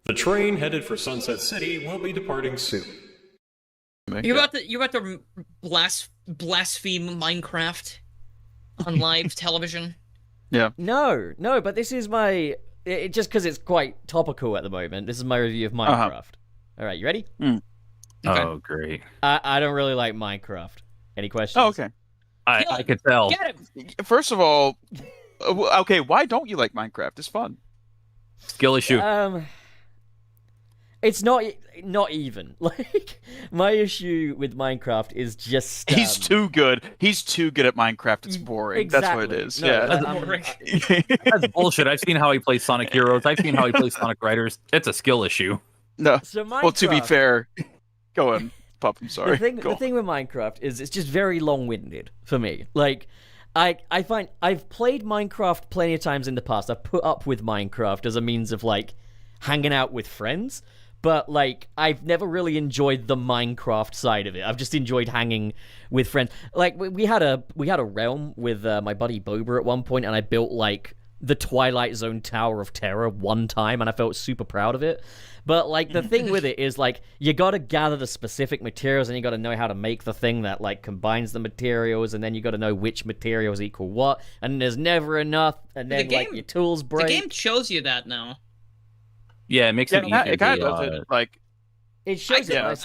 The train headed for Sunset City will be departing soon. You about to blaspheme Minecraft on live television? Yeah. No, but this is just because it's quite topical at the moment. This is my review of Minecraft. All right, you ready? Mm. Okay. Oh, great. I don't really like Minecraft. Any questions? Oh, okay. I could tell. Get him! First of all, okay, why don't you like Minecraft? It's fun. Skill issue. It's not even. Like, my issue with Minecraft is just... He's too good. He's too good at Minecraft. It's boring. Exactly. That's what it is. No, yeah. That's bullshit. I've seen how he plays Sonic Heroes. I've seen how he plays Sonic Riders. It's a skill issue. No. So Well, to be fair, go on, Pup. I'm sorry. The thing with Minecraft is it's just very long-winded for me. Like, I find I've played Minecraft plenty of times in the past. I've put up with Minecraft as a means of, like, hanging out with friends. But, like, I've never really enjoyed the Minecraft side of it. I've just enjoyed hanging with friends. Like, we had a realm with my buddy Bober at one point, and I built, like, the Twilight Zone Tower of Terror one time, and I felt super proud of it. But, like, the thing with it is, like, you gotta gather the specific materials, and you gotta know how to make the thing that, like, combines the materials, and then you gotta know which materials equal what, and there's never enough, and then, like, your tools break. The game shows you that now. Yeah, it makes it easier. It kind of does it, like... It shows it. Yeah.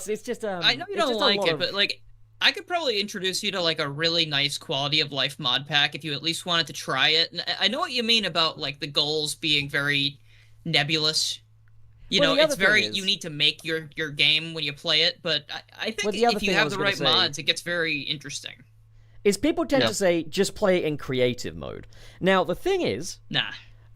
It's just... I know you don't like it, but, like, I could probably introduce you to, like, a really nice quality of life mod pack if you at least wanted to try it. And I know what you mean about, like, the goals being very nebulous. You know, it's very... You need to make your game when you play it, but I think if you have the right mods, it gets very interesting. Is people tend to say, just play it in creative mode. Now, the thing is... Nah.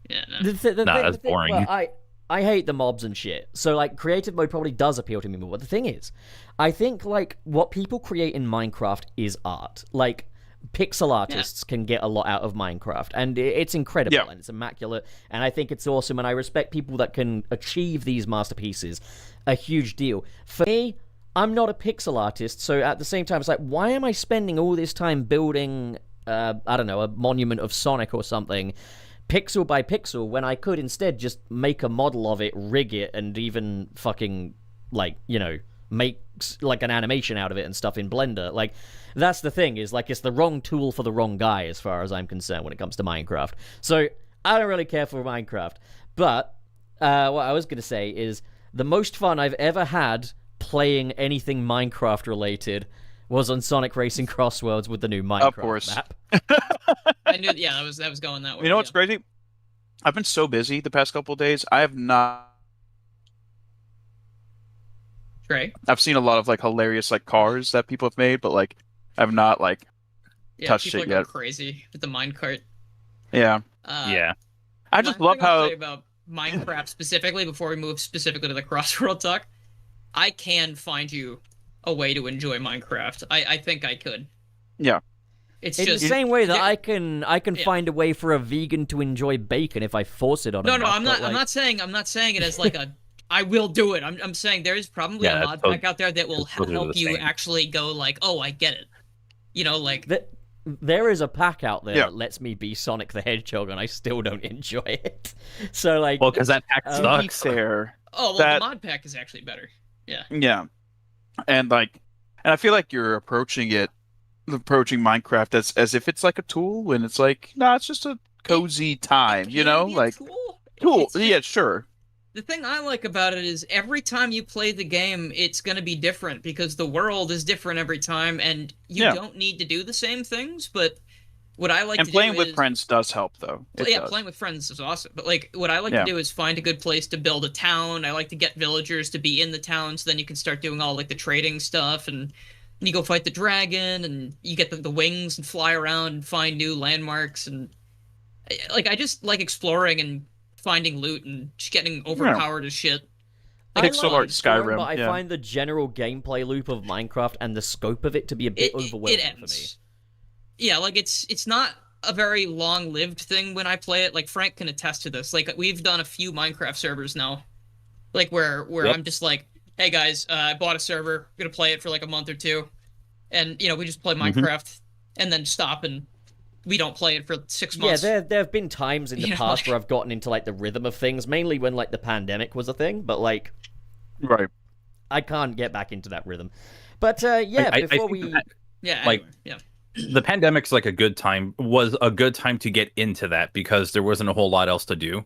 Yeah, no. That's boring. Well, I hate the mobs and shit. So, like, creative mode probably does appeal to me more. But the thing is, I think, like, what people create in Minecraft is art. Like, pixel artists can get a lot out of Minecraft. And it's incredible, and it's immaculate. And I think it's awesome. And I respect people that can achieve these masterpieces a huge deal. For me, I'm not a pixel artist. So, at the same time, it's like, why am I spending all this time building, I don't know, a monument of Sonic or something, pixel by pixel, when I could instead just make a model of it, rig it, and even fucking, like, you know, make, like, an animation out of it and stuff in Blender. Like, that's the thing, is, like, it's the wrong tool for the wrong guy, as far as I'm concerned, when it comes to Minecraft. So, I don't really care for Minecraft. But, what I was going to say is, the most fun I've ever had playing anything Minecraft-related was on Sonic Racing Crossworlds with the new Minecraft map. I knew, that was going that way. You know what's crazy? I've been so busy the past couple of days. I have not. Trey? I've seen a lot of, like, hilarious, like, cars that people have made, but, like, I've not, like, touched people it are yet. Going crazy with the minecart. Yeah. Yeah. I just love how. I'll say about Minecraft specifically, before we move specifically to the Crossworld talk, I can find you a way to enjoy Minecraft. I think I could. Yeah. It's in just the same way that I can find a way for a vegan to enjoy bacon if I force it on him. No, I'm not saying it as like a I will do it. I'm saying there is probably a mod pack out there that will help you actually go like, oh, I get it. You know, like there is a pack out there that lets me be Sonic the Hedgehog, and I still don't enjoy it. So, like, well, because that pack sucks. There. Oh well, the mod pack is actually better. Yeah. Yeah. And I feel like you're approaching Minecraft as if it's like a tool, when it's like, nah, it's just a cozy time, you know? Like, cool. Yeah, sure. The thing I like about it is every time you play the game, it's going to be different because the world is different every time, and you don't need to do the same things, but what I like to do is... And playing with friends does help, though. Playing with friends is awesome. But, like, what I like to do is find a good place to build a town. I like to get villagers to be in the town, so then you can start doing all, like, the trading stuff, and you go fight the dragon, and you get the wings and fly around and find new landmarks, and, like, I just like exploring and finding loot and just getting overpowered as shit. Pixel art Skyrim, but I find the general gameplay loop of Minecraft and the scope of it to be a bit overwhelming for me. Yeah, like, it's not a very long-lived thing when I play it. Like, Frank can attest to this. Like, we've done a few Minecraft servers now, like, where I'm just like, hey, guys, I bought a server, I'm gonna play it for, like, a month or two, and, you know, we just play Minecraft, and then stop and we don't play it for 6 months. Yeah, there have been times in the past where I've gotten into like the rhythm of things, mainly when like the pandemic was a thing, but like Right. I can't get back into that rhythm. But yeah, before we the pandemic's like was a good time to get into that because there wasn't a whole lot else to do.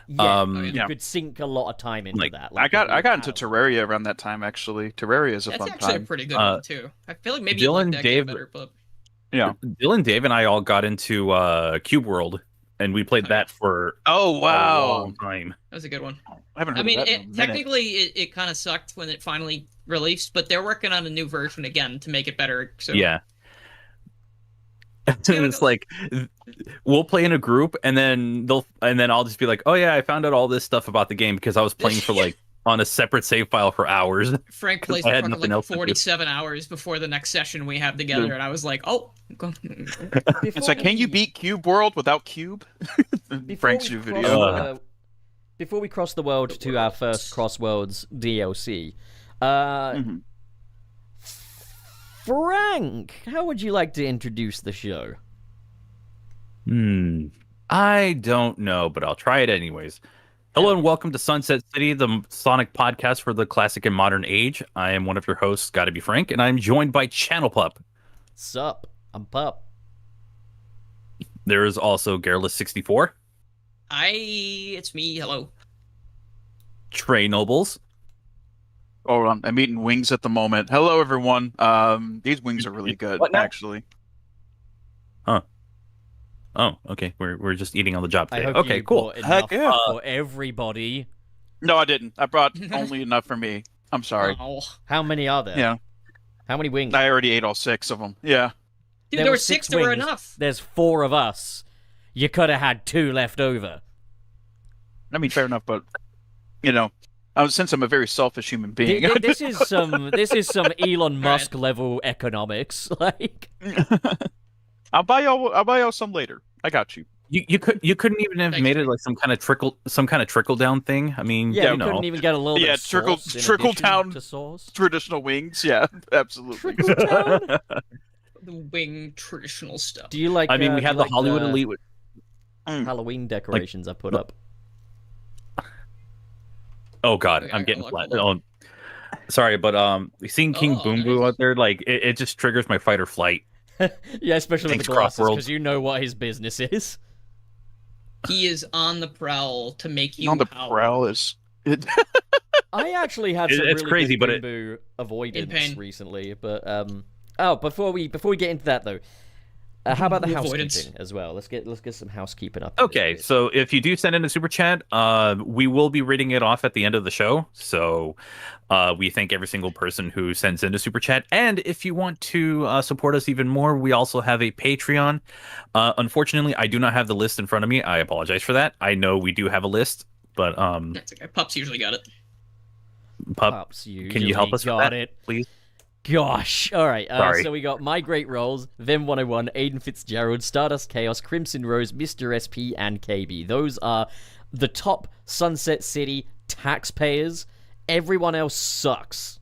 you could sink a lot of time into that. Like, I got into Terraria around that time. Actually, Terraria is a fun time. That's actually a pretty good one too. I feel like maybe Dylan, you like that Dave, better, but Dylan, Dave, and I all got into Cube World, and we played that for a long time. That was a good one. I haven't heard of that in a minute. Technically, it kind of sucked when it finally released, but they're working on a new version again to make it better. So yeah. It's like we'll play in a group, and then I'll just be like, "Oh yeah, I found out all this stuff about the game because I was playing for like on a separate save file for hours." Frank plays for like 47 hours before the next session we have together, and I was like, "Oh." It's like, can you beat Cube World without Cube? Frank's new video. Before we cross the world to our first Crossworlds DLC, Frank, how would you like to introduce the show? I don't know, but I'll try it anyways. Hello and welcome to Sunset City, the Sonic podcast for the classic and modern age. I am one of your hosts, Gotta Be Frank, and I'm joined by Channel Pup. Sup? I'm Pup. There is also Garrulous64. It's me. Hello. Trey Nobles. Oh, I'm eating wings at the moment. Hello, everyone. These wings are really good, actually. Huh. Oh, okay. We're just eating on the job today. I hope okay, you cool. bought enough for everybody. No, I didn't. I brought only enough for me. I'm sorry. Oh. How many are there? Yeah. How many wings? I already ate all 6 of them. Yeah. Dude, there were 6 that were enough. There's 4 of us. You could have had 2 left over. I mean, fair enough, but since I'm a very selfish human being, this is some Elon Musk level economics. Like, I'll buy y'all some later. I got you. You couldn't even have made it like some kind of trickle down thing. I mean, you couldn't even get a little bit of trickle down to sauce. Traditional wings. Yeah, absolutely. Trickle down. The wing traditional stuff. Do you like? I mean, we have the Hollywood Elite Halloween decorations I put up. Oh God, I'm getting flat. Oh, sorry, but seeing King Boom Boo out there, like it just triggers my fight or flight. Yeah, especially with the glasses, because you know what his business is. He is on the prowl to make you on the prowl is. I actually had some it's really crazy, good Boom Boo avoidance recently, but before we get into that though. How about the housekeeping as well? Let's get some housekeeping up. Okay, so if you do send in a super chat, we will be reading it off at the end of the show. So we thank every single person who sends in a super chat. And if you want to support us even more, we also have a Patreon. Unfortunately, I do not have the list in front of me. I apologize for that. I know we do have a list, but that's okay. Pups usually got it. Pups can you help us with that, please? Gosh. All right. So we got My Great Rolls, Vim101, Aiden Fitzgerald, Stardust Chaos, Crimson Rose, Mr. SP, and KB. Those are the top Sunset City taxpayers. Everyone else sucks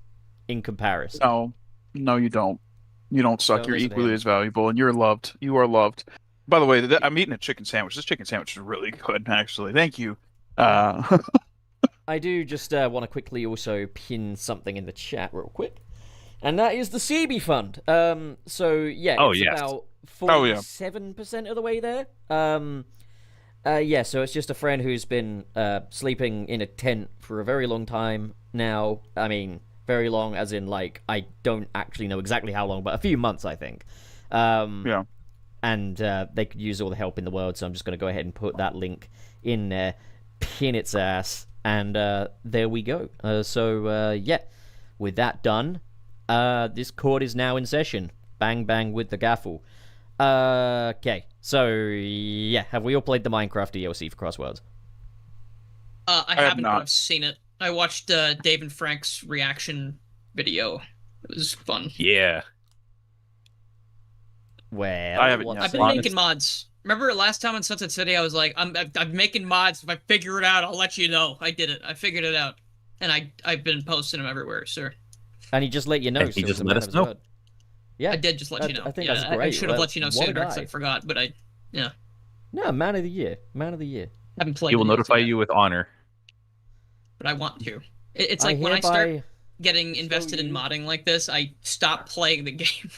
in comparison. No, you don't. You don't suck. You're equally as valuable, and you're loved. You are loved. By the way, I'm eating a chicken sandwich. This chicken sandwich is really good, actually. Thank you. I do just want to quickly also pin something in the chat real quick. And that is the CB Fund. So yeah, it's about 47% of the way there. So it's just a friend who's been sleeping in a tent for a very long time now. I mean, very long as in like I don't actually know exactly how long, but a few months I think. And they could use all the help in the world, so I'm just going to go ahead and put that link in there, pin its ass, and there we go. With that done. This court is now in session. Bang, bang with the gaffle. Okay, so, yeah. Have we all played the Minecraft DLC for Crossworlds? I haven't, but I've seen it. I watched Dave and Frank's reaction video. It was fun. Yeah. Well, I've been making mods. Remember last time in Sunset City, I was like, I'm making mods. If I figure it out, I'll let you know. I did it. I figured it out. And I've been posting them everywhere, sir. And he just let you know. He just let us know. Yeah, I did just let you know. I think yeah, that's I great. should have let you know What a sooner because guy. I forgot, but yeah, No, man of the year. Man of the year. haven't played. He will it yet, notify yet, you with honor. but I want to. It's I like when I start hereby getting show invested in you- modding like this, I stop playing the game.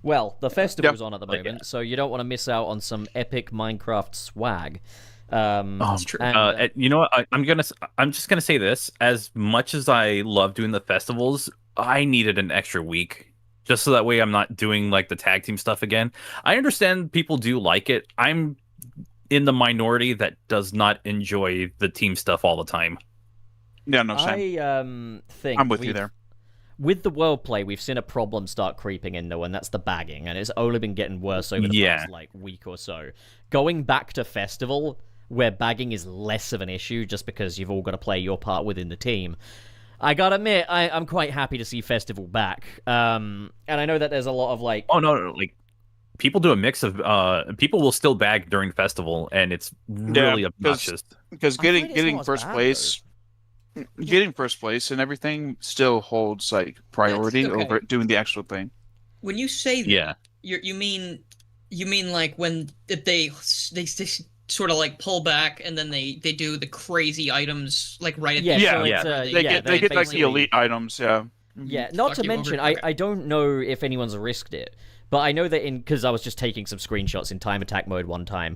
Well, the festival's on at the Yeah. moment, so you don't want to miss out on some epic Minecraft swag. That's true. And, You know what? I'm just gonna say this. As much as I love doing the festivals, I needed an extra week just so that way I'm not doing like the tag team stuff again. I understand people do like it. I'm in the minority that does not enjoy the team stuff all the time. Yeah, no, same. I think I'm with you there. With the world play, we've seen a problem start creeping in, though, and that's the bagging, and it's only been getting worse over the past, like, week or so. Going back to Festival, where bagging is less of an issue just because you've all got to play your part within the team, I gotta admit, I'm quite happy to see Festival back. And I know that there's a lot of, like... Oh, no, like, people do a mix of... people will still bag during Festival, and it's really obnoxious. Because I find it's getting not as first bad, place... Getting first place and everything still holds like priority okay. over doing the actual thing. When you say that, Yeah. you mean like when if they sort of like pull back and then they do the crazy items like right at Yeah, the Yeah, so end, it's, where They get like the basically- elite items, yeah. Yeah, not Fuck to you mention, over. Okay. I don't know if anyone's risked it, but I know that because I was just taking some screenshots in time attack mode one time,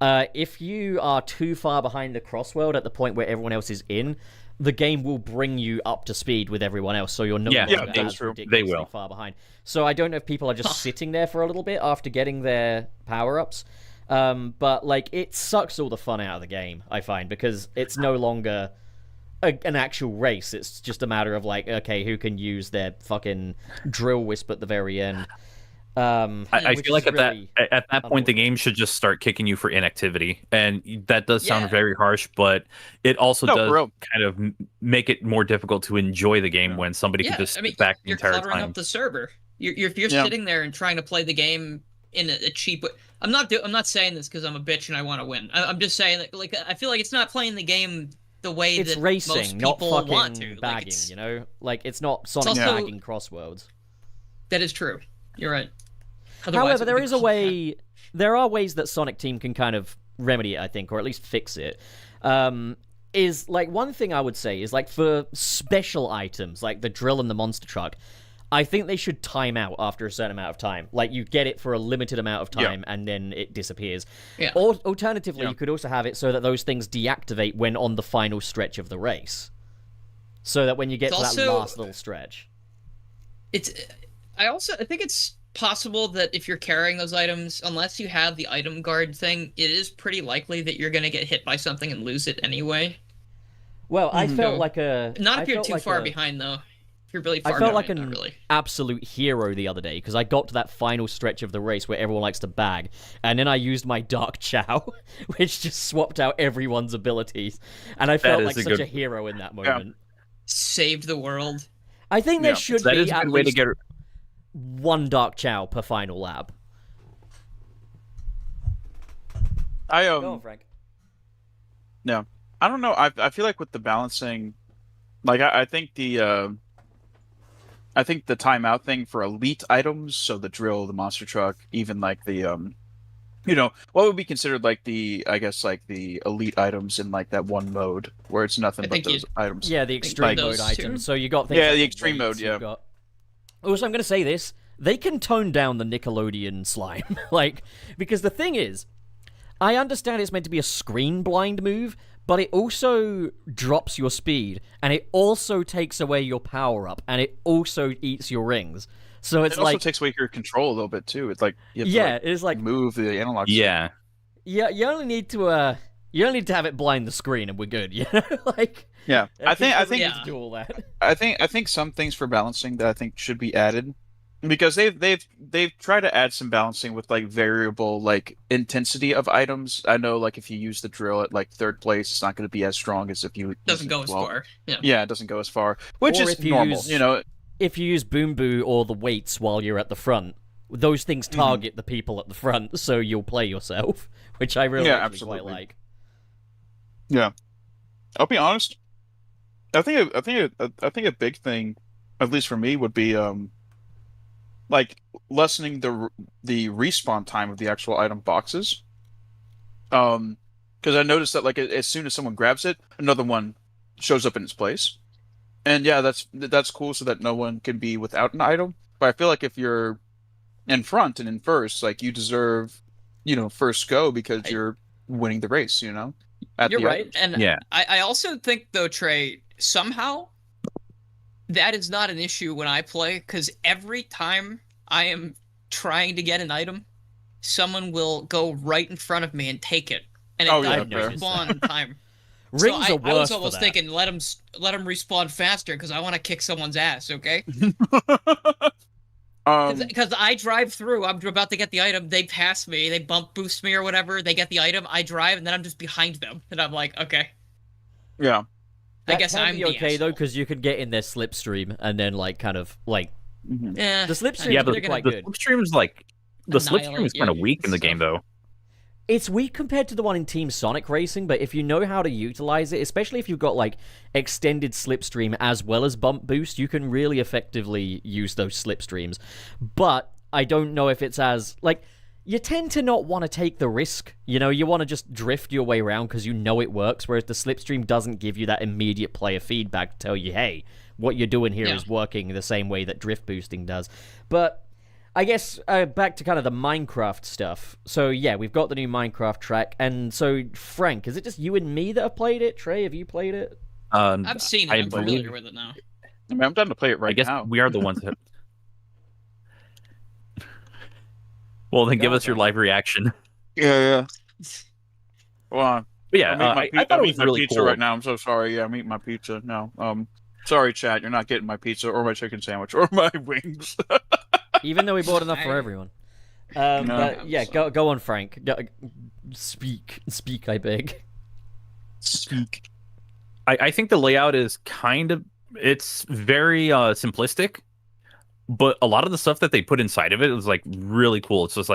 if you are too far behind the crossworld at the point where everyone else is in, the game will bring you up to speed with everyone else, so you're no Yeah, longer that's as true. ridiculously They will. far behind. So I don't know if people are just sitting there for a little bit after getting their power-ups, but like it sucks all the fun out of the game, I find, because it's no longer an actual race. It's just a matter of like, okay, who can use their fucking drill wisp at the very end. I which feel like is at really that point the game should just start kicking you for inactivity, and that does sound Yeah. very harsh, but it also No, for does real. kind of make it more difficult to enjoy the game when somebody can just sit back the you're entire cluttering time. up the server. You're Yeah. sitting there and trying to play the game in a cheap way. I'm not saying this because I'm a bitch and I want to win. I'm just saying that like I feel like it's not playing the game the way it's that racing, most not people fucking want to. bagging, Like, you know? Like, it's not Sonic also- bagging crossworlds. that is true. You're right. Otherwise, However, it would there be is a called way... There are ways that Sonic Team can kind of remedy it, I think, or at least fix it. Is, like, one thing I would say is, like, for special items, like the drill and the monster truck, I think they should time out after a certain amount of time. Like, you get it for a limited amount of time, and then it disappears. Yeah. Or, alternatively, Yeah. you could also have it so that those things deactivate when on the final stretch of the race. So that when you get It's to that also- last little stretch. I think it's possible that if you're carrying those items, unless you have the item guard thing, it is pretty likely that you're going to get hit by something and lose it anyway. Well, I felt So, like a... Not I if you're felt too like far a- behind, though. If you're really far I felt behind, like not an really. absolute hero the other day because I got to that final stretch of the race where everyone likes to bag, and then I used my Dark Chow, which just swapped out everyone's abilities, and I felt is like a such good- a hero in that moment. Saved the world. I think there Yeah, should That be is a at good way to least get. one Dark Chow per final lab. I Go on, Frank. No, I don't know. I feel like with the balancing, like I think the timeout thing for elite items, so the drill, the monster truck, even like the what would be considered like I guess like the elite items in like that one mode where it's nothing I but think those items. Yeah, the extreme those mode two. items. So you got things Yeah, like the extreme weights, mode, yeah. you've got... Also, I'm going to say this. They can tone down the Nickelodeon slime. Like, because the thing is, I understand it's meant to be a screen blind move, but it also drops your speed, and it also takes away your power up, and it also eats your rings. So it's It also like, takes away your control a little bit too. It's like you have to, yeah, like, it's like, move the analog. Yeah, you only need to have it blind the screen, and we're good. You know, like, Yeah, I think doesn't yeah. need to do all that. I think some things for balancing that I think should be added because they've tried to add some balancing with like variable like intensity of items. I know like if you use the drill at like third place, it's not going to be as strong as if you Doesn't use go it as 12. far. Yeah. Yeah, it doesn't go as far, which Or is if you normal. use- You know, If you use Boom Boo or the weights while you're at the front, those things target the people at the front, so you'll play yourself, which I really Yeah, actually absolutely. quite like. yeah. I'll be honest. I think a big thing at least for me, would be like lessening the respawn time of the actual item boxes. Because I noticed that like as soon as someone grabs it, another one shows up in its place. And yeah, that's cool, so that no one can be without an item. But I feel like if you're in front and in first, like you deserve, first go because you're winning the race. You're right, and yeah. I also think though, Trey, somehow that is not an issue when I play, because every time I am trying to get an item, someone will go right in front of me and take it, and it doesn't respawn in time. Rings so are worse I was for almost that. thinking, let them respawn faster, because I want to kick someone's ass. Okay. Because I drive through, I'm about to get the item, they pass me, they bump boost me or whatever, they get the item, I drive, and then I'm just behind them, and I'm like, okay. Yeah. I guess I'm be okay though, because you could get in their slipstream and then the slipstream. Yeah, they're quite good. The slipstream is kind of weak in the game though. It's weak compared to the one in Team Sonic Racing, but if you know how to utilize it, especially if you've got extended slipstream as well as bump boost, you can really effectively use those slipstreams. But I don't know if it's as you tend to not want to take the risk. You want to just drift your way around because you know it works, whereas the slipstream doesn't give you that immediate player feedback to tell you, hey, what you're doing here is working the same way that drift boosting does. But I guess back to kind of the Minecraft stuff. So yeah, we've got the new Minecraft track, and so Frank, is it just you and me that have played it? Trey, have you played it? I've seen it. I'm familiar with it now. I mean, I'm done to play it right now. I guess we are the ones that. Well, then give us your live reaction. Yeah. Hold on. But yeah, I thought it was really pizza cool right now. I'm so sorry. Yeah, I'm eating my pizza now. Sorry, chat. You're not getting my pizza or my chicken sandwich or my wings. Even though we bought enough for everyone. But yeah, go on, Frank. Speak, I beg. Speak. I think the layout is it's very simplistic, but a lot of the stuff that they put inside of it is really cool. It's just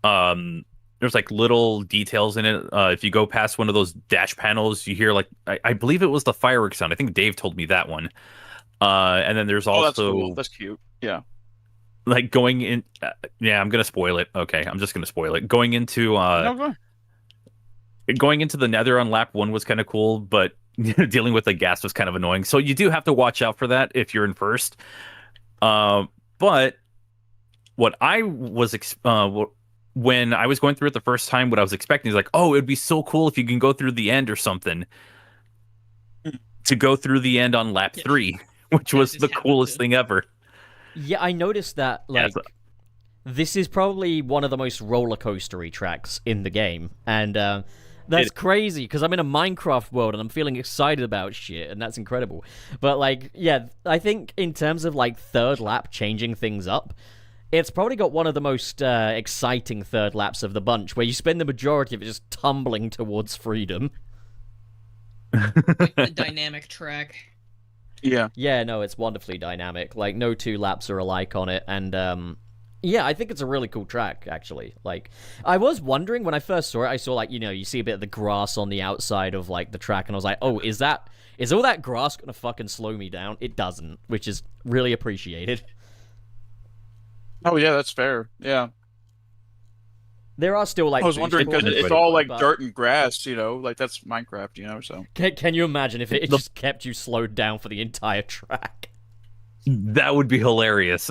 there's little details in it. If you go past one of those dash panels, you hear I believe it was the fireworks sound. I think Dave told me that one. And then there's also that's cool. That's cute. Yeah. Going in, I'm gonna spoil it. Okay, I'm just gonna spoil it. Going into the Nether on lap 1 was kind of cool, but dealing with the gas was kind of annoying. So you do have to watch out for that if you're in first. But what I was when I was going through it the first time, what I was expecting is oh, it'd be so cool if you can go through the end or something. To go through the end on lap 3, which was the coolest thing ever. Yeah, I noticed that, this is probably one of the most roller coastery tracks in the game, and that's crazy, because I'm in a Minecraft world, and I'm feeling excited about shit, and that's incredible. But, yeah, I think in terms of, third lap changing things up, it's probably got one of the most exciting third laps of the bunch, where you spend the majority of it just tumbling towards freedom. The dynamic track. Yeah, no, it's wonderfully dynamic. No two laps are alike on it, and yeah, I think it's a really cool track, actually. I was wondering when I first saw it, I saw you see a bit of the grass on the outside of the track, and I was like, oh, is all that grass gonna fucking slow me down? It doesn't, which is really appreciated. Oh yeah, that's fair. Yeah. There are still I was wondering because it's all dirt and grass, that's Minecraft, so. Can you imagine if it just kept you slowed down for the entire track? That would be hilarious.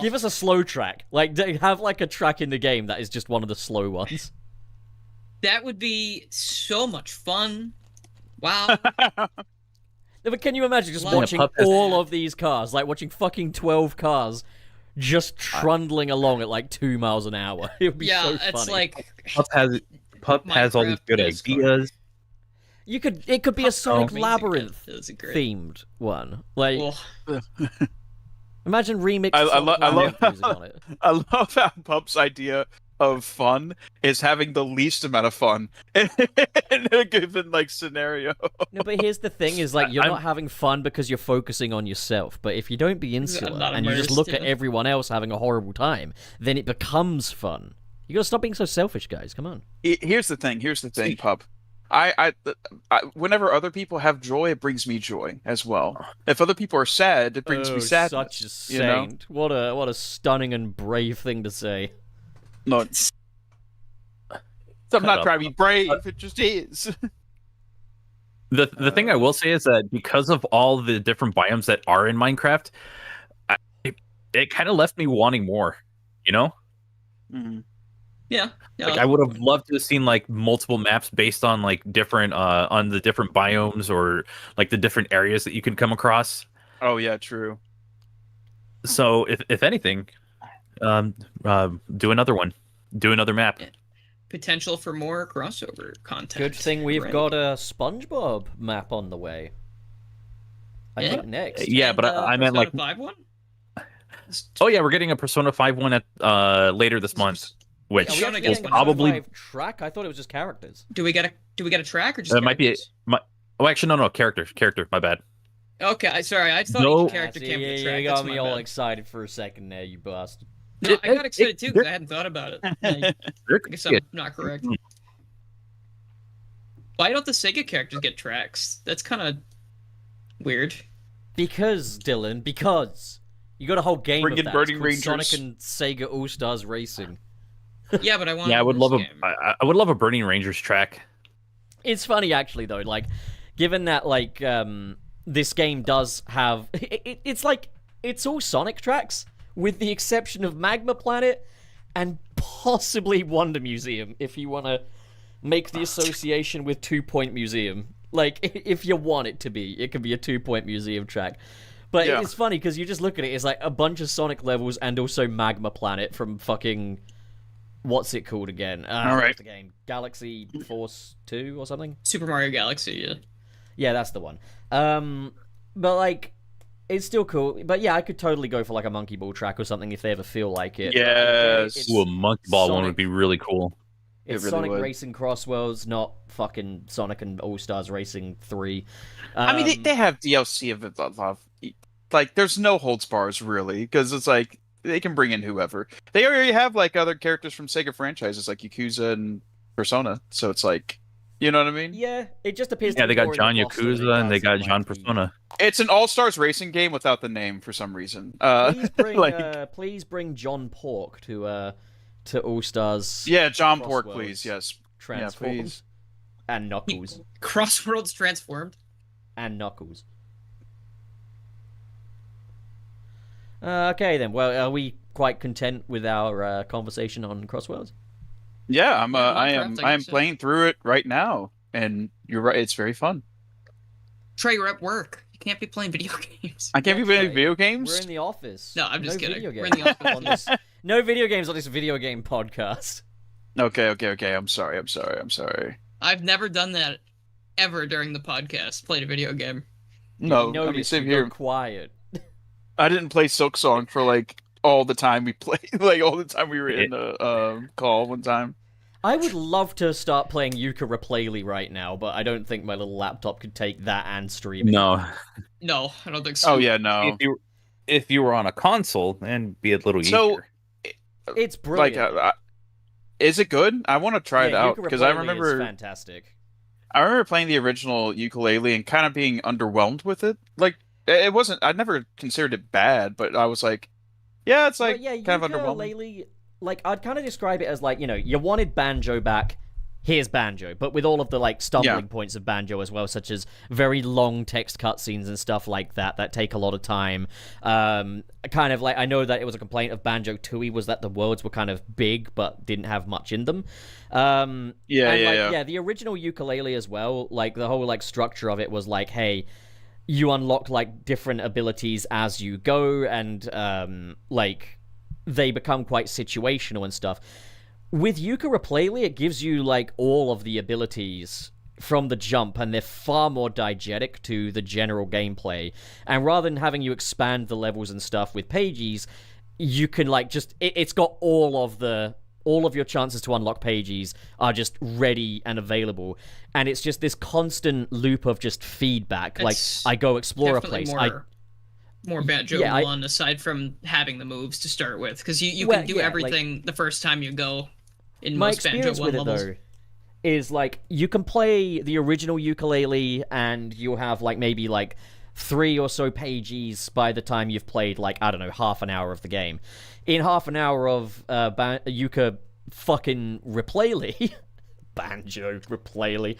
Give us a slow track. Have a track in the game that is just one of the slow ones. That would be so much fun. Wow. But can you imagine just watching all of these cars, watching fucking 12 cars just trundling along at 2 miles an hour? It would be so funny. It's Pup has all these good ideas. It could be a Sonic Labyrinth themed one. Imagine remix. I love how Pup's idea of fun is having the least amount of fun in a given scenario. No, but here's the thing: is you're not having fun because you're focusing on yourself. But if you don't be insular and you just look at everyone else having a horrible time, then it becomes fun. You gotta stop being so selfish, guys. Come on. Here's the thing, Pup. Whenever other people have joy, it brings me joy as well. If other people are sad, it brings me sadness. Such a saint! What a stunning and brave thing to say. No, I'm not trying to be brave. It just is. The thing I will say is that because of all the different biomes that are in Minecraft, it kind of left me wanting more. You know? Mm-hmm. Yeah. Like I would have loved to have seen like multiple maps based on like different on the different biomes or like the different areas that you can come across. Oh yeah, true. So if anything, do another one, do another map. Yeah. Potential for more crossover content. Good thing we've got a SpongeBob map on the way. I think next. Yeah, but I meant like Persona 5 one. Oh yeah, we're getting a Persona 5 one at later this month, which Are we Actually getting is a probably 5 track. I thought it was just characters. Do we get a track or just? it might be characters? oh actually no character. My bad. Okay, sorry. I thought No. each character came with a track. You That's got me my all bad. excited for a second there, you bastard. No, I got excited too because I hadn't thought about it. I guess I'm not correct. Why don't the Sega characters get tracks? That's kind of weird. Because, Dylan, because you got a whole game Bring of in that. Burning It's called Rangers. Sonic and Sega All Stars Racing. Yeah, but I want. Yeah, I would love game. I would love a Burning Rangers track. It's funny actually though, like given that like this game does have it's like it's all Sonic tracks with the exception of Magma Planet and possibly Wonder Museum if you want to make the association with 2 Point Museum. Like if you want it to be, it can be a 2 Point Museum track. But Yeah. it's funny because you just look at it, it's like a bunch of Sonic levels and also Magma Planet from fucking what's it called again? All right. What's the game? Galaxy Force 2 or something? Super Mario Galaxy. Yeah. Yeah, that's the one. But like, it's still cool. But yeah, I could totally go for like a Monkey Ball track or something if they ever feel like it. Yes. It's Ooh, a Monkey Ball one Sonic. would be really cool. It's really Sonic would. Racing Crossworlds, not fucking Sonic and All Stars Racing 3. I mean, they have DLC of it. Like, there's no holds bars really, because it's like they can bring in whoever. They already have like other characters from Sega franchises, like Yakuza and Persona. So it's like, you know what I mean? Yeah, it just appears. Yeah, to they be got more in John the box than it Yakuza and they does got in, John like, the- Persona. It's an All Stars racing game without the name for some reason. Please bring, like- please bring John Pork to All Stars. Yeah, John Pork, Crossworlds. please. Yes. Yeah, Transform please. and Knuckles Crossworlds transformed. and Knuckles. Okay then. Well, are we quite content with our conversation on Crossworlds? Yeah, Yeah, Minecraft, I I am guess, yeah. playing through it right now, and you're right. It's very fun. Trey, you're at work. You can't be playing video games. I can't be playing Trey, video games. We're in the office. No, I'm just No kidding. video We're in the games office. on this. No video games on this video game podcast. Okay. I'm sorry. I've never done that ever during the podcast. Played a video game. No, You I mean, notice same you go here. quiet. I didn't play Silk Song for like all the time we played, like all the time we were in a call one time. I would love to start playing Yooka-Laylee right now, but I don't think my little laptop could take that and stream it. No. No, I don't think so. Oh yeah, no. If you were on a console, then be a little So, easier. It's brilliant. Like, is it good? I want to try it out because I Yooka-Laylee is remember fantastic. playing the original ukulele and kind of being underwhelmed with it. Like it wasn't. I never considered it bad, but I was like, yeah, it's like But yeah, kind of underwhelming. Yooka-Laylee, like I'd kind of describe it as like, you know, you wanted Banjo back. Here's Banjo, but with all of the like stumbling points of Banjo as well, such as very long text cutscenes and stuff like that take a lot of time. Kind of like I know that it was a complaint of Banjo-Tooie was that the worlds were kind of big but didn't have much in them. Yeah. The original Yooka-Laylee as well, like the whole like structure of it was like, hey, you unlock like different abilities as you go, and like they become quite situational and stuff. With Yooka-Laylee, it gives you like all of the abilities from the jump, and they're far more diegetic to the general gameplay. And rather than having you expand the levels and stuff with pages, you can like just it's got all of your chances to unlock pages are just ready and available, and it's just this constant loop of just feedback. It's like I go explore a Definitely place, more Banjo Yeah, 1 aside from having the moves to start with, because you Well, can do yeah, everything the first time you go in my most Banjo experience 1 with it levels. though is like you can play the original Yooka-Laylee and you'll have like maybe like 3 or so pages by the time you've played like, I don't know, half an hour of the game. In half an hour of Yooka fucking Replay-Lee, Banjo Replay-Lee,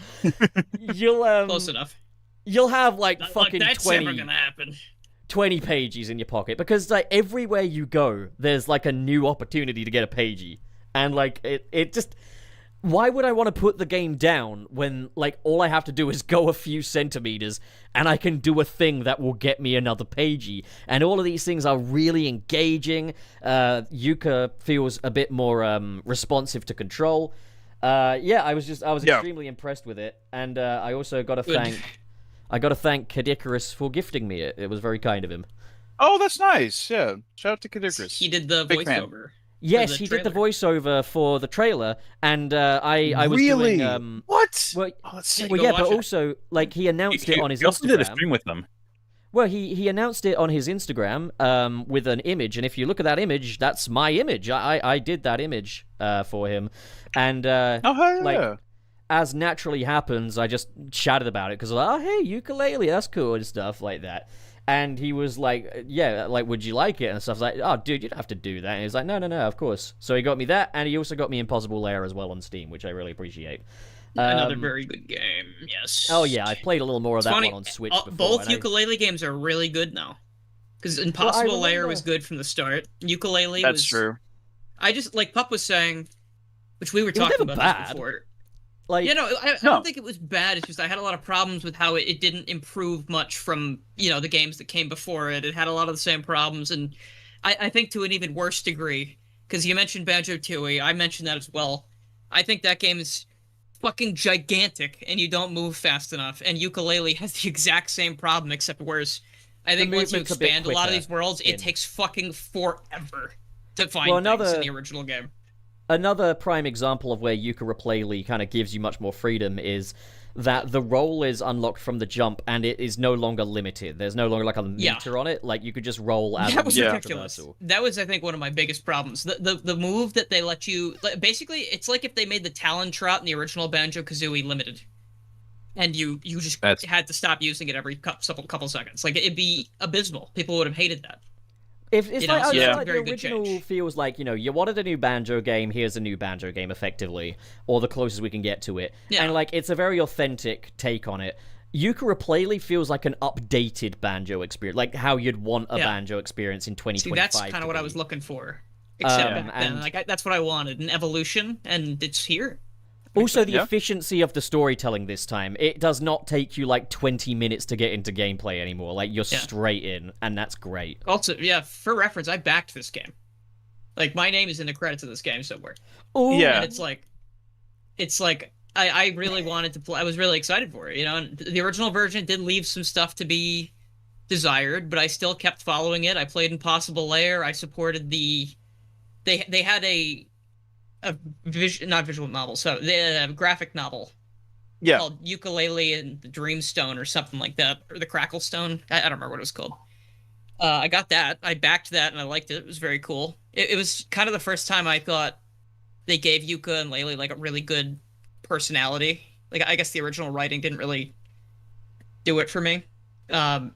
you'll Close enough. You'll have like Not fucking like that's 20 never gonna happen. 20 pages in your pocket, because like everywhere you go there's like a new opportunity to get a pagey, and like it just, why would I want to put the game down when like all I have to do is go a few centimeters and I can do a thing that will get me another pagey? And all of these things are really engaging. Yooka feels a bit more responsive to control. I was extremely impressed with it, and I also got to thank Kadikarus for gifting me it. It was very kind of him. Oh, that's nice. Yeah, shout out to Kadikarus. He did the Big fan. voiceover. Yes, he did the voiceover for the trailer, and I was really doing what? Well, that's sick. well, yeah, but also like he announced it on his He also did a Instagram. stream with them. Well, he announced it on his Instagram with an image, and if you look at that image, that's my image. I did that image for him, and like as naturally happens, I just chatted about it because oh hey, Yooka-Laylee, that's cool and stuff like that. And he was like, yeah, like, would you like it? And stuff. I was like, oh, dude, you don't have to do that. And he was like, no, of course. So he got me that, and he also got me Impossible Lair as well on Steam, which I really appreciate. Another very good game, yes. Oh, yeah, I played a little more of that one on Switch before. Both Yooka-Laylee games are really good now. Because Impossible Lair was good from the start. Yooka-Laylee was... That's true. I just, like Pup was saying, which we were talking about this before. Like, you know, I don't think it was bad. It's just I had a lot of problems with how it didn't improve much from, you know, the games that came before it. It had a lot of the same problems, and I think to an even worse degree, because you mentioned Banjo-Tooie, I mentioned that as well. I think that game is fucking gigantic, and you don't move fast enough, and Yooka-Laylee has the exact same problem, except worse. I think once you expand a lot of these worlds, it takes fucking forever to find things in the original game. Another prime example of where Yooka Replay-Lee kind of gives you much more freedom is that the roll is unlocked from the jump, and it is no longer limited. There's no longer like a meter on it. Like you could just roll as that was ridiculous. That was, I think, one of my biggest problems. The move that they let you basically, it's like if they made the Talon Trot in the original Banjo-Kazooie limited, and you just had to stop using it every couple seconds. Like it'd be abysmal. People would have hated that. It's like the original change. feels like, you know, you wanted a new Banjo game, here's a new Banjo game, effectively, or the closest we can get to it. Yeah. And, like, it's a very authentic take on it. Yooka Replay-Lee feels like an updated Banjo experience, like how you'd want a Banjo experience in 2025. See, that's kind of what I was looking for. Except back then, like, that's what I wanted, an evolution, and it's here. Also, the efficiency of the storytelling this time. It does not take you, like, 20 minutes to get into gameplay anymore. Like, you're straight in, and that's great. Also, for reference, I backed this game. Like, my name is in the credits of this game somewhere. Oh, yeah. And it's like, I really wanted to play. I was really excited for it, you know? And the original version did leave some stuff to be desired, but I still kept following it. I played Impossible Lair. I supported the... They had not visual novel, so the graphic novel called Yooka-Laylee and the Dreamstone or something like that, or the Cracklestone. I don't remember what it was called. I got that. I backed that, and I liked it. It was very cool. It was kind of the first time I thought they gave Yooka and Laylee like a really good personality. Like, I guess the original writing didn't really do it for me. And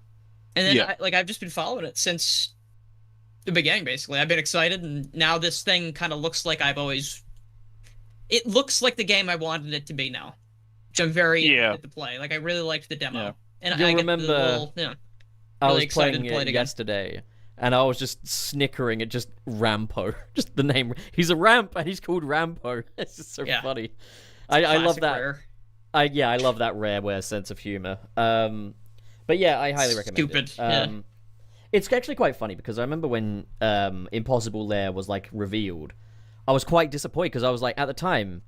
then I've just been following it since the beginning, basically. I've been excited, and now this thing kind of looks like it looks like the game I wanted it to be now, which I'm very excited to play. Like, I really liked the demo. And I remember I was playing it again yesterday, and I was just snickering at just Rampo. Just the name. He's a ramp, and he's called Rampo. It's just so funny. I love that. Rare. I love that Rareware sense of humor. But yeah, I highly recommend it. It's actually quite funny, because I remember when Impossible Lair was, like, revealed, I was quite disappointed, because I was like, at the time,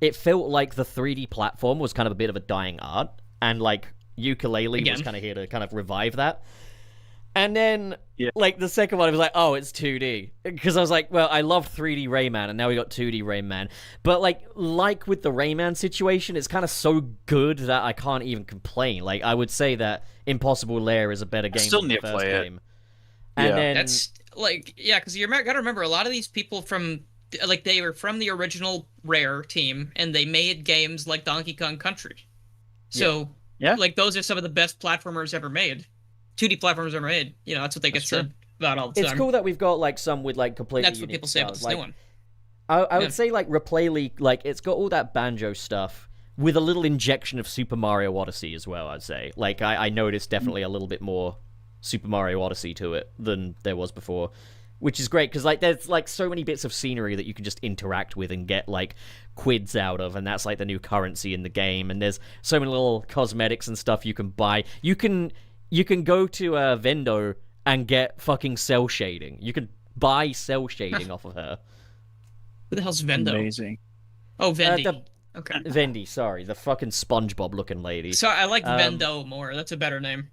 it felt like the 3D platform was kind of a bit of a dying art, and, like, Yooka-Laylee was kind of here to kind of revive that. And then, like, the second one, I was like, oh, it's 2D. Because I was like, well, I loved 3D Rayman, and now we got 2D Rayman. But, like with the Rayman situation, it's kind of so good that I can't even complain. Like, I would say that Impossible Lair is a better game than the first game. And then... That's, like, because you gotta remember, a lot of these people from like they were from the original Rare team, and they made games like Donkey Kong Country. So, Yeah. like those are some of the best platformers ever made. 2D platformers ever made. You know, that's what they get said about all the time. It's cool that we've got like some with like completely. That's what people say about this new one. I would say like Replay, like it's got all that banjo stuff with a little injection of Super Mario Odyssey as well. I'd say like I noticed definitely a little bit more Super Mario Odyssey to it than there was before, which is great because like there's like so many bits of scenery that you can just interact with and get like quids out of, and that's like the new currency in the game. And there's so many little cosmetics and stuff you can buy. You can go to Vendo and get fucking cell shading. You can buy cell shading off of her. Who the hell's Vendo? Amazing. Oh, Vendi. Okay. Vendi, sorry, the fucking SpongeBob-looking lady. Sorry, I like Vendo more. That's a better name.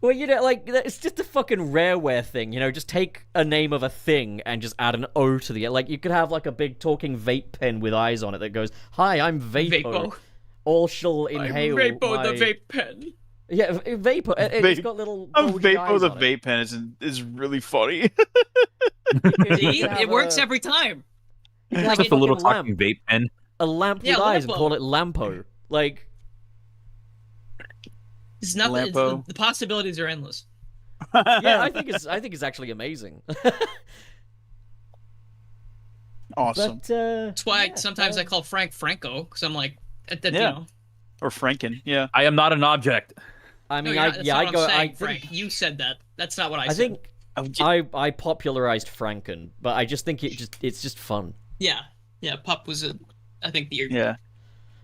Well, you know, like, it's just a fucking Rareware thing, you know, just take a name of a thing and just add an O to the... Like, you could have, like, a big talking vape pen with eyes on it that goes, "Hi, I'm Vapo. All shall inhale I'm Vapo my... the vape pen." Yeah, Vapo. It's got little... Vapo the vape pen is really funny. See? It works every time. Like just a little talking vape pen. A lamp with eyes and call it Lampo. Like... It's nothing. The possibilities are endless. Yeah, I think it's actually amazing. Awesome. But, that's why sometimes I call Frank Franco, because I'm like, you know. Or Franken. Yeah. I am not an object. I mean, Frank, you said that. That's not what I said. I think I popularized Franken, but I just think it's just fun. Yeah, Pup was I think the yeah.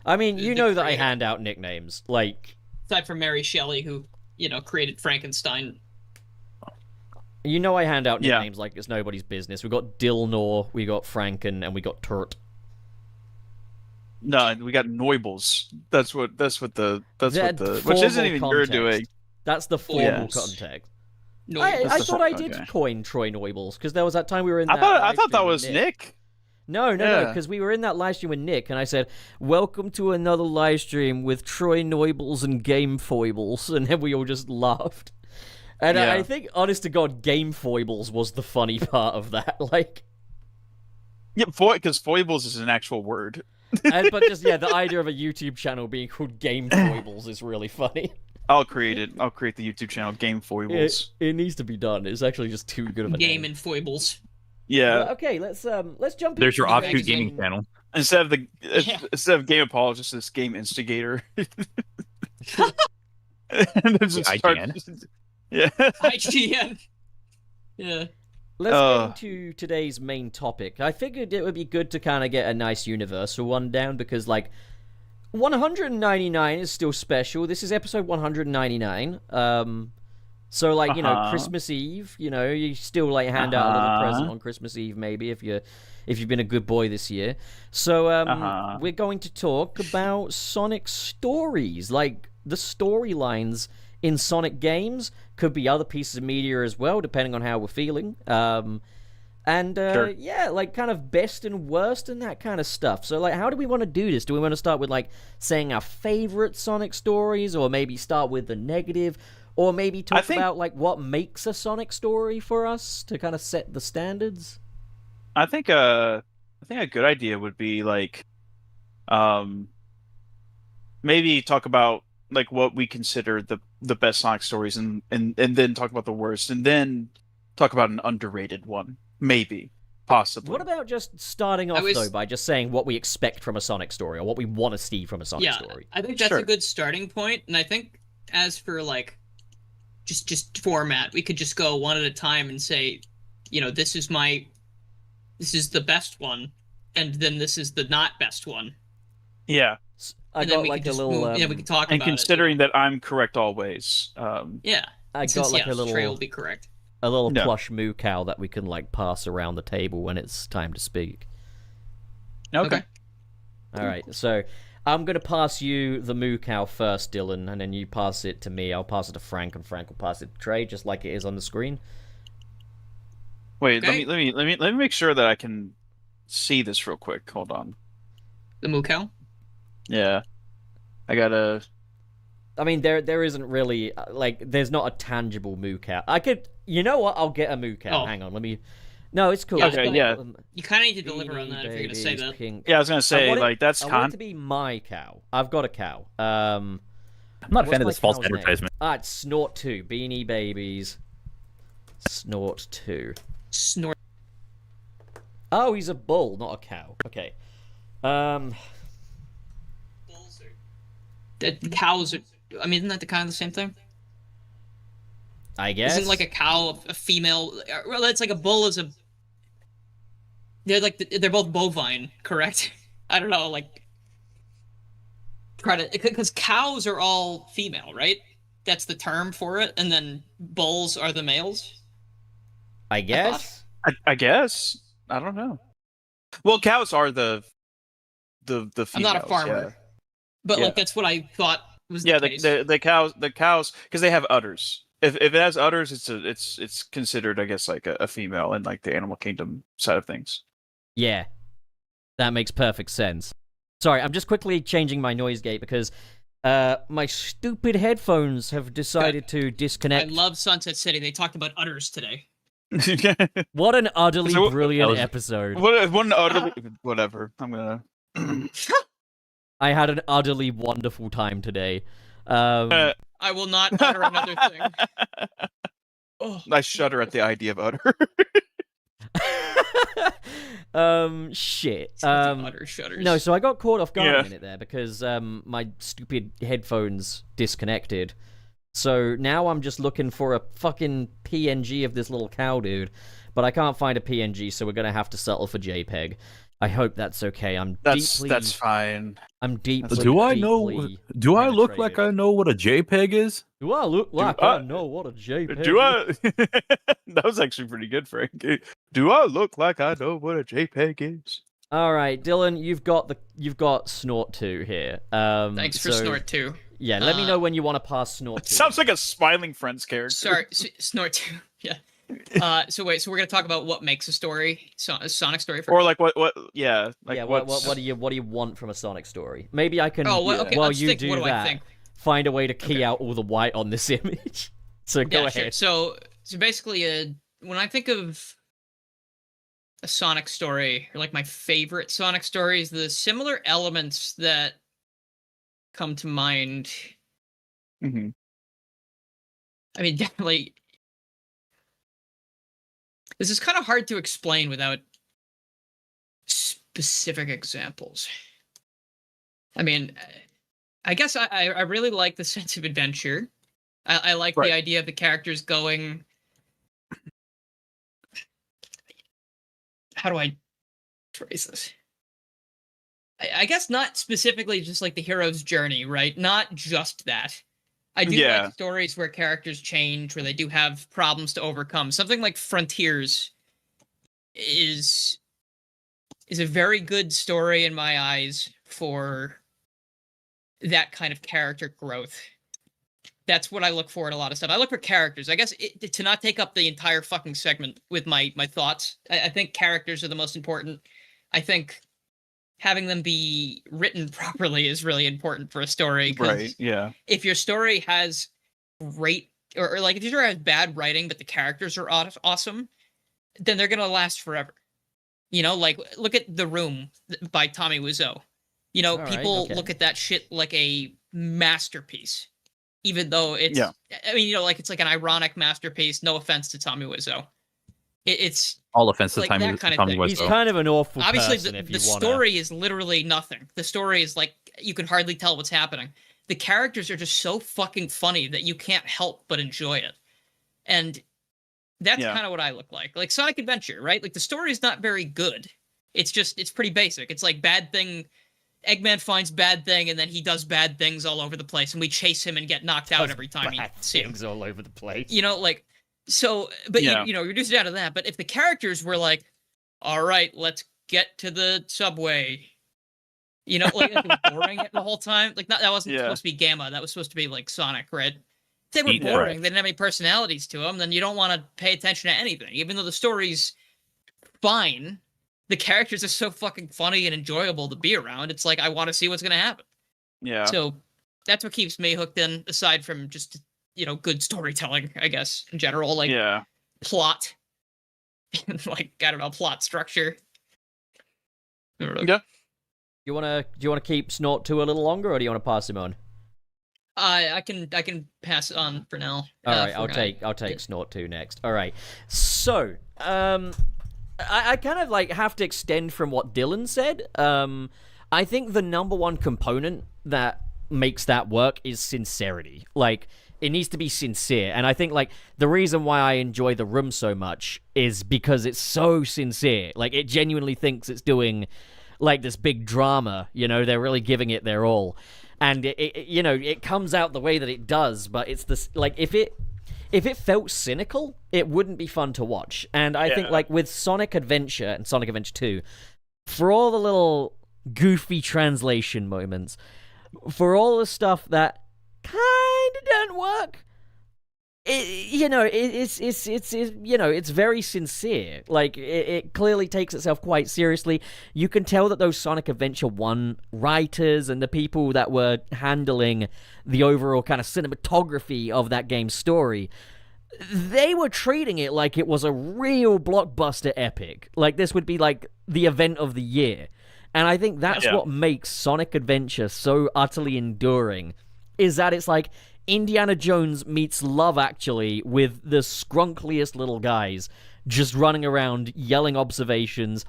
I mean, you know that I hand out nicknames, like. Aside from Mary Shelley, who, you know, created Frankenstein. You know I hand out nicknames like it's nobody's business. We got Dilnor, we got Franken, and we got Turt. No, we got Noibles. That's what which isn't even context. you're doing. That's the formal context. I thought I did coin Troy Noibles because there was that time we were in. I thought that was Nick. No, because we were in that live stream with Nick, and I said, "Welcome to another live stream with Troy Noibles and Game Foibles," and then we all just laughed. And I think, honest to God, Game Foibles was the funny part of that. Like, yeah, because Foibles is an actual word. But just the idea of a YouTube channel being called Game Foibles is really funny. I'll create it. I'll create the YouTube channel Game Foibles. It needs to be done. It's actually just too good of a Game name. and Foibles. Yeah. Well, okay, let's jump. There's your offshoot gaming channel. Instead of Game Apologist, it's Game Instigator. And then just IGN. Yeah. IGN. Yeah. Let's get into today's main topic. I figured it would be good to kind of get a nice universal one down because, like, 199 is still special. This is episode 199. So, like, you know, Christmas Eve, you know, you still, like, hand out a little present on Christmas Eve, maybe, if you've been a good boy this year. So, we're going to talk about Sonic stories, like, the storylines in Sonic games. Could be other pieces of media as well, depending on how we're feeling. Sure. Yeah, like, kind of best and worst and that kind of stuff. So, like, how do we want to do this? Do we want to start with, like, saying our favorite Sonic stories, or maybe start with the negative? Or maybe talk about, like, what makes a Sonic story for us to kind of set the standards? I think a good idea would be, like, maybe talk about, like, what we consider the best Sonic stories and then talk about the worst, and then talk about an underrated one. Maybe. Possibly. What about just starting off, though, by just saying what we expect from a Sonic story, or what we want to see from a Sonic story? I think that's a good starting point, and I think as for, like, just format, we could just go one at a time and say, you know, this is the best one, and then this is the not best one. Yeah. I got like a little we can talk and about considering that I'm correct always. Yeah. I got like a little Trey will be correct. A little plush moo cow that we can like pass around the table when it's time to speak. Okay. All right. So I'm going to pass you the moo cow first, Dylan, and then you pass it to me. I'll pass it to Frank, and Frank will pass it to Trey, just like it is on the screen. Wait, let me make sure that I can see this real quick. Hold on. The moo cow? Yeah. I gotta... I mean, there isn't really, like, there's not a tangible moo cow. I could... You know what? I'll get a moo cow. Hang on, let me No, it's cool. Yeah, Okay, yeah. You kind of need to deliver on Beanie that if you're gonna say Babies, that. Pink. Yeah, I was gonna say want it- like that's I want it to be my cow. I've got a cow. I'm not a fan of this false advertisement. It's Snort 2. Beanie Babies. Snort 2. Snort. Oh, he's a bull, not a cow. Okay. The cows are. I mean, isn't that the kind of the same thing? I guess. Isn't like a cow a female? Well, it's like a bull is a. They're like they're both bovine, correct? I don't know, like. Because cows are all female, right? That's the term for it, and then bulls are the males. I guess. I guess. I don't know. Well, cows are the females. I'm not a farmer, yeah. but Yeah. like that's what I thought was Yeah, the case. the cows because they have udders. If it has udders, it's considered, I guess, like a female in like the animal kingdom side of things. Yeah. That makes perfect sense. Sorry, I'm just quickly changing my noise gate because my stupid headphones have decided to I disconnect. love Sunset City. They talked about udders today. What an utterly So- brilliant That was- episode. One utterly whatever. I'm gonna. I had an utterly wonderful time today. I will not utter another thing. Oh, I shudder at the idea of udder. Shit. utter shudders. No, so I got caught off guard Yeah. a minute there because my stupid headphones disconnected. So now I'm just looking for a fucking PNG of this little cow dude, but I can't find a PNG, so we're gonna have to settle for JPEG. I hope that's okay. That's fine. I'm deeply. Do I know? deeply Do I look like penetrated. I know what a JPEG is? Do I look like I- I know what a JPEG? Do is? I? That was actually pretty good, Frank. Do I look like I know what a JPEG is? All right, Dylan, you've got Snort 2 here. Thanks for so- Snort 2. Yeah, let me know when you want to pass Snort 2. Sounds like a Smiling Friends character. Sorry, Snort 2. Yeah. So we're gonna talk about what makes a story, a Sonic story for. Or like what? Yeah. Like yeah, what's- what do you want from a Sonic story? Maybe I can. Oh, well, okay. While let's you think, do what do that, I think? find a way to key Okay. out all the white on this image. So go Yeah, ahead. sure. So basically, when I think of a Sonic story, or like my favorite Sonic stories, the similar elements that come to mind. Mhm. I mean, definitely. This is kind of hard to explain without specific examples. I mean, I guess I really like the sense of adventure. I like Right. the idea of the characters going. How do I phrase this? I guess not specifically just like the hero's journey, right? Not just that. I do Yeah. like stories where characters change, where they do have problems to overcome. Something like Frontiers is a very good story in my eyes for that kind of character growth. That's what I look for in a lot of stuff. I look for characters. I guess to not take up the entire fucking segment with my thoughts, I think characters are the most important. I think having them be written properly is really important for a story. 'Cause Right. Yeah. if your story has great, or like if your story has bad writing, but the characters are awesome, then they're going to last forever. You know, like look at The Room by Tommy Wiseau. You know, All right, people okay. look at that shit like a masterpiece, even though it's, Yeah. I mean, you know, like it's like an ironic masterpiece. No offense to Tommy Wiseau. It's All offense to Like Tommy, that kind of Tommy thing. He's Wiseau. kind of an awful obviously person the if you want story is literally nothing. The story is like you can hardly tell what's happening. The characters are just so fucking funny that you can't help but enjoy it. And that's Yeah. kind of what I look like. Like Sonic Adventure, right? Like the story is not very good. It's pretty basic. It's like bad thing. Eggman finds bad thing, and then he does bad things all over the place, and we chase him and get knocked out every time we see him. things all over the place. You know, like so. But Yeah. you know, reduce it down to that. But if the characters were like, "All right, let's get to the subway," you know, like it was boring the whole time. Like that wasn't Yeah. supposed to be Gamma. That was supposed to be like Sonic, right? If they were Yeah. boring, they didn't have any personalities to them. Then you don't want to pay attention to anything, even though the story's fine. The characters are so fucking funny and enjoyable to be around. It's like I want to see what's gonna happen. Yeah. So that's what keeps me hooked in, aside from just, you know, good storytelling, I guess, in general, like yeah. plot. like, I don't know, plot structure. Yeah. Do you wanna keep Snort 2 a little longer, or do you want to pass him on? I can pass it on for now. All right, I'll take Snort 2 next. All right, so I kind of like have to extend from what Dylan said. I think the number one component that makes that work is sincerity. Like, it needs to be sincere, and I think like the reason why I enjoy The Room so much is because it's so sincere. Like, it genuinely thinks it's doing like this big drama. You know, they're really giving it their all. And it comes out the way that it does, but it's this, like, if it felt cynical, it wouldn't be fun to watch. And I think, like, with Sonic Adventure and Sonic Adventure 2, for all the little goofy translation moments, for all the stuff that kind of don't work, it's very sincere. Like, it clearly takes itself quite seriously. You can tell that those Sonic Adventure 1 writers and the people that were handling the overall kind of cinematography of that game's story, they were treating it like it was a real blockbuster epic. Like, this would be like the event of the year. And I think that's what makes Sonic Adventure so utterly enduring, is that it's like Indiana Jones meets Love Actually with the scrunkliest little guys just running around yelling observations,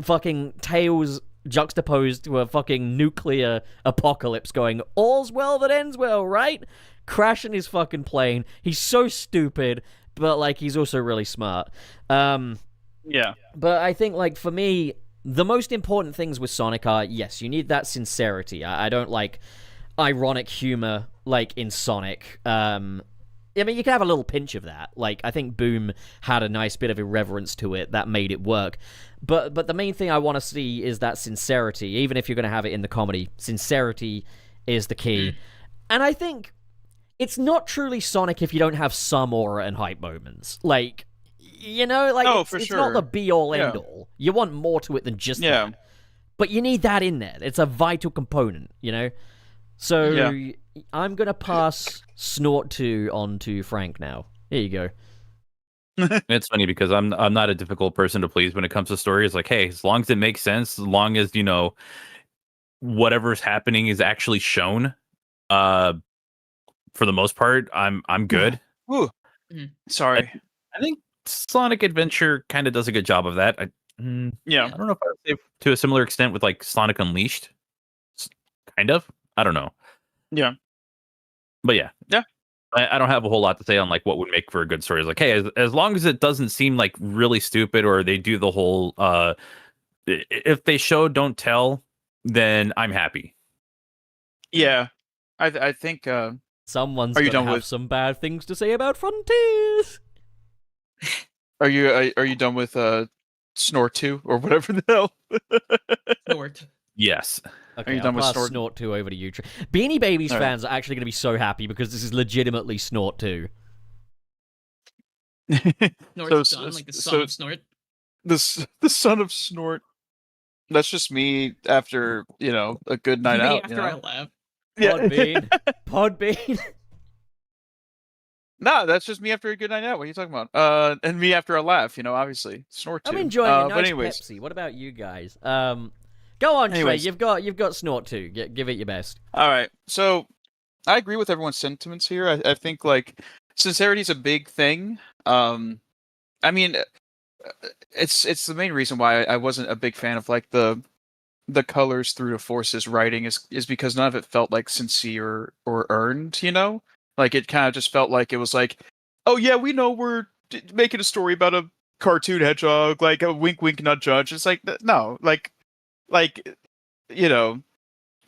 fucking Tails juxtaposed to a fucking nuclear apocalypse going, all's well that ends well, right? Crashing his fucking plane. He's so stupid, but like he's also really smart. Yeah. But I think like for me, the most important things with Sonic are, yes, you need that sincerity. I don't like ironic humor like in Sonic. I mean, you can have a little pinch of that. Like, I think Boom had a nice bit of irreverence to it that made it work. But the main thing I want to see is that sincerity. Even if you're going to have it in the comedy, sincerity is the key. And I think it's not truly Sonic if you don't have some aura and hype moments. Like, it's not the be-all, end-all. You want more to it than just that. But you need that in there. It's a vital component, you know? So I'm going to pass Snort 2 on to Frank now. Here you go. It's funny because I'm not a difficult person to please when it comes to stories. Like, hey, as long as it makes sense, as long as, whatever's happening is actually shown, for the most part, I'm good. Ooh. Sorry. I think Sonic Adventure kind of does a good job of that. I don't know if I would say to a similar extent with like Sonic Unleashed. Kind of. I don't know. Yeah. But yeah. I don't have a whole lot to say on like what would make for a good story. It's like, hey, as long as it doesn't seem like really stupid, or they do the whole if they show don't tell, then I'm happy. Yeah. I think someone's gonna have some bad things to say about Frontiers. Are you done with Snort 2 or whatever the hell? Snort. Yes. Okay, Are you done with Snort 2 over to you. Beanie Babies fans are actually going to be so happy because this is legitimately Snort 2. Snort's done, like the son of Snort. The son of Snort. That's just me after, a good night out. After I laugh. Podbean. Podbean. No, that's just me after a good night out. What are you talking about? And me after a laugh, obviously. Snort 2. I'm enjoying a nice but anyways. Pepsi. What about you guys? Go on, Trey. You've got Snort 2. Give it your best. All right. So I agree with everyone's sentiments here. I think like sincerity is a big thing. I mean, it's the main reason why I wasn't a big fan of like the colors through the forces writing is because none of it felt like sincere or earned. Like it kind of just felt like it was like, oh yeah, we know we're making a story about a cartoon hedgehog, like a wink, wink, nudge, judge. It's like no, no,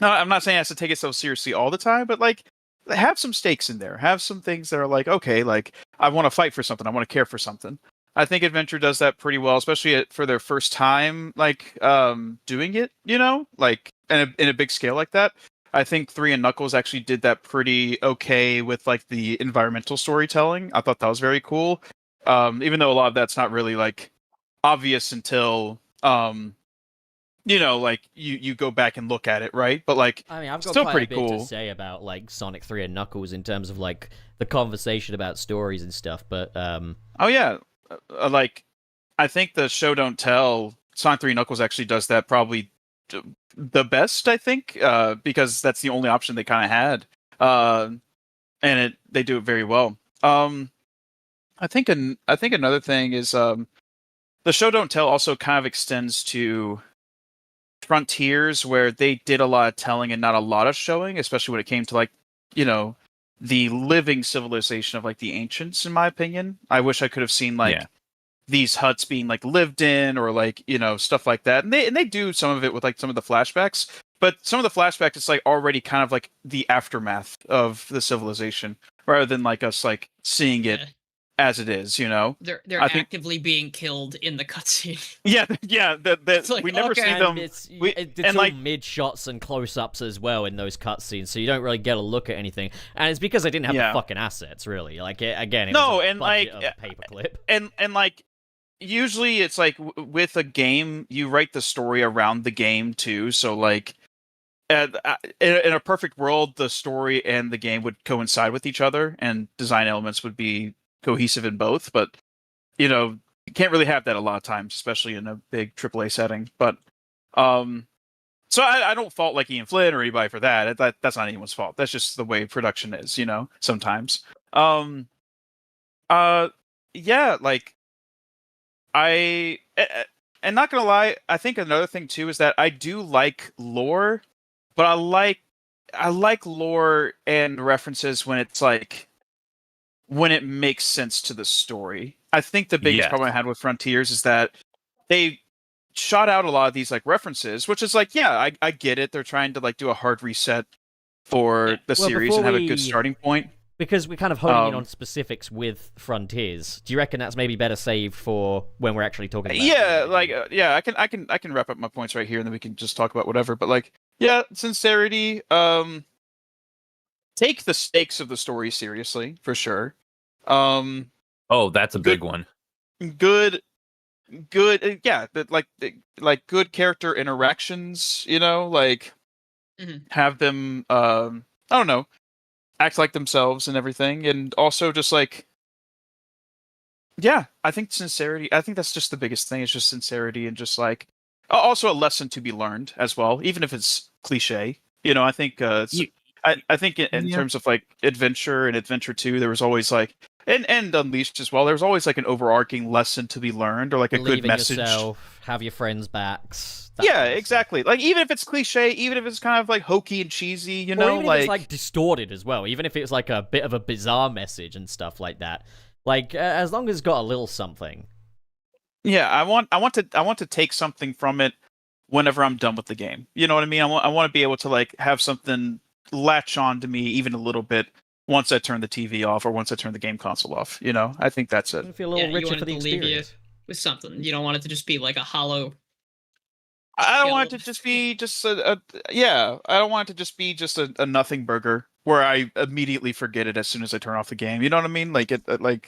I'm not saying I have to take it so seriously all the time, but like have some stakes in there. Have some things that are like, okay, like I want to fight for something. I want to care for something. I think Adventure does that pretty well, especially for their first time, like doing it, like in a big scale like that. I think 3 and Knuckles actually did that pretty okay with like the environmental storytelling. I thought that was very cool. Even though a lot of that's not really like obvious until like you go back and look at it, right? But like, I mean, I've got still quite pretty a bit cool to say about like Sonic 3 and Knuckles in terms of like the conversation about stories and stuff. But oh yeah, like I think the show don't tell Sonic 3 Knuckles actually does that probably the best, I think, because that's the only option they kind of had. And they do it very well. I think another thing is the show don't tell also kind of extends to Frontiers, where they did a lot of telling and not a lot of showing, especially when it came to like, the living civilization of like the ancients. In my opinion, I wish I could have seen like these huts being like lived in, or like stuff like that. And they do some of it with like some of the flashbacks, but some of the flashbacks it's like already kind of like the aftermath of the civilization, rather than like us like seeing it as it is. They're actively being killed in the cutscene. Yeah. Like, we never see and them. It's and all like mid shots and close ups as well in those cutscenes, so you don't really get a look at anything. And it's because they didn't have the fucking assets, really. Like again, it was a budget of a paperclip. And like usually it's like with a game, you write the story around the game too. So like in a perfect world, the story and the game would coincide with each other, and design elements would be cohesive in both. But you can't really have that a lot of times, especially in a big AAA setting. But so I don't fault like Ian Flynn or anybody for that. That's not anyone's fault. That's just the way production is, sometimes. Yeah, like and not gonna lie, I think another thing too is that I do like lore, but I like lore and references when it's like when it makes sense to the story. I think the biggest problem I had with Frontiers is that they shot out a lot of these like references, which is like, I get it. They're trying to like do a hard reset for the series and have a good starting point. Because we're kind of honing in on specifics with Frontiers. Do you reckon that's maybe better saved for when we're actually talking about I can wrap up my points right here and then we can just talk about whatever. But like, sincerity, take the stakes of the story seriously, for sure. That's a big one. Good, like good character interactions, like have them, I don't know, act like themselves and everything, and also just like, I think sincerity. I think that's just the biggest thing. It's just sincerity and just like also a lesson to be learned as well, even if it's cliche. I think I think in terms of like Adventure and Adventure 2, there was always like and Unleashed as well. There was always like an overarching lesson to be learned, or like a good message. Yourself, have your friends' backs. Yeah, exactly. Like even if it's cliche, even if it's kind of like hokey and cheesy, or even if it's like distorted as well. Even if it's like a bit of a bizarre message and stuff like that. Like as long as it's got a little something. Yeah, I want to take something from it whenever I'm done with the game. You know what I mean? I want to be able to like have something latch on to me even a little bit once I turn the TV off or once I turn the game console off. I think that's it. I feel a little richer for the experience. Leave you with something. You don't want it to just be like a hollow. I don't want it to just be just I don't want it to just be just a nothing burger where I immediately forget it as soon as I turn off the game. You know what I mean? Like I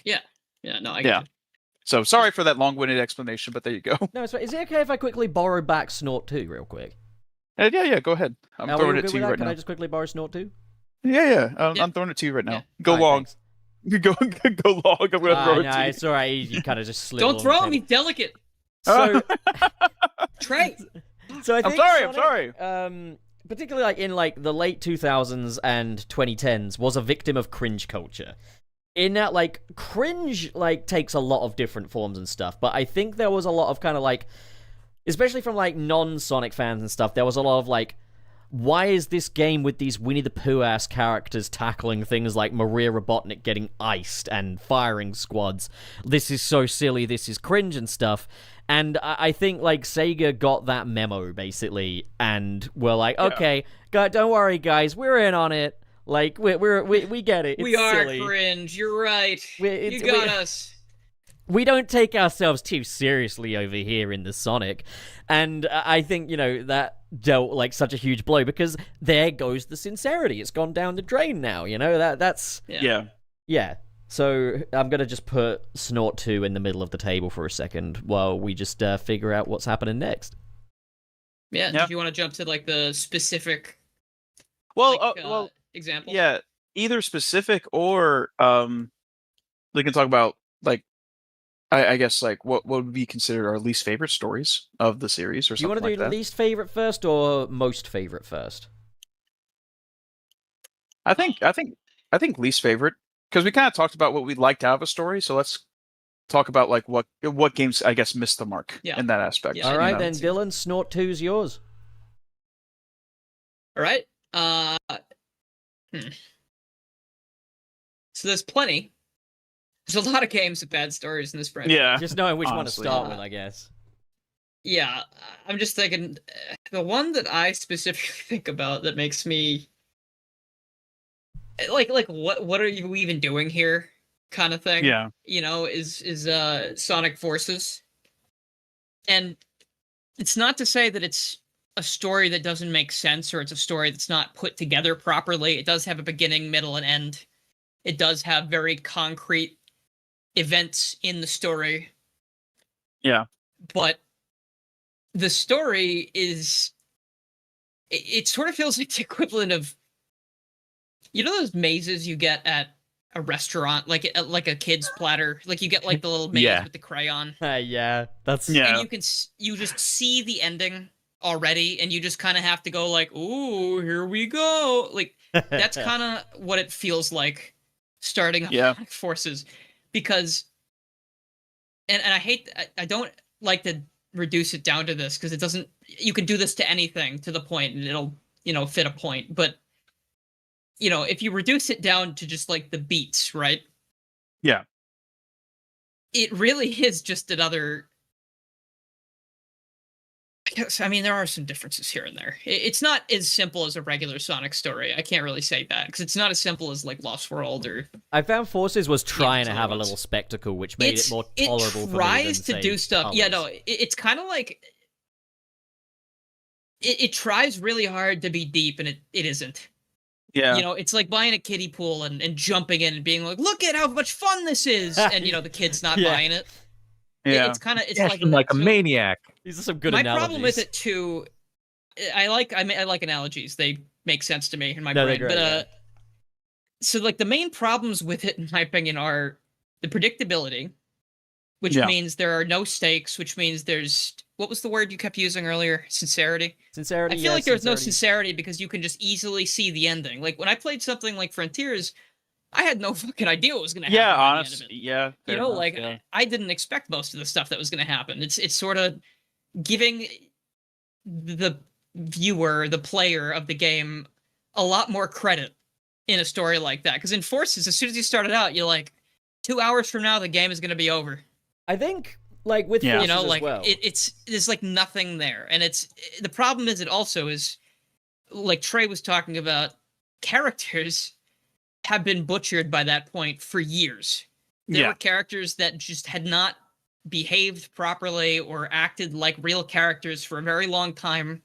get you. So sorry for that long-winded explanation, but there you go. No, is it okay if I quickly borrow back Snort 2 real quick? Yeah, go ahead. I'm throwing it to you right now. Can I just quickly borrow Snort 2? Yeah. I'm throwing it to you right now. Yeah. Go long. You go long. I'm gonna throw it to you. It's all right. You kind of just slid. Don't throw me, delicate. So, Trey. So I think I'm sorry. Particularly like in like the late 2000s and 2010s, was a victim of cringe culture. In that, like, cringe like takes a lot of different forms and stuff, but I think there was a lot of kind of like, especially from like non-Sonic fans and stuff, there was a lot of like, why is this game with these Winnie the Pooh ass characters tackling things like Maria Robotnik getting iced and firing squads? This is so silly, this is cringe and stuff. And I think like Sega got that memo basically and were like, okay, don't worry guys, we're in on it. Like we get it. It's we are silly. Cringe. You're right. You got us. We don't take ourselves too seriously over here in the Sonic, and I think that dealt like such a huge blow because there goes the sincerity. It's gone down the drain now. That's yeah. So I'm gonna just put Snort 2 in the middle of the table for a second while we just figure out what's happening next. Yeah. If you want to jump to like the specific. Example. Yeah, either specific or we can talk about like I guess like what would be considered our least favorite stories of the series or Do you something want to like do that? least favorite first or most favorite first? I think least favorite because we kind of talked about what we'd like to have a story. So let's talk about like what games I guess missed the mark Yeah. in that aspect. Yeah, All you right know? then, Dylan, Snort 2's yours. All right. So there's plenty. There's a lot of games with bad stories in this franchise. Yeah. Just knowing which honestly. one to start with, I guess. Yeah, I'm just thinking the one that I specifically think about that makes me like what are you even doing here kind of thing. Yeah. You know, is Sonic Forces. And it's not to say that it's a story that doesn't make sense or it's a story that's not put together properly. It does have a beginning, middle, and end. It does have very concrete events in the story. Yeah. But the story is it sort of feels like the equivalent of, you know, those mazes you get at a restaurant, like a kid's platter, like you get like the little maze Yeah. with the crayon. Yeah, that's Yeah. And you just see the ending already, and you just kind of have to go like, "Ooh, here we go!" Like that's kind of what it feels like starting up Yeah. Sonic Forces, because, and I don't like to reduce it down to this because it doesn't. You can do this to anything to the point, and it'll fit a point, but. If you reduce it down to just like the beats, right? Yeah. It really is just another. I mean, there are some differences here and there. It's not as simple as a regular Sonic story. I can't really say that because it's not as simple as like Lost World or. I found Forces was trying to other have a ones. little spectacle, which made it more tolerable. It tries for me to than, do say, stuff. Yeah, others. no, it's kind of like. It tries really hard to be deep, and it isn't. Yeah. It's like buying a kiddie pool and jumping in and being like, look at how much fun this is. And, the kid's not Yeah. buying it. Yeah. It's kind of, it's Yes, like, I'm like a so maniac. These are some good my analogies. problem with it too, I like analogies. They make sense to me in my No, they're brain. great, But, yeah. so like the main problems with it, in my opinion, are the predictability, which Yeah. means there are no stakes, which means there's, what was the word you kept using earlier? Sincerity. Sincerity. I feel like there's no sincerity because you can just easily see the ending. Like when I played something like Frontiers, I had no fucking idea what was going to happen. Yeah, at the end of honestly. it. Yeah. fair enough, yeah. I didn't expect most of the stuff that was going to happen. It's sort of giving the viewer, the player of the game, a lot more credit in a story like that. Because in Forces, as soon as you started out, you're like, 2 hours from now, the game is going to be over. I think, like, with Yeah. Forces like as well. it's there's like nothing there, and the problem is it also is, like Trey was talking about, characters have been butchered by that point for years. There were characters that just had not behaved properly or acted like real characters for a very long time.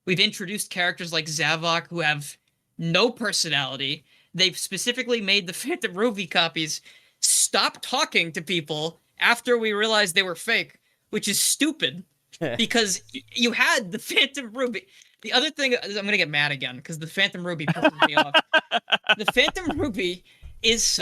We've introduced characters like Zavok who have no personality. They've specifically made the Phantom Ruby copies stop talking to people after we realized they were fake, which is stupid because you had the Phantom Ruby. The other thing, I'm going to get mad again because the Phantom Ruby pisses me off. The Phantom Ruby is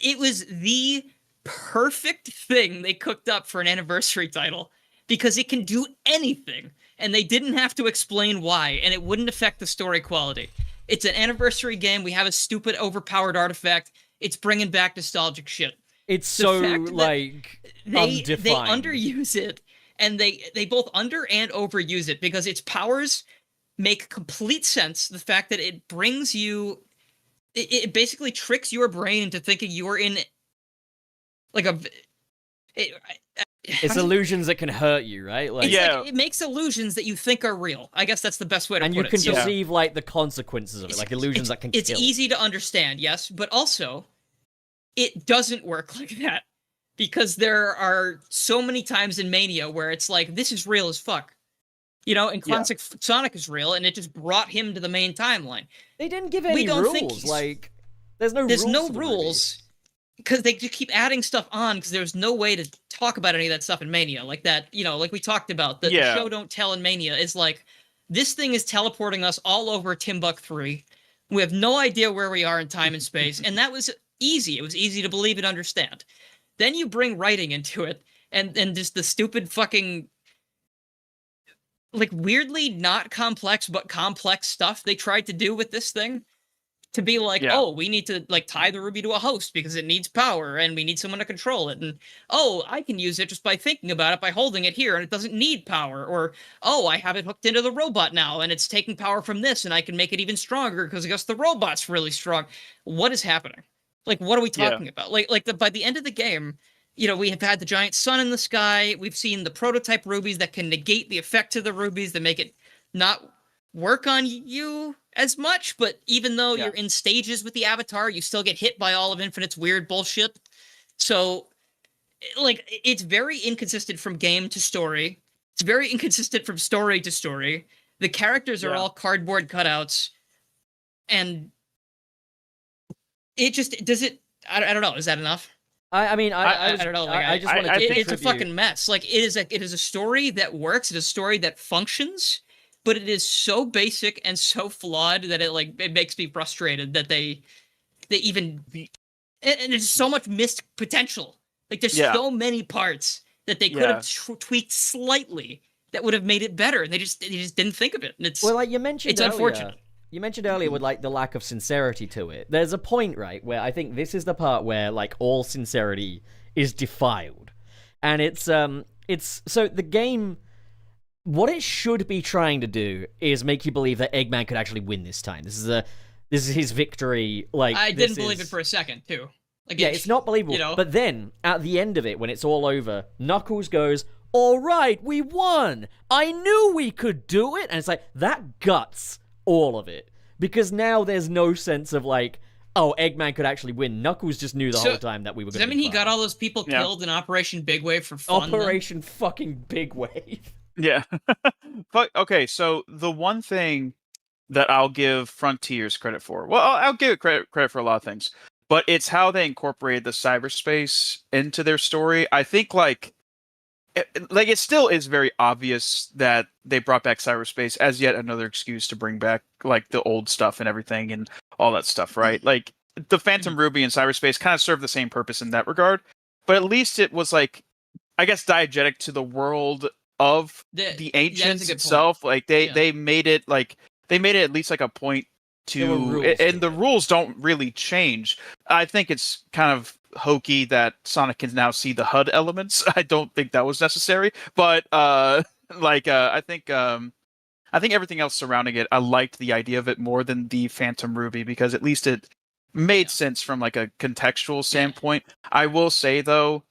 it was the perfect thing they cooked up for an anniversary title because it can do anything and they didn't have to explain why and it wouldn't affect the story quality. It's an anniversary game. We have a stupid overpowered artifact. It's bringing back nostalgic shit. It's so, like, They undefined. underuse it, and they both under and overuse it because its powers make complete sense. The fact that it brings you, it basically tricks your brain into thinking you're in, like it's illusions that can hurt you, right? Like, it makes illusions that you think are real. I guess that's the best way to and put it. you can So perceive, like, the consequences of it, like illusions that can it's kill. easy to understand, yes, but also it doesn't work like that because there are so many times in Mania where it's like, this is real as fuck. And classic Sonic is real, and it just brought him to the main timeline. They didn't give any don't think rules. he's- Like, there's no rules because they just keep adding stuff on because there's no way to talk about any of that stuff in Mania. Like that, like we talked about, the show don't tell in Mania is like, this thing is teleporting us all over Timbuk 3. We have no idea where we are in time and space, and that was easy. It was easy to believe and understand. Then you bring writing into it, and just the stupid fucking, like, weirdly not complex but complex stuff they tried to do with this thing. To be like, oh, we need to like tie the ruby to a host because it needs power and we need someone to control it. And oh, I can use it just by thinking about it, by holding it here, and it doesn't need power. Or oh, I have it hooked into the robot now and it's taking power from this and I can make it even stronger because I guess the robot's really strong. What is happening? Like, what are we talking about? By the end of the game, you know, we have had the giant sun in the sky. We've seen the prototype rubies that can negate the effect of the rubies that make it not work on you as much, but even though you're in stages with the avatar, you still get hit by all of Infinite's weird bullshit. So, like, it's very inconsistent from game to story. It's very inconsistent from story to story. The characters are all cardboard cutouts, and it just does it. I don't know. Is that enough? I mean, I don't know. Like, I just want to. It's a fucking mess. Like, it is a story that works. It is a story that functions. But it is so basic and so flawed that it makes me frustrated that they even, and there's so much missed potential. Like, there's so many parts that they could have tweaked slightly that would have made it better, and they just didn't think of it. And it's, well, like you mentioned, it's unfortunate. You mentioned earlier with like the lack of sincerity to it. There's a point, right, where I think this is the part where like all sincerity is defiled, and it's so the game. What it should be trying to do is make you believe that Eggman could actually win this time. This is his victory. Like, I didn't believe it for a second too. Like, it's not believable. You know? But then at the end of it, when it's all over, Knuckles goes, "All right, we won. I knew we could do it." And it's like that guts all of it, because now there's no sense of like, oh, Eggman could actually win. Knuckles just knew the whole time that we were going to. Does that mean he got all those people killed in Operation Big Wave for fun? Operation fucking Big Wave. Yeah. But okay, so the one thing that I'll give Frontiers credit for, well, I'll give it credit for a lot of things, but it's how they incorporated the cyberspace into their story. I think it still is very obvious that they brought back cyberspace as yet another excuse to bring back like the old stuff and everything and all that stuff, right? Like the Phantom Ruby and cyberspace kind of serve the same purpose in that regard, but at least it was like, I guess, diegetic to the world of the ancients itself. Like they made it at least like a point to, and the rules don't really change. I think it's kind of hokey that Sonic can now see the HUD elements. I don't think that was necessary, but I think everything else surrounding it, I liked the idea of it more than the Phantom Ruby, because at least it made sense from like a contextual standpoint. I will say though,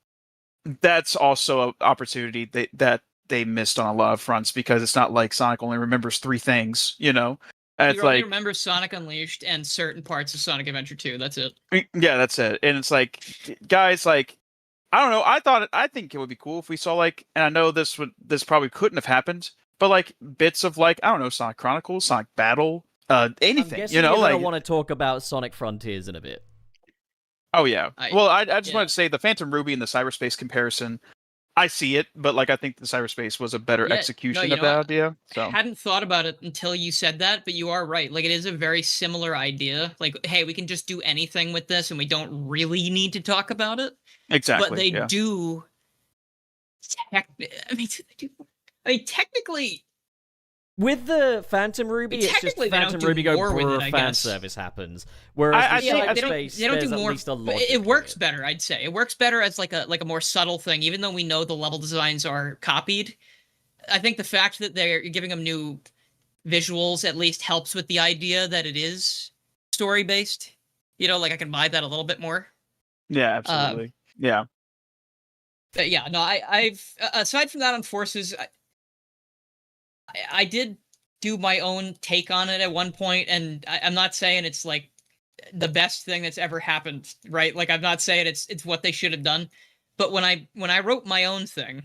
that's also an opportunity that they missed on a lot of fronts, because it's not like Sonic only remembers 3 things, you know? And it's like, remember Sonic Unleashed and certain parts of Sonic Adventure 2. That's it. Yeah, that's it. And it's like, guys, like, I don't know. I think it would be cool if we saw like, and I know this probably couldn't have happened, but like bits of like, I don't know, Sonic Chronicles, Sonic Battle, anything, you know? I want to talk about Sonic Frontiers in a bit. Oh yeah. I just wanted to say the Phantom Ruby and the cyberspace comparison, I see it, but like I think the cyberspace was a better execution of that idea. So I hadn't thought about it until you said that, but you are right. Like, it is a very similar idea. Like, hey, we can just do anything with this, and we don't really need to talk about it. Exactly. But they do. Technically. With the Phantom Ruby, it's just Phantom Ruby go brr, fan service happens. Whereas they don't do more. It works better, I'd say. It works better as like a more subtle thing, even though we know the level designs are copied. I think the fact that they're giving them new visuals at least helps with the idea that it is story based. You know, like I can buy that a little bit more. Yeah, absolutely. Yeah. Yeah, no, I've aside from that on Forces, I did do my own take on it at one point, and I'm not saying it's like the best thing that's ever happened, right? Like, I'm not saying it's what they should have done, but when I wrote my own thing,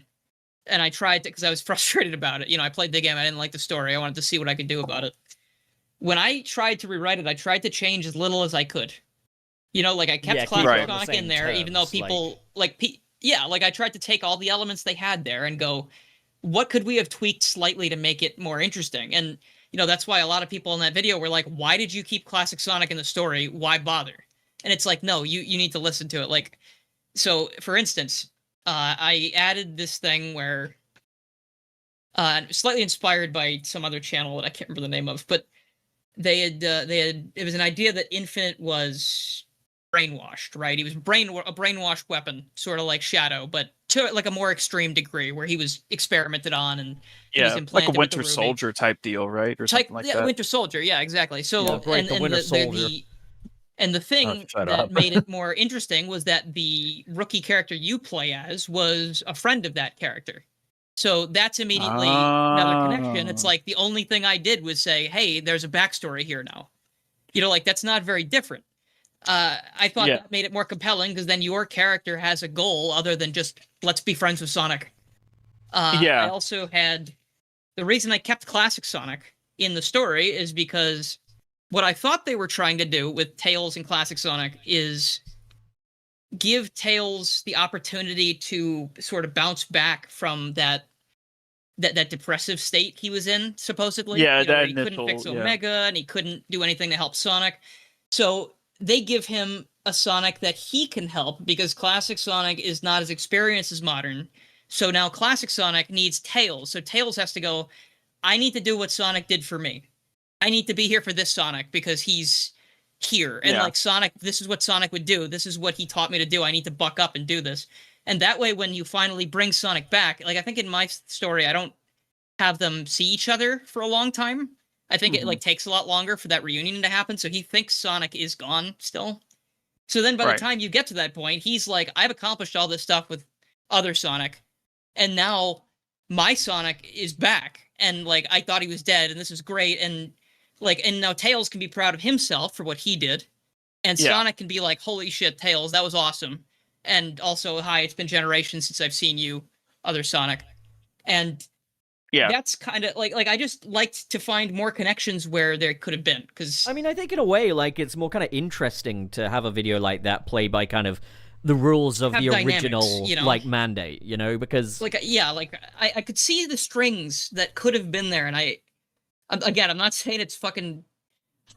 and I tried to, because I was frustrated about it. You know, I played the game, I didn't like the story, I wanted to see what I could do about it. When I tried to rewrite it, I tried to change as little as I could. You know, like I kept classic Sonic in there, even though people I tried to take all the elements they had there and go, what could we have tweaked slightly to make it more interesting? And, you know, that's why a lot of people in that video were like, why did you keep classic Sonic in the story? Why bother? And it's like, no, you need to listen to it. Like, So, for instance, I added this thing where, slightly inspired by some other channel that I can't remember the name of, but it was an idea that Infinite was brainwashed, right? He was a brainwashed weapon, sort of like Shadow, but to like a more extreme degree, where he was experimented on and he was like a implanted with Winter the Ruby. Soldier type deal, right? Or something like that. Winter Soldier, yeah, exactly. So great, the Winter Soldier. And the thing shut that up. made it more interesting was that the rookie character you play as was a friend of that character. So that's immediately another connection. It's like the only thing I did was say, hey, there's a backstory here now. You know, like that's not very different. I thought that made it more compelling because then your character has a goal other than just let's be friends with Sonic. I also had the reason I kept Classic Sonic in the story is because what I thought they were trying to do with Tails and Classic Sonic is give Tails the opportunity to sort of bounce back from that depressive state he was in, supposedly. Yeah, you know, that he couldn't fix Omega and he couldn't do anything to help Sonic. So they give him a Sonic that he can help because Classic Sonic is not as experienced as modern. So now Classic Sonic needs Tails. So Tails has to go, I need to do what Sonic did for me. I need to be here for this Sonic because he's here. And like Sonic, this is what Sonic would do. This is what he taught me to do. I need to buck up and do this. And that way, when you finally bring Sonic back, like I think in my story, I don't have them see each other for a long time. I think it like takes a lot longer for that reunion to happen. So he thinks Sonic is gone still. So then by the time you get to that point, he's like, I've accomplished all this stuff with other Sonic. And now my Sonic is back. And like, I thought he was dead and this is great. And like, and now Tails can be proud of himself for what he did. And Sonic can be like, holy shit, Tails, that was awesome. And also, hi, it's been generations since I've seen you, other Sonic. And that's kind of like I just liked to find more connections where there could have been. Because I mean, I think in a way, like, it's more kind of interesting to have a video like that play by kind of the rules of the original, you know? Like, mandate, you know, because... Like, yeah, like, I could see the strings that could have been there, and again, I'm not saying it's fucking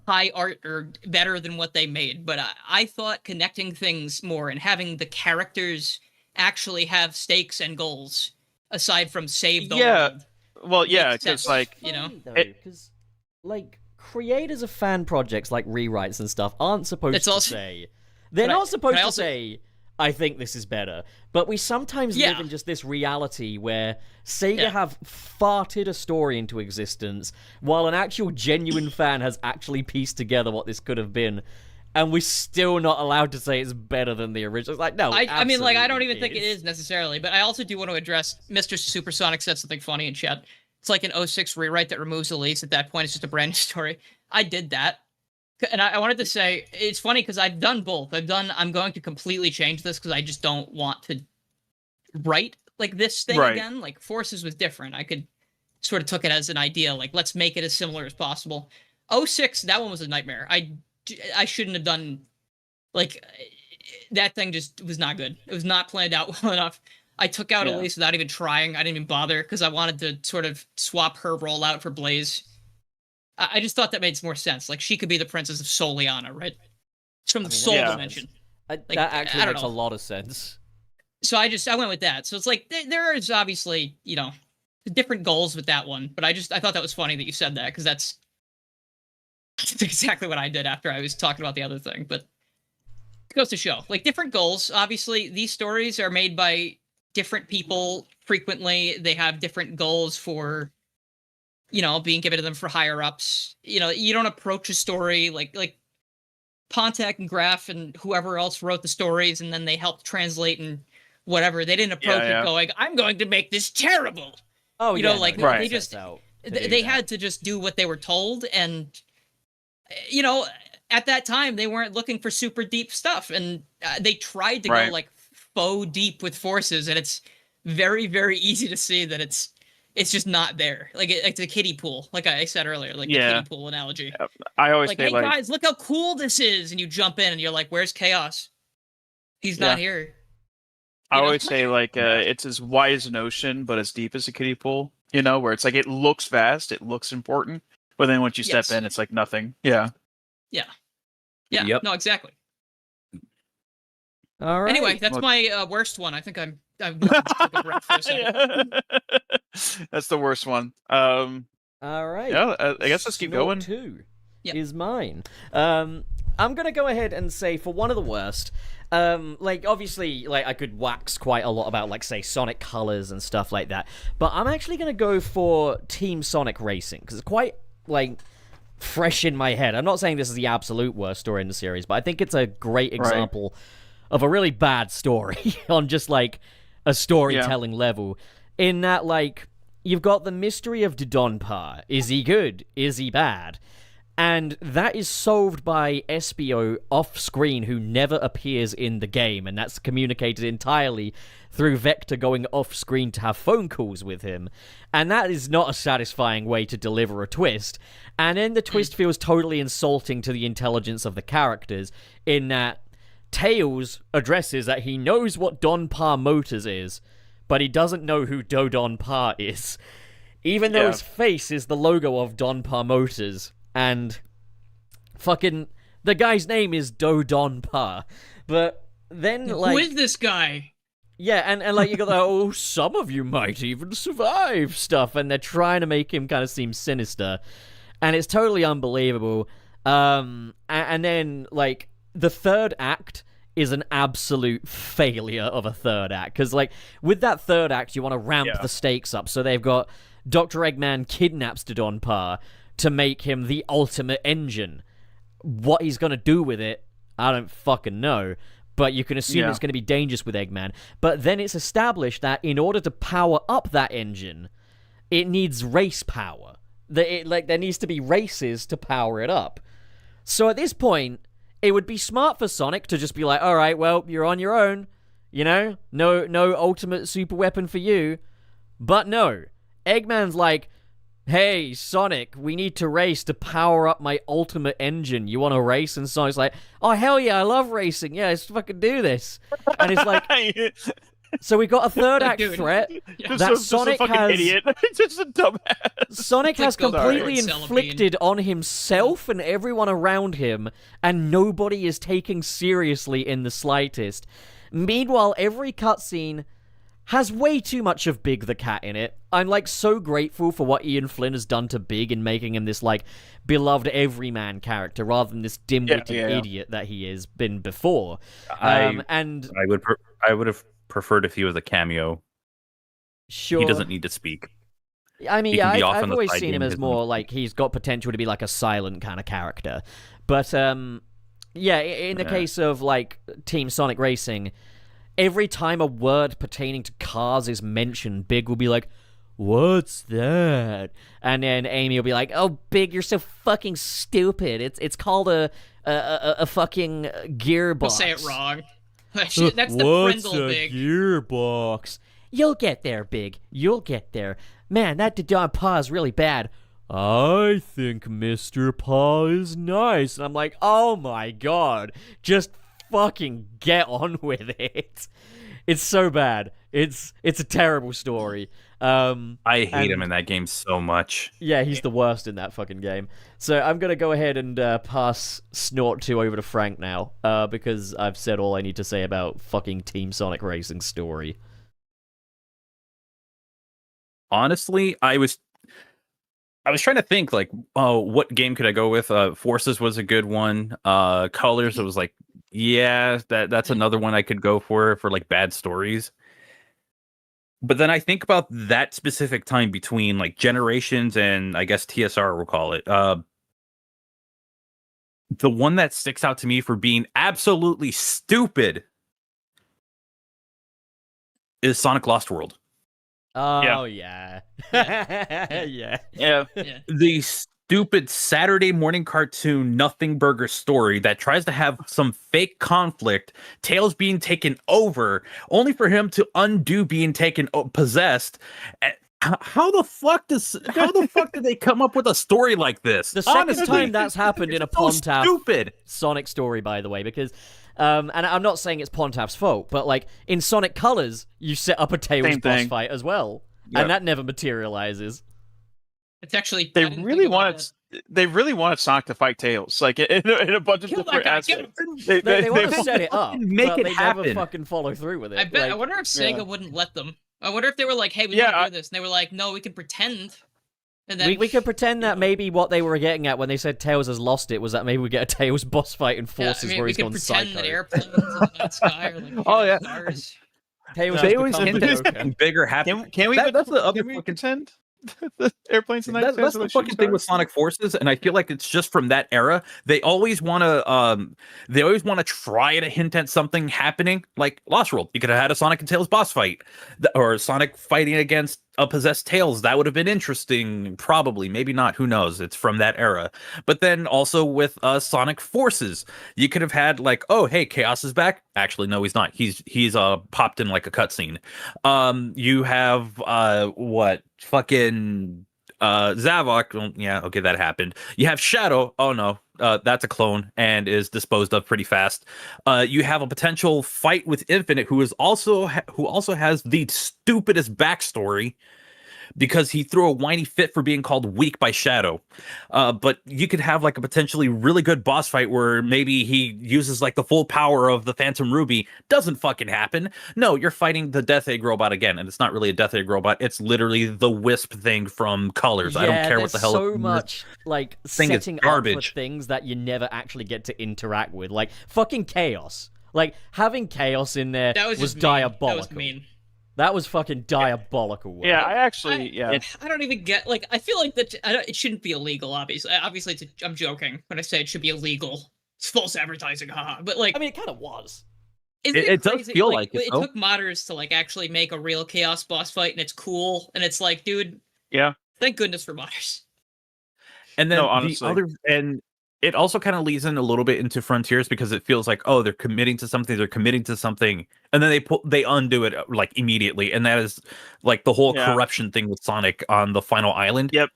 high art or better than what they made, but I thought connecting things more and having the characters actually have stakes and goals aside from save the world. Well, yeah, because like, you know, because like creators of fan projects like rewrites and stuff aren't supposed to say they're not supposed to say I think this is better, but we sometimes live in just this reality where Sega have farted a story into existence while an actual genuine fan has actually pieced together what this could have been, and we're still not allowed to say it's better than the original. It's like, no, I mean, like, I don't even think it is necessarily, but I also do want to address Mr. Supersonic said something funny in chat. It's like an 06 rewrite that removes Elise. At that point, it's just a brand new story. I did that. And I wanted to say, it's funny because I've done both. I'm going to completely change this because I just don't want to write like this thing again. Like, Forces was different. I could sort of took it as an idea, like, let's make it as similar as possible. 06, that one was a nightmare. I shouldn't have done, like, that thing just was not good. It was not planned out well enough. I took out Elise without even trying. I didn't even bother because I wanted to sort of swap her role out for Blaze. I just thought that made more sense. Like, she could be the princess of Soliana, right? It's from the Soul Dimension. Like, that actually makes a lot of sense. So I went with that. So it's like, there is obviously, you know, different goals with that one. But I thought that was funny that you said that, because that's exactly what I did after I was talking about the other thing. But it goes to show, like, different goals. Obviously, these stories are made by different people frequently. They have different goals for, you know, being given to them for higher ups. You know, you don't approach a story like Pontek and Graf and whoever else wrote the stories, and then they helped translate and whatever. They didn't approach it going, I'm going to make this terrible. Oh, you know, like, they just they had to just do what they were told. And, you know, at that time they weren't looking for super deep stuff, and they tried to go like faux deep with Forces, and it's very, very easy to see that it's just not there. Like, it's a kiddie pool, like I said earlier, like the kiddie pool analogy. I always like, say, hey guys, look how cool this is, and you jump in and you're like, where's Chaos? He's not here. I always say, like, it's as wide as an ocean, but as deep as a kiddie pool. You know, where it's like, it looks vast, it looks important, but then once you step in, it's like nothing. Yeah. Yeah. Yeah. Yep. No, exactly. All right. Anyway, that's my worst one. I think I'm took a breath for a second. That's the worst one. All right. Yeah, I guess let's keep going. Snort 2 Yep. is mine. I'm gonna go ahead and say for one of the worst. Obviously, I could wax quite a lot about, say, Sonic Colors and stuff like that. But I'm actually gonna go for Team Sonic Racing because it's quite fresh in my head. I'm not saying this is the absolute worst story in the series, but I think it's a great example of a really bad story on just a storytelling level. In that, you've got the mystery of Dodonpa. Is he good? Is he bad? And that is solved by Espio off-screen, who never appears in the game, and that's communicated entirely through Vector going off-screen to have phone calls with him. And that is not a satisfying way to deliver a twist. And then the twist feels totally insulting to the intelligence of the characters, in that Tails addresses that he knows what Donpa Motors is, but he doesn't know who Dodonpa is. Even though his face is the logo of Donpa Motors. And fucking the guy's name is Dodonpa. But then who is this guy? Yeah, and you got the some of you might even survive stuff, and they're trying to make him kind of seem sinister. And it's totally unbelievable. And then the third act is an absolute failure of a third act. Because, with that third act, you want to ramp the stakes up. So they've got Dr. Eggman kidnaps Dodonpa to make him the ultimate engine. What he's going to do with it, I don't fucking know. But you can assume it's going to be dangerous with Eggman. But then it's established that in order to power up that engine, it needs race power. There needs to be races to power it up. So at this point, it would be smart for Sonic to just be like, all right, well, you're on your own. You know? No ultimate super weapon for you. But no. Eggman's like, hey, Sonic, we need to race to power up my ultimate engine. You want to race? And Sonic's like, oh, hell yeah, I love racing. Yeah, let's fucking do this. And it's like... So we got a third act threat that Sonic has... idiot. Just a dumbass. Sonic has completely inflicted on himself and everyone around him, and nobody is taking seriously in the slightest. Meanwhile, every cutscene has way too much of Big the Cat in it. I'm so grateful for what Ian Flynn has done to Big in making him this beloved everyman character rather than this dim-witted idiot that he has been before. I would have preferred if he was a cameo. Sure. He doesn't need to speak. I mean, I've always seen him as more he's got potential to be a silent kind of character. But in the case of Team Sonic Racing, every time a word pertaining to cars is mentioned, Big will be like, what's that? And then Amy will be like, oh, Big, you're so fucking stupid. It's called a fucking gearbox. Don't say it wrong. That's the Frendel Big. Gearbox? You'll get there, Big. You'll get there. Man, that Dodonpa is really bad. I think Mr. Paw is nice. And I'm like, oh my god. Just fucking get on with it. It's so bad. It's a terrible story. I hate him in that game so much. Yeah, he's the worst in that fucking game. So I'm gonna go ahead and pass Snort 2 over to Frank now, because I've said all I need to say about fucking Team Sonic Racing story. Honestly, I was trying to think what game could I go with? Forces was a good one. Colors, it was that's another one I could go for bad stories. But then I think about that specific time between Generations and I guess TSR, we'll call it. The one that sticks out to me for being absolutely stupid is Sonic Lost World. Oh, yeah. Yeah. The stupid Saturday morning cartoon Nothing Burger story that tries to have some fake conflict, Tails being taken over, only for him to undo being possessed. How the fuck did they come up with a story like this? The second time that's happened in a Pontaf stupid Sonic story, by the way, because and I'm not saying it's Pontaf's fault, but in Sonic Colors, you set up a Tails boss fight as well, and that never materializes. It's actually they really wanted they really wanted Sonic to fight Tails, like in a bunch of Kill different that guy, get aspects. They want to set it up, make but it they happen. never fucking follow through with it. I bet. I Like, wonder if Sega wouldn't let them. I wonder if they were like, "Hey, we Yeah, want to do this," and they were like, "No, we can pretend." And then we could pretend that maybe what they were getting at when they said Tails has lost it was that maybe we get a Tails boss fight in Forces where we he's could gone pretend psycho. that airplanes in the night sky are like Oh, yeah. stars. Tails They has always become hint the at Joker. something bigger happening. Can we? That's the other can we fucking pretend the airplanes in the night That's the fucking thing with Sonic Forces, and I feel like it's just from that era. They always want to try to hint at something happening. Like Lost World, you could have had a Sonic and Tails boss fight, or Sonic fighting against a possessed Tails. That would have been interesting. Probably, maybe not. Who knows? It's from that era. But then also with Sonic Forces, you could have had like, oh hey, Chaos is back. Actually, no, he's not. He's popped in like a cutscene. You have what fucking Zavok. Well, yeah, okay, that happened. You have Shadow. Oh no, that's a clone and is disposed of pretty fast. You have a potential fight with Infinite, who also has the stupidest backstory, because he threw a whiny fit for being called weak by Shadow. But you could have like a potentially really good boss fight where maybe he uses like the full power of the Phantom Ruby. Doesn't fucking happen. No, you're fighting the Death Egg robot again, and it's not really a Death Egg robot. It's literally the Wisp thing from Colors. Yeah, I don't care what the hell. So much like thing is setting up garbage. for things that you never actually get to interact with, like fucking Chaos. Like having Chaos in there That was was just diabolical. Mean. That was mean. That was fucking diabolical. Work. Yeah, I actually, I don't even get like. I feel like that. It shouldn't be illegal. Obviously, I'm joking when I say it should be illegal. It's false advertising, haha. But like, I mean, it kind of was. It does crazy? feel like it, It though. took modders to like actually make a real Chaos boss fight, and it's cool. And it's like, dude, yeah. thank goodness for modders. And then No, the honestly. other, and it also kind of leads in a little bit into Frontiers, because it feels like, oh, they're committing to something, and then they undo it like immediately, and that is like the whole corruption thing with Sonic on the final island. Yep.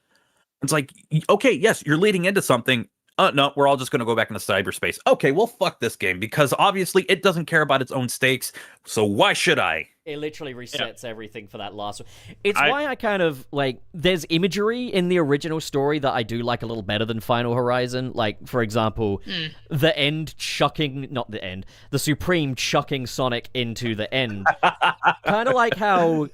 It's like, okay, yes, you're leading into something. No, we're all just going to go back into cyberspace. Okay, well, fuck this game, because obviously it doesn't care about its own stakes, so why should I? It literally resets everything for that last one. It's why I kind of, like, there's imagery in the original story that I do like a little better than Final Horizon. Like, for example, the Supreme chucking Sonic into the end. Kind of like how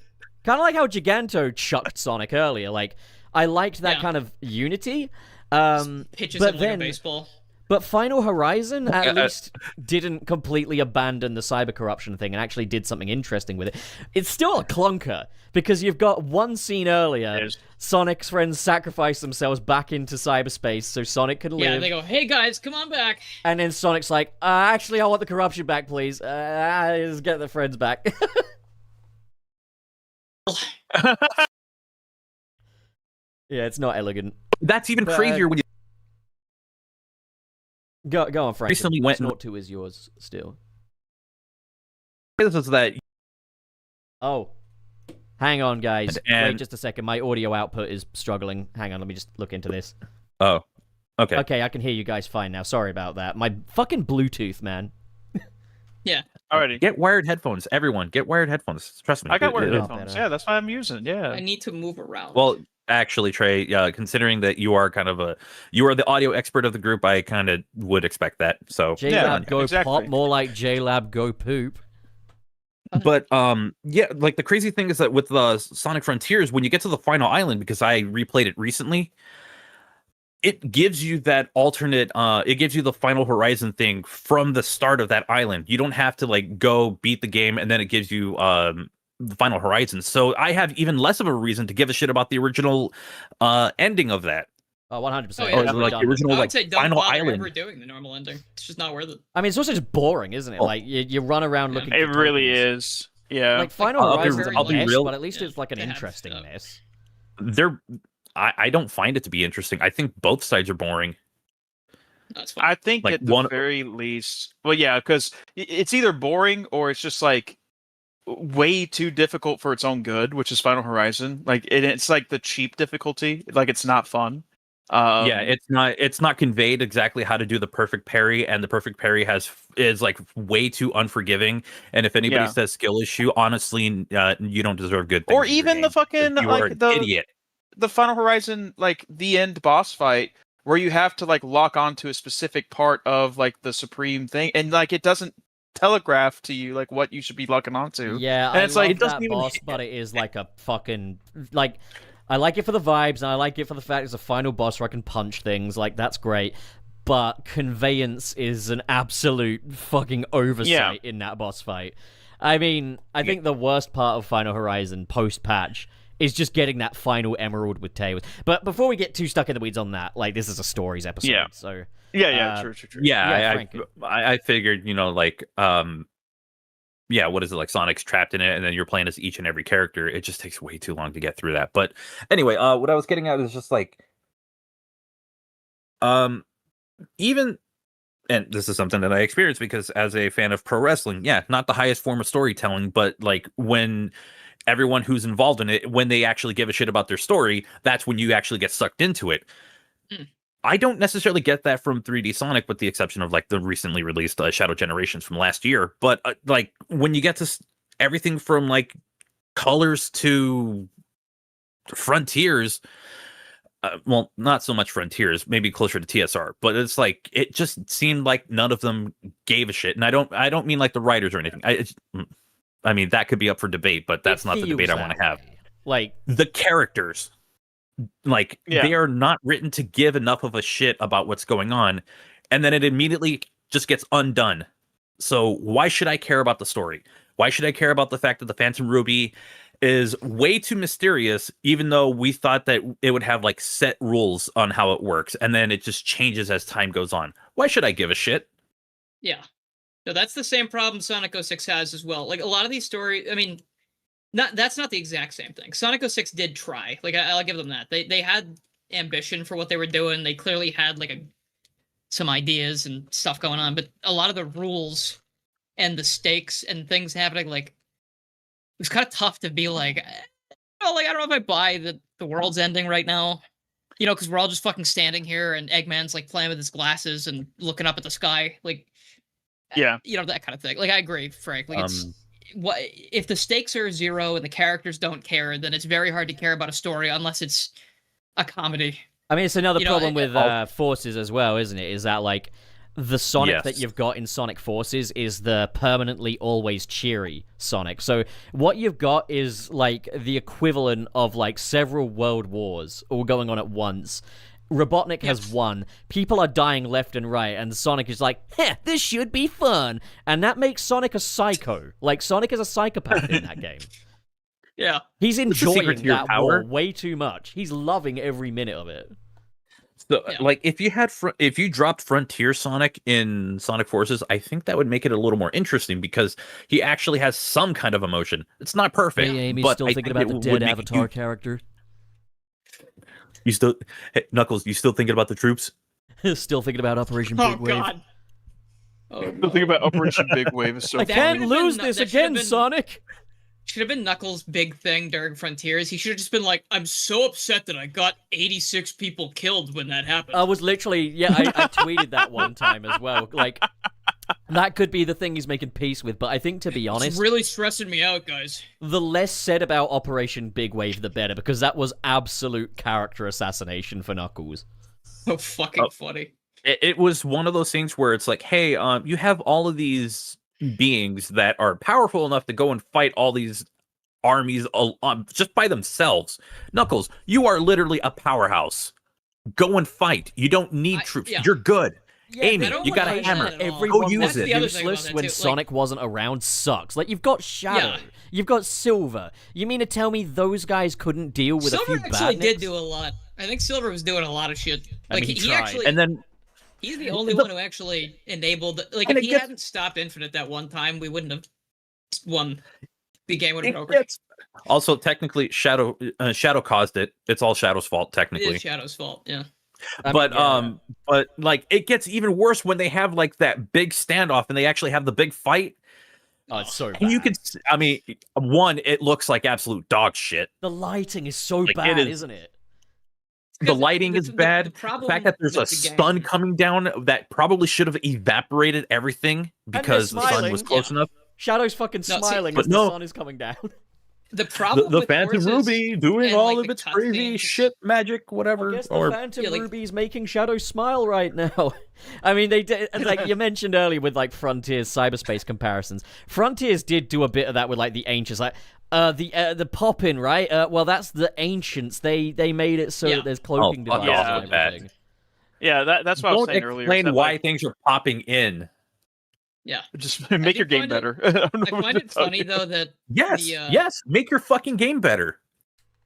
Giganto chucked Sonic earlier. Like, I liked that kind of unity. Pitches but him then, like a baseball. But Final Horizon at least didn't completely abandon the cyber corruption thing and actually did something interesting with it. It's still a clunker, because you've got one scene earlier, Sonic's friends sacrifice themselves back into cyberspace so Sonic can live. Yeah, they go, hey guys, come on back. And then Sonic's like, actually, I want the corruption back, please. Just get the friends back. Yeah, it's not elegant. That's even crazier when you go on, Frank. recently went. Snort 2 is yours still. This is that. Oh, hang on, guys. And wait just a second. My audio output is struggling. Hang on, let me just look into this. Oh, okay. Okay, I can hear you guys fine now. Sorry about that. My fucking Bluetooth, man. Yeah. Alrighty. Get wired headphones, everyone. Get wired headphones. Trust me. I got wired it'll- headphones. Yeah, that's why I'm using. Yeah. I need to move around. Well, actually, Trey, considering that you are the audio expert of the group, I kind of would expect that. So JLab go exactly. pop, more like JLab go poop. But yeah, like the crazy thing is that with the Sonic Frontiers, when you get to the final island, because I replayed it recently, it gives you that alternate it gives you the Final Horizon thing from the start of that island. You don't have to like go beat the game and then it gives you the Final Horizon. So I have even less of a reason to give a shit about the original ending of that. Oh, 100%. Oh, yeah. Or like the original I would like say don't final bother island. ever doing the normal ending. It's just not worth it. I mean, it's also just boring, isn't it? Oh. Like, you run around looking It for really tokens. is. Yeah. Like, Final I'll be- Horizon's a I'll be mess, real. but at least Yeah, it's like an they have interesting stuff. mess. I don't find it to be interesting. I think both sides are boring. That's fine. I think Like at the one- very least, well, yeah, because it's either boring or it's just like way too difficult for its own good, which is Final Horizon. Like it's like the cheap difficulty, like it's not fun. Yeah, it's not conveyed exactly how to do the perfect parry, and the perfect parry is like way too unforgiving. And if anybody Yeah. says skill issue, honestly, you don't deserve good things. Or in your even the game. fucking You are like an the idiot. the Final Horizon, like the end boss fight where you have to like lock onto a specific part of like the supreme thing, and like it doesn't telegraph to you like what you should be locking onto. Yeah, and I it's love like it doesn't that even boss, hit- but it is like a fucking like. I like it for the vibes, and I like it for the fact it's a final boss where I can punch things. Like that's great, but conveyance is an absolute fucking oversight in that boss fight. I mean, I think the worst part of Final Horizon post patch is just getting that final emerald with tails. But before we get too stuck in the weeds on that, like this is a stories episode, so True. Yeah, Frank. I figured, like, what is it, like Sonic's trapped in it, and then you're playing as each and every character. It just takes way too long to get through that. But anyway, what I was getting at is just like, even, and this is something that I experienced because as a fan of pro wrestling, not the highest form of storytelling, but like when everyone who's involved in it, when they actually give a shit about their story, that's when you actually get sucked into it. I don't necessarily get that from 3D Sonic, with the exception of like the recently released Shadow Generations from last year. But like when you get to everything from like Colors to Frontiers, well, not so much Frontiers, maybe closer to TSR, but it's like it just seemed like none of them gave a shit. And I don't mean like the writers or anything. I mean that could be up for debate, but that's not the debate I want to have. Like the characters. Like they are not written to give enough of a shit about what's going on, and then it immediately just gets undone. So why should I care about the story? Why should I care about the fact that the Phantom Ruby is way too mysterious, even though we thought that it would have like set rules on how it works, and then it just changes as time goes on? Why should I give a shit? Yeah. No, that's the same problem Sonic 06 has as well. Like a lot of these stories, I mean, that's not the exact same thing. Sonic 06 did try. Like I'll give them that. They had ambition for what they were doing. They clearly had like some ideas and stuff going on, but a lot of the rules and the stakes and things happening, like it was kind of tough to be like, well, like I don't know if I buy that the world's ending right now. Because we're all just fucking standing here and Eggman's like playing with his glasses and looking up at the sky, like that kind of thing. Like I agree, Frank. Like it's what if the stakes are zero and the characters don't care, then it's very hard to care about a story unless it's a comedy. I mean, it's another problem with Forces as well, isn't it? Is that like the Sonic that you've got in Sonic Forces is the permanently always cheery Sonic. So what you've got is like the equivalent of like several world wars all going on at once. Robotnik has won. People are dying left and right, and Sonic is like, this should be fun. And that makes Sonic a psycho. Like, Sonic is a psychopath in that game. Yeah. He's enjoying that war way too much. He's loving every minute of it. So, like, if you dropped Frontier Sonic in Sonic Forces, I think that would make it a little more interesting because he actually has some kind of emotion. It's not perfect. Hey, Amy's but still thinking about the dead Avatar character. You still, Knuckles? You still thinking about the troops? Still thinking about Operation Big Wave. God. Oh, still thinking about Operation Big Wave. Is so I can't lose this again, Sonic. Should have been Knuckles' big thing during Frontiers. He should have just been like, I'm so upset that I got 86 people killed when that happened. I was literally, I tweeted that one time as well. Like, that could be the thing he's making peace with, but I think, to be honest... It's really stressing me out, guys. The less said about Operation Big Wave, the better, because that was absolute character assassination for Knuckles. So fucking funny. It was one of those things where it's like, hey, you have all of these beings that are powerful enough to go and fight all these armies just by themselves. Knuckles, you are literally a powerhouse. Go and fight. You don't need troops. You're good. Yeah, Amy, you got a hammer. Everyone use it. Useless when Sonic wasn't around sucks. Like, you've got Shadow. You've got Silver. You mean to tell me those guys couldn't deal with a few badniks? Silver actually did do a lot. I think Silver was doing a lot of shit. Like, he tried. actually... And then... He's the only one who actually enabled... Like, if he hadn't stopped Infinite that one time, we wouldn't have won. The game would have been over. Also, technically, Shadow caused it. It's all Shadow's fault, technically. It is Shadow's fault, yeah. But like it gets even worse when they have like that big standoff and they actually have the big fight. Oh, it's so bad. And you can, I mean, one, it looks like absolute dog shit. The lighting is so bad, isn't it? The lighting is bad. The fact that there's a stun coming down that probably should have evaporated everything because the sun was close enough. Shadow's fucking smiling as the sun is coming down. The problem the with Phantom horses Ruby doing and, all like, of the its crazy cutscenes- shit magic, whatever. I guess the Or Phantom Yeah, like- Ruby's making Shadow smile right now. I mean, they did, like you mentioned earlier with like Frontiers cyberspace comparisons. Frontiers did do a bit of that with like the Ancients, like the pop-in, right? Well, that's the Ancients. They made it so Yeah. that there's cloaking fuck devices off and with that. everything. Yeah, that's what I was don't saying earlier. is explain that, why like, things are popping in. Yeah. just make your do game find it- better. I don't know I what find to it tell funny you. though that Yes, the, yes, make your fucking game better.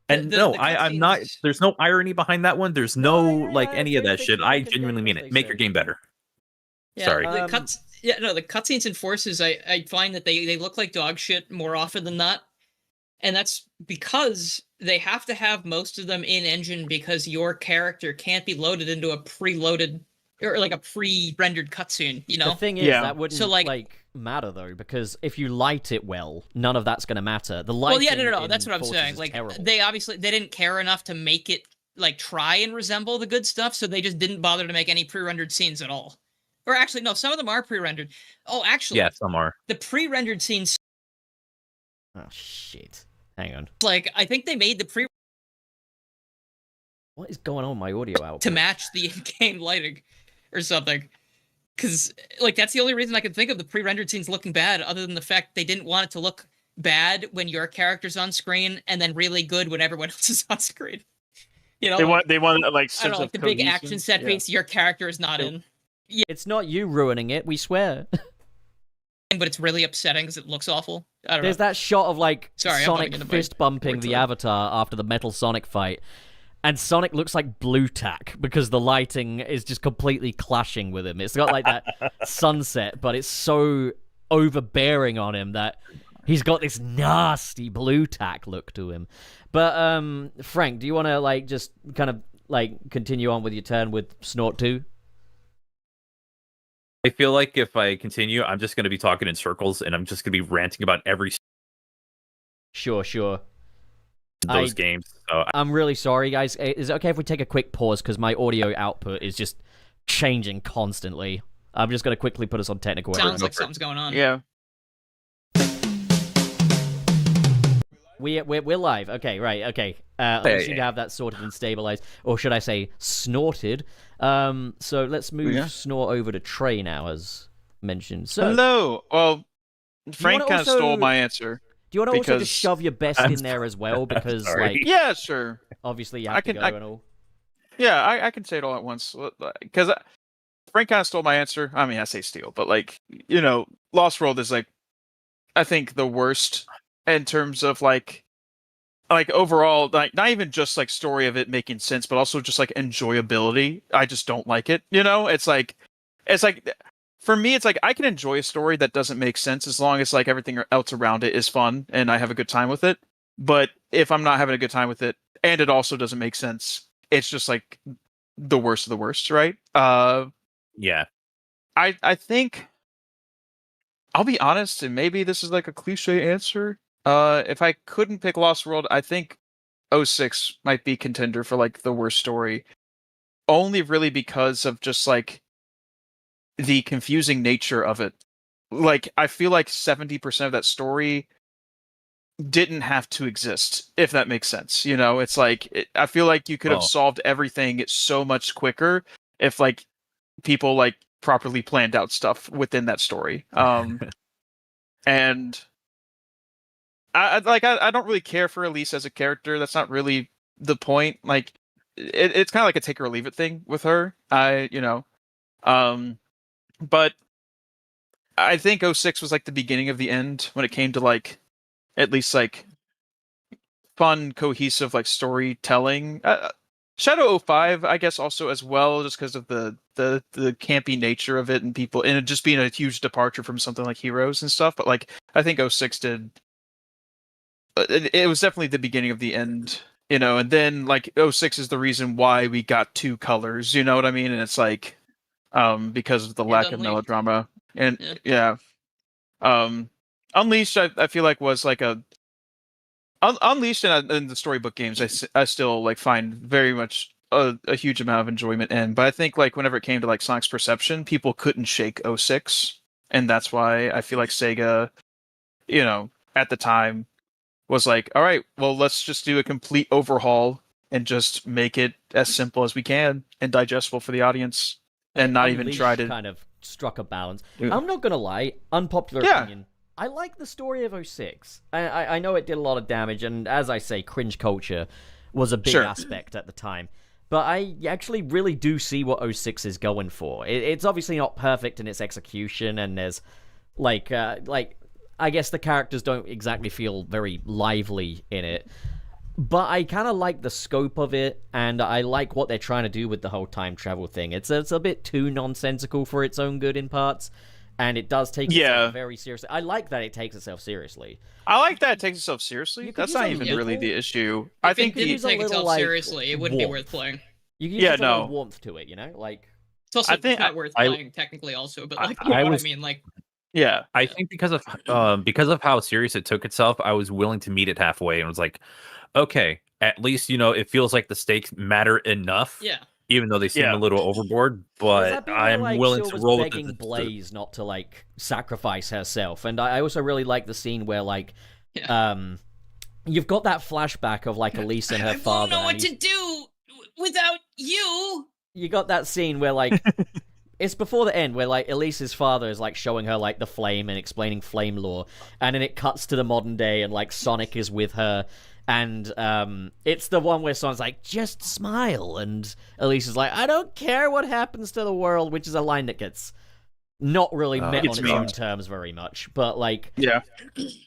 And the I'm not. cutscenes- There's no irony behind that one. There's no yeah, any of that they shit. keep I making genuinely mean statements, it. they Make your say. game better. Yeah, Sorry. the cutscenes and forces, I find that they look like dog shit more often than not. And that's because they have to have most of them in engine because your character can't be loaded into a preloaded or like a pre-rendered cutscene, you know? The thing is, Yeah. that wouldn't So, like- matter though, because if you light it well, none of that's gonna matter. The Well, lighting. yeah, no. in That's what I'm Forces saying. is Like, terrible. they obviously they didn't care enough to make it like try and resemble the good stuff, so they just didn't bother to make any pre-rendered scenes at all. Or actually, no, some of them are pre-rendered. Oh, actually, Yeah, some are. the pre-rendered scenes, Oh shit! Hang on. like I think they made the pre What is going on with my audio output? to match the in-game lighting or something. Because like that's the only reason I can think of the pre-rendered scenes looking bad, other than the fact they didn't want it to look bad when your character's on screen and then really good when everyone else is on screen. You know, They want like I don't sense know, like of the big cohesion. action set Yeah. piece your character is not in, It's not you ruining it. We swear. but it's really upsetting because it looks awful. I don't There's know. that shot of like Sorry, I'm Sonic bumping into my fist bumping the board. Avatar after the Metal Sonic fight, and Sonic looks like blue tack because the lighting is just completely clashing with him. It's got like that sunset, but it's so overbearing on him that he's got this nasty blue tack look to him. But Frank, do you want to like just kind of like continue on with your turn with Snort 2? I feel like if I continue, I'm just going to be talking in circles, and I'm just going to be ranting about every Sure. those games. So I'm really sorry, guys. Is it okay if we take a quick pause because my audio output is just changing constantly? I'm just going to quickly put us on technical error. Sounds like something's going on. Yeah. We're live. Okay, right. Okay. We seem to have that sorted and stabilized, or should I say, snorted. So let's move Snort over to Trey now, as mentioned. So, Hello. Well, Frank wanna kind of also- stole my answer. do you want to also because- just shove your best I'm in there as well? Because, sorry. like, Yeah, sure. obviously you have I to can- go I- and all. Yeah, I can say it all at once because Frank kind of stole my answer. I mean, I say steal, but like Lost World is like I think the worst in terms of like overall, like not even just like story of it making sense, but also just like enjoyability. I just don't like it. It's like for me, it's like I can enjoy a story that doesn't make sense as long as like everything else around it is fun and I have a good time with it. But if I'm not having a good time with it and it also doesn't make sense, it's just like the worst of the worst, right? yeah, I think I'll be honest, and maybe this is like a cliche answer. If I couldn't pick Lost World, I think 06 might be contender for like the worst story. Only really because of just like the confusing nature of it. Like I feel like 70% of that story didn't have to exist, if that makes sense. It's like I feel like you could have Oh. solved everything so much quicker if like people like properly planned out stuff within that story. And I don't really care for Elise as a character. That's not really the point. Like it's kind of like a take or leave it thing with her. But I think 06 was like the beginning of the end when it came to like at least like fun, cohesive like storytelling. Shadow 05, I guess, also as well, just because of the campy nature of it and people, and it just being a huge departure from something like Heroes and stuff. But like, I think 06 did. It was definitely the beginning of the end, and then like 06 is the reason why we got two colors, you know what I mean? And it's like, because of the And lack of Unleashed. melodrama, and Yeah. Unleashed, I feel like was like a Unleashed in the storybook games. I still like find very much a huge amount of enjoyment in, but I think like whenever it came to like Sonic's perception, people couldn't shake 06, and that's why I feel like Sega, at the time was like, all right, well, let's just do a complete overhaul and just make it as simple as we can and digestible for the audience, and not even Unleashed try to kind of struck a balance. Yeah. I'm not gonna lie, unpopular opinion. I like the story of 06. I know it did a lot of damage, and as I say, cringe culture was a big aspect at the time. But I actually really do see what 06 is going for. It's obviously not perfect in its execution, and there's like I guess the characters don't exactly feel very lively in it. But I kind of like the scope of it, and I like what they're trying to do with the whole time travel thing. It's a bit too nonsensical for its own good in parts, and it does take itself very seriously. I like that it takes itself seriously. I like that it takes itself seriously. That's not even really the issue. I think if it didn't take itself seriously, it wouldn't be worth playing. You can use a little warmth to it, you know? Like, it's also not worth playing technically also, but like, you know what I mean? Like, yeah. I think because of how serious it took itself, I was willing to meet it halfway and was like, okay, at least, you know, it feels like the stakes matter enough. Yeah. Even though they seem a little overboard, but I'm willing to roll with it. Blaze not to like sacrifice herself, and I also really like the scene where like, you've got that flashback of like Elise and her father. I don't know what to do without you. You got that scene where like. It's before the end, where, like, Elise's father is, like, showing her, like, the flame and explaining flame lore, and then it cuts to the modern day, and, like, Sonic is with her, and, it's the one where Sonic's like, just smile, and Elise is like, I don't care what happens to the world, which is a line that gets not really met on its own terms very much, but, like... Yeah.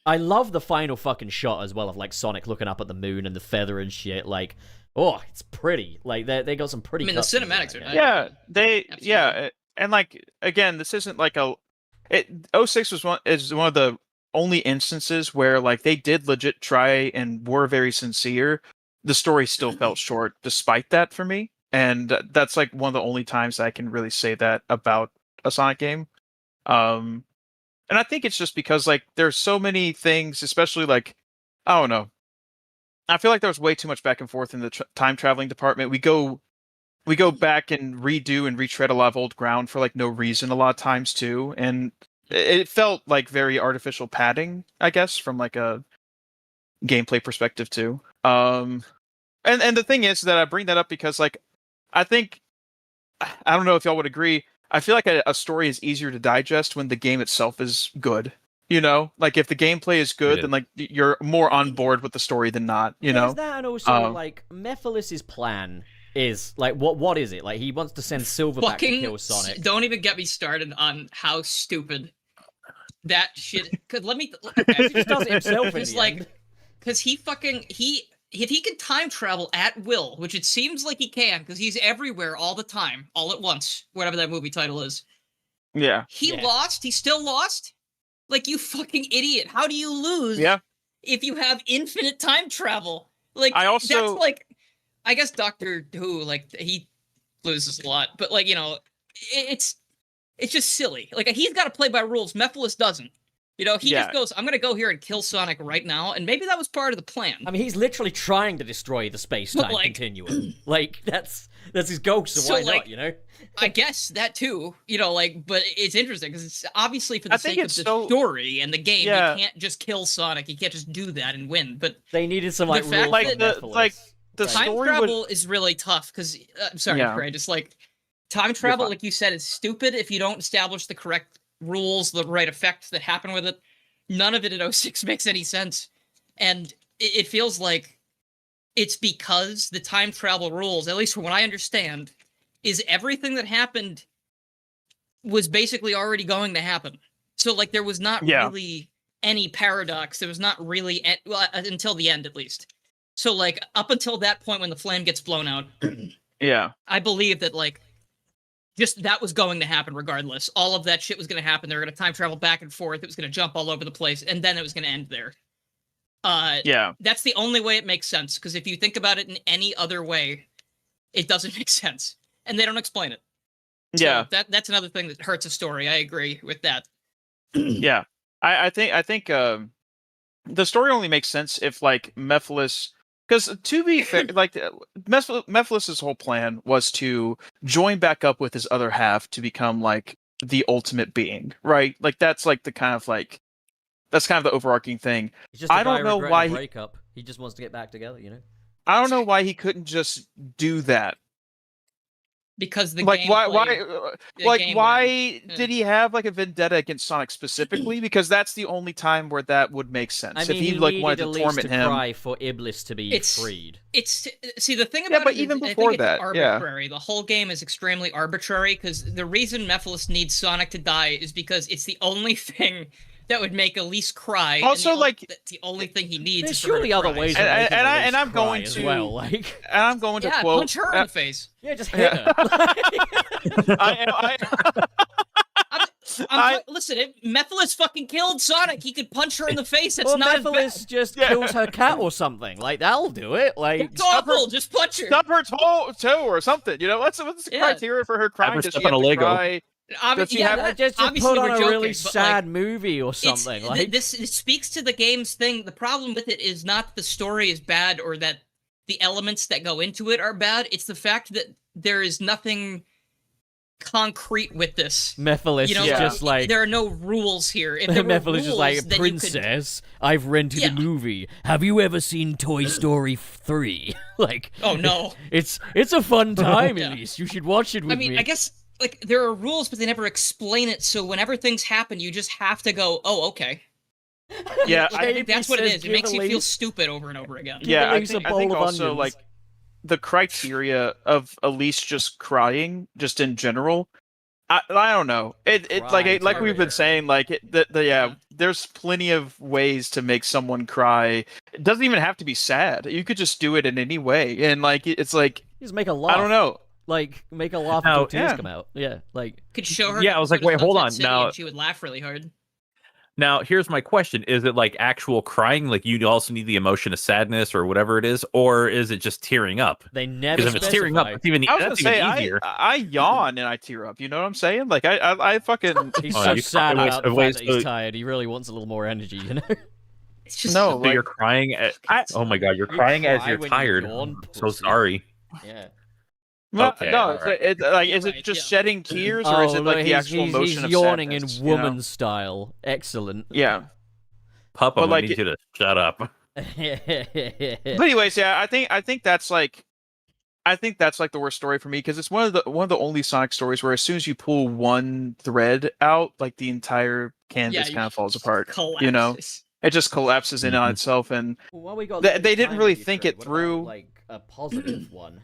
I love the final fucking shot as well of, like, Sonic looking up at the moon and the feather and shit, like... Oh, it's pretty. Like, they got some pretty... I mean, the cinematics are nice. Yeah, Absolutely. And like again, this isn't like '06 is one of the only instances where like they did legit try and were very sincere. The story still felt short despite that for me, and that's like one of the only times I can really say that about a Sonic game. And I think it's just because like there's so many things, especially like I don't know. I feel like there was way too much back and forth in the time traveling department. We go back and redo and retread a lot of old ground for like no reason a lot of times too, and it felt like very artificial padding, I guess, from like a gameplay perspective too. And the thing is that I bring that up because like I think I don't know if y'all would agree. I feel like a story is easier to digest when the game itself is good. You know, like if the gameplay is good, then like you're more on board with the story than not. You know, that, and also like Mephilis's plan. Is like what is it? Like he wants to send Silverback to kill Sonic. Don't even get me started on how stupid that shit. Cause let me. Okay. He just does it himself. Because if he can time travel at will, which it seems like he can, because he's everywhere all the time, all at once, whatever that movie title is. Yeah. He lost. He still lost. Like you fucking idiot! How do you lose? Yeah. If you have infinite time travel, like that's like. I guess Doctor Who, like, he loses a lot, but, like, you know, it's just silly. Like, he's got to play by rules. Mephiles doesn't. You know, he just goes, I'm going to go here and kill Sonic right now, and maybe that was part of the plan. I mean, he's literally trying to destroy the space-time continuum. Like, that's his goal, so why not, you know? I guess that, too. You know, like, but it's interesting, because it's obviously for the sake of the story and the game, you can't just kill Sonic. You can't just do that and win, but... They needed some, like, rules like the time story travel is really tough because I'm sorry, Craig. It's like time travel, like you said, is stupid if you don't establish the correct rules, the right effects that happen with it. None of it in 06 makes any sense, and it feels like it's because the time travel rules, at least from what I understand, is everything that happened was basically already going to happen. So like there was not really any paradox. There was not really until the end, at least. So, like, up until that point when the flame gets blown out, I believe that, like, just that was going to happen regardless. All of that shit was going to happen. They were going to time travel back and forth. It was going to jump all over the place, and then it was going to end there. That's the only way it makes sense, because if you think about it in any other way, it doesn't make sense. And they don't explain it. So that's another thing that hurts a story. I agree with that. I think the story only makes sense if, like, Mephiles... Because to be fair, like Mephiles' whole plan was to join back up with his other half to become like the ultimate being, right? Like that's like the kind of like That's kind of the overarching thing. He's just a I guy don't know regretting why a he- breakup. He just wants to get back together, you know. I don't know why he couldn't just do that. Because the Like gameplay- why Yeah. did he have like a vendetta against Sonic specifically? Because that's the only time where that would make sense. I mean, if he he like needed wanted at to least torment to him. cry for Iblis to be It's- freed. It's see the thing Yeah, about but it even is, before I think that, it's yeah. arbitrary. The whole game is extremely arbitrary because the reason Mephiles needs Sonic to die is because it's the only thing that would make Elise cry. Also, and like- that's the only thing he needs. There's is for her to surely other cry. ways And- of making and I- Elise and I'm cry going as to- well. Like, And I'm going to Yeah, quote. punch her in the face. yeah, just hit her. Listen, if Mephiles fucking killed Sonic, he could punch her in the face. That's Or not as Mephiles bad. just Yeah. kills her cat or something. Like, that'll do it. Like, It's awful. Just punch her. Stub her toe or something. You know, what's the Yeah. criteria for her crying? her Does she step on have a to Lego. cry? Does she have- just obviously put on we're a joking, really but, sad movie or it's- something. Like, this it speaks to the game's thing. The problem with it is not that the story is bad or that the elements that go into it are bad. It's the fact that there is nothing concrete with this. Mephiles You know, is Yeah. just like. there are no rules here. If there were Mephiles is just like, rules, then you could- Princess, I've rented Yeah. a movie. Have you ever seen Toy Story 3? Like, Oh no. it's a fun time, Yeah. at least. You should watch it with I mean, me. I guess like there are rules, but they never explain it. So whenever things happen, you just have to go, "Oh, okay." Yeah, I think He that's what it says, is. It makes you "Give feel Elise- stupid over and over again. Yeah, I Elise a think bowl of also onions. like the criteria of Elise just crying, just in general. I don't know. It Crying like we've been arbitrary. saying, like Yeah. there's plenty of ways to make someone cry. It doesn't even have to be sad. You could just do it in any way, and like it's like Just make a laugh. I don't know. Like, make a laugh Now- until tears yeah. come out. Yeah, like. Could show her. Yeah, I was go like, to wait, hold Sunset on, City now- and she would laugh really hard. Now, here's my question: is it like actual crying, like you also need the emotion of sadness or whatever it is, or is it just tearing up? They never Because if it's tearing up, specify. it's even I was gonna that's say even easier. I yawn and I tear up. You know what I'm saying? Like I fucking He's Oh, so you- sad it was- about the it was- fact that he's tired. He really wants a little more energy, you know? It's just No, So like- you're crying at. I- Oh my god, you're You crying as cry you're when you tired. yawn, So pussy. sorry. Yeah. Okay, no. alright. Like, is it Right, just yeah. shedding tears, or is it like the he's, actual he's, motion he's of yawning sadness, in you know? woman style. Excellent. Yeah. Pup, But, I'm gonna like, need you to shut up. But anyways, yeah, I think that's like the worst story for me because it's one of the only Sonic stories where as soon as you pull one thread out, like the entire canvas you kind of falls apart. You know, collapses. it just collapses in on Mhm. itself, and Well, we got They- limited they didn't time really with your think thread. it What through. about, like, a positive one.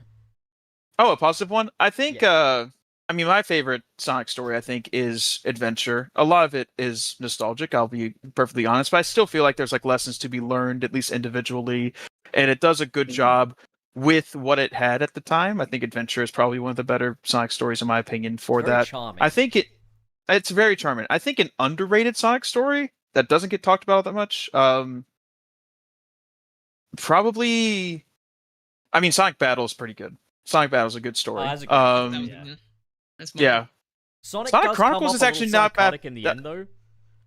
oh, a positive one. I think. I mean, my favorite Sonic story, I think, is Adventure. A lot of it is nostalgic. I'll be perfectly honest, but I still feel like there's like lessons to be learned, at least individually, and it does a good job with what it had at the time. I think Adventure is probably one of the better Sonic stories, in my opinion, for Very that. charming. I think it's very charming. I think an underrated Sonic story that doesn't get talked about that much. Probably. I mean, Sonic Battle is pretty good. Sonic Battle is a good story. Oh, that's a good That was, yeah. That's yeah. Sonic Sonic does Chronicles come off is a actually little not bad. psychotic in the end, though.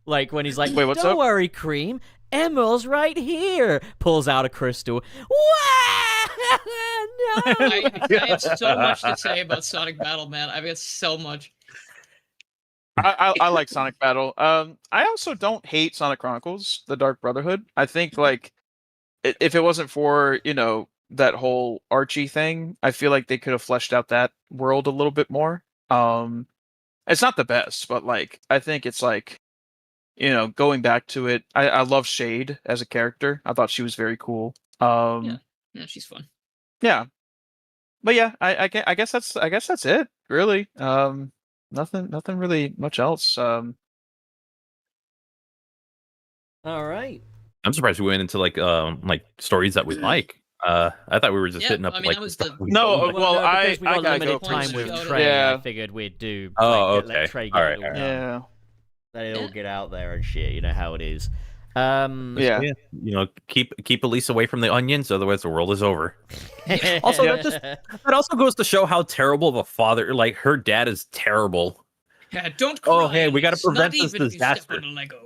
Like, when he's like, Wait, what's don't up? worry, Cream. Emerald's right here. Pulls out a crystal. Wah! No! I have so much to say about Sonic Battle, man. I've got so much. I like Sonic Battle. I also don't hate Sonic Chronicles: The Dark Brotherhood. I think like if it wasn't for that whole Archie thing, I feel like they could have fleshed out that world a little bit more. It's not the best, but like I think it's like going back to it. I love Shade as a character. I thought she was very cool. Yeah, she's fun. Yeah. But yeah, I guess that's it, really. Nothing really much else. All right. I'm surprised we went into like stories that we like. I thought we were just Yeah, hitting up I mean, like that was the stuff the- we No, don't like. well, because we I got gotta limited go time first. with Yeah. Trey. Yeah. I figured we'd do. Oh, like, let okay. Trey get Alright, it all alright. out. yeah. Let it all Yeah. get out there and shit. You know how it is. Yeah. Keep Elise away from the onions, otherwise the world is over. Also, that also goes to show how terrible of a father. Like her dad is terrible. Yeah, don't Oh, cry, hey, we gotta Elise. prevent Not this even if you step disaster. on a Lego.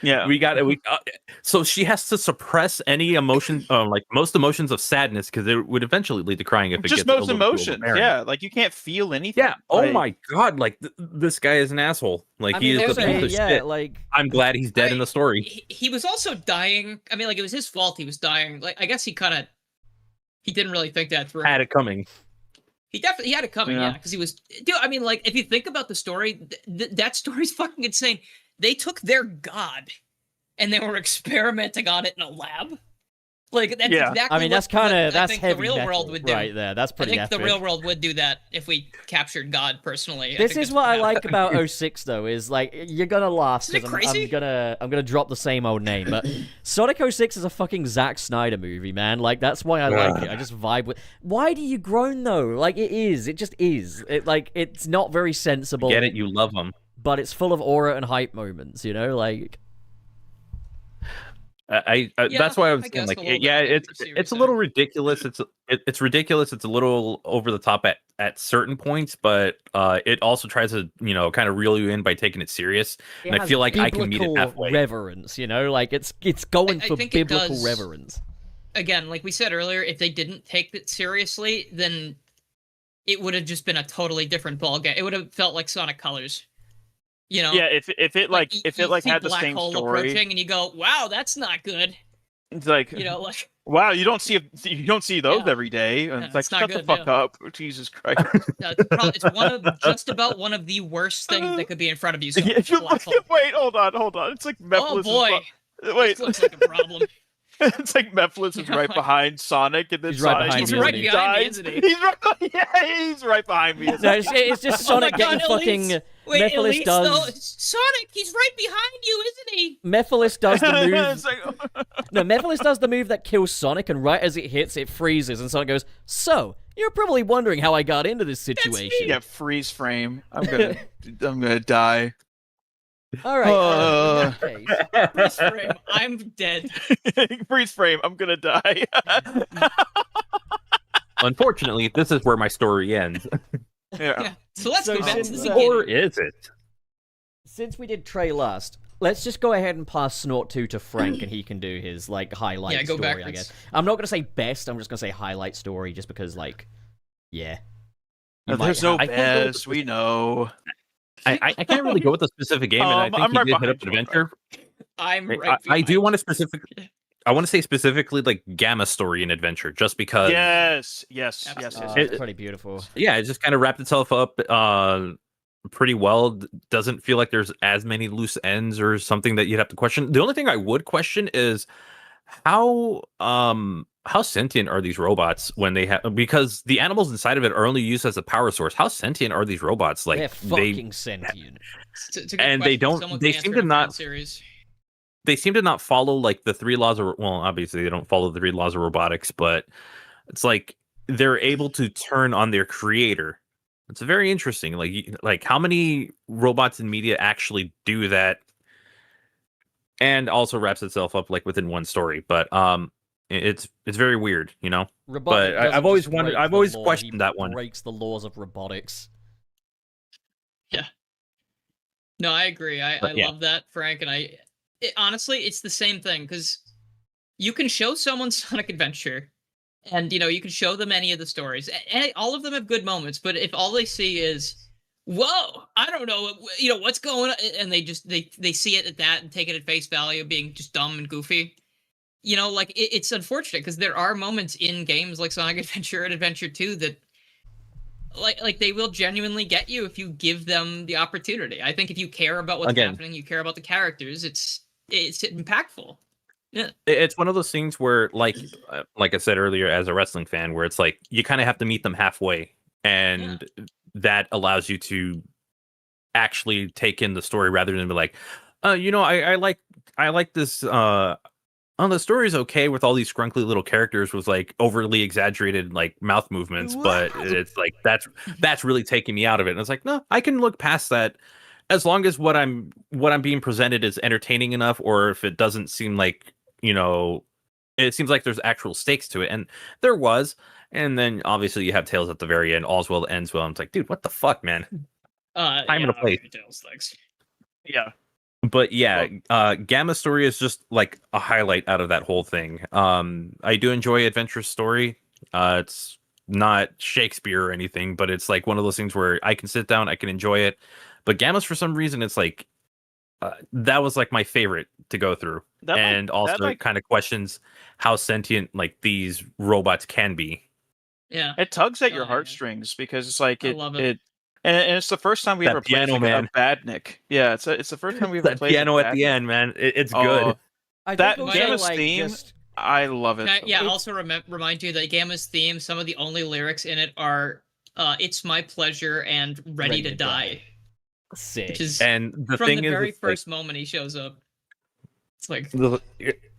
Yeah. We got So she has to suppress any emotion, like most emotions of sadness, because it would eventually lead to crying if it Just gets a most little too emotions. overbearing. Yeah, like you can't feel anything. Yeah. Oh Like, my god! Like this guy is an asshole. Like I he mean, is the there's piece of shit. like I'm glad he's dead in the story. He was also dying. I mean, like, it was his fault he was dying. Like, I guess he didn't really think that through. Had it coming. He definitely had it coming, yeah, because he was. Dude, I mean, like, if you think about the story, that story's fucking insane. They took their god, and they were experimenting on it in a lab. Like, that's exactly. I mean, that's kind of that's heavy the real metal world would do. right there. That's pretty. I think epic. the real world would do that if we captured God. Personally, This is what I like about 06 though. Is like you're gonna laugh Isn't it because crazy? I'm gonna drop the same old name, but Sonic 06 is a fucking Zack Snyder movie, man. Like that's why I like it. I just vibe with. Why do you groan though? Like it is. It just is. It's not very sensible. Get it? You love him. But it's full of aura and hype moments. You know, like. That's why I was saying, like, it's a little ridiculous. It's ridiculous. It's a little over the top at certain points, but it also tries to kind of reel you in by taking it serious. And I feel like I can meet it halfway. Reverence, like it's going for biblical reverence. Again, like we said earlier, if they didn't take it seriously, then it would have just been a totally different ballgame. It would have felt like Sonic Colors. Yeah, if it had the same story, approaching and you go, wow, that's not good. It's like like wow, you don't see those every day. And it's like shut the fuck up, Jesus Christ. It's just about one of the worst things that could be in front of you. So wait, hold on. It's like Mephiles. Oh boy, wait, this looks like a problem. It's like Mephiles is right behind Sonic, and then he's right behind he's me, right behind me, isn't he? He's right behind me. No, it's just Sonic getting fucking. Wait, Mephiles does. Sonic, he's right behind you, isn't he? Mephiles does the move. No, Mephiles does the move that kills Sonic, and right as it hits, it freezes, and Sonic goes, "So, you're probably wondering how I got into this situation." Yeah, freeze frame. I'm gonna die. All right. In that case. Freeze frame. I'm dead. Freeze frame. I'm gonna die. Unfortunately, this is where my story ends. Yeah. So let's go back to the beginning. Or is it? Since we did Trey last, let's just go ahead and pass Snort 2 to Frank, and he can do his highlight story. Backwards. I guess I'm not gonna say best. I'm just gonna say highlight story, just because yeah. There's no best. We know. I can't really go with a specific game, and I think you did hit up an adventure. I do want to I want to say specifically like Gamma story and adventure, just because. Yes. It's pretty beautiful. Yeah, it just kind of wrapped itself up pretty well. Doesn't feel like there's as many loose ends or something that you'd have to question. The only thing I would question is how sentient are these robots when they have, because the animals inside of it are only used as a power source. How sentient are these robots? Like they're fucking sentient. And they don't. They seem to not. Series. They seem to not follow like the 3 laws of. Well, obviously they don't follow the 3 laws of robotics, but it's like they're able to turn on their creator. It's very interesting. Like how many robots in media actually do that, and also wraps itself up like within one story. But it's very weird, Robotic but I've always wondered. I've always law, questioned that one. Breaks the laws of robotics. Yeah. No, I agree. I love that, Frank, and honestly, it's the same thing, because you can show someone Sonic Adventure, and you can show them any of the stories, and all of them have good moments. But if all they see is, "Whoa, I don't know, what's going on," and they see it at that and take it at face value, being just dumb and goofy, it's unfortunate, because there are moments in games like Sonic Adventure and Adventure 2 that. Like they will genuinely get you if you give them the opportunity. I think if you care about what's happening, you care about the characters, it's impactful. Yeah. It's one of those things where, like I said earlier, as a wrestling fan, where it's like you kind of have to meet them halfway, and that allows you to actually take in the story rather than be like, I like this. The story's okay with all these scrunkly little characters with like overly exaggerated like mouth movements, but it's like that's really taking me out of it. And it's like, no, I can look past that as long as what I'm being presented is entertaining enough, or if it doesn't seem like, it seems like there's actual stakes to it. And there was. And then obviously you have Tails at the very end, all's well that ends well. And it's like, dude, what the fuck, man? Time and a place. Tails, thanks. Yeah. But yeah, Gamma's story is just like a highlight out of that whole thing. I do enjoy Adventure's story. It's not Shakespeare or anything, but it's like one of those things where I can sit down, I can enjoy it. But Gamma's, for some reason, it's like that was like my favorite to go through, and also it kind of questions how sentient like these robots can be. Yeah, it tugs at your heartstrings because it's like I love it. And it's the first time we ever played like, a Badnik. Yeah, it's the first time we ever played piano at the end, man. It's good. That Gamma's theme, I love it. Also remind you that Gamma's theme, some of the only lyrics in it are "It's my pleasure" and "Ready to die." Sick. Which is and the from thing the is, very it's first moment he shows up. It's like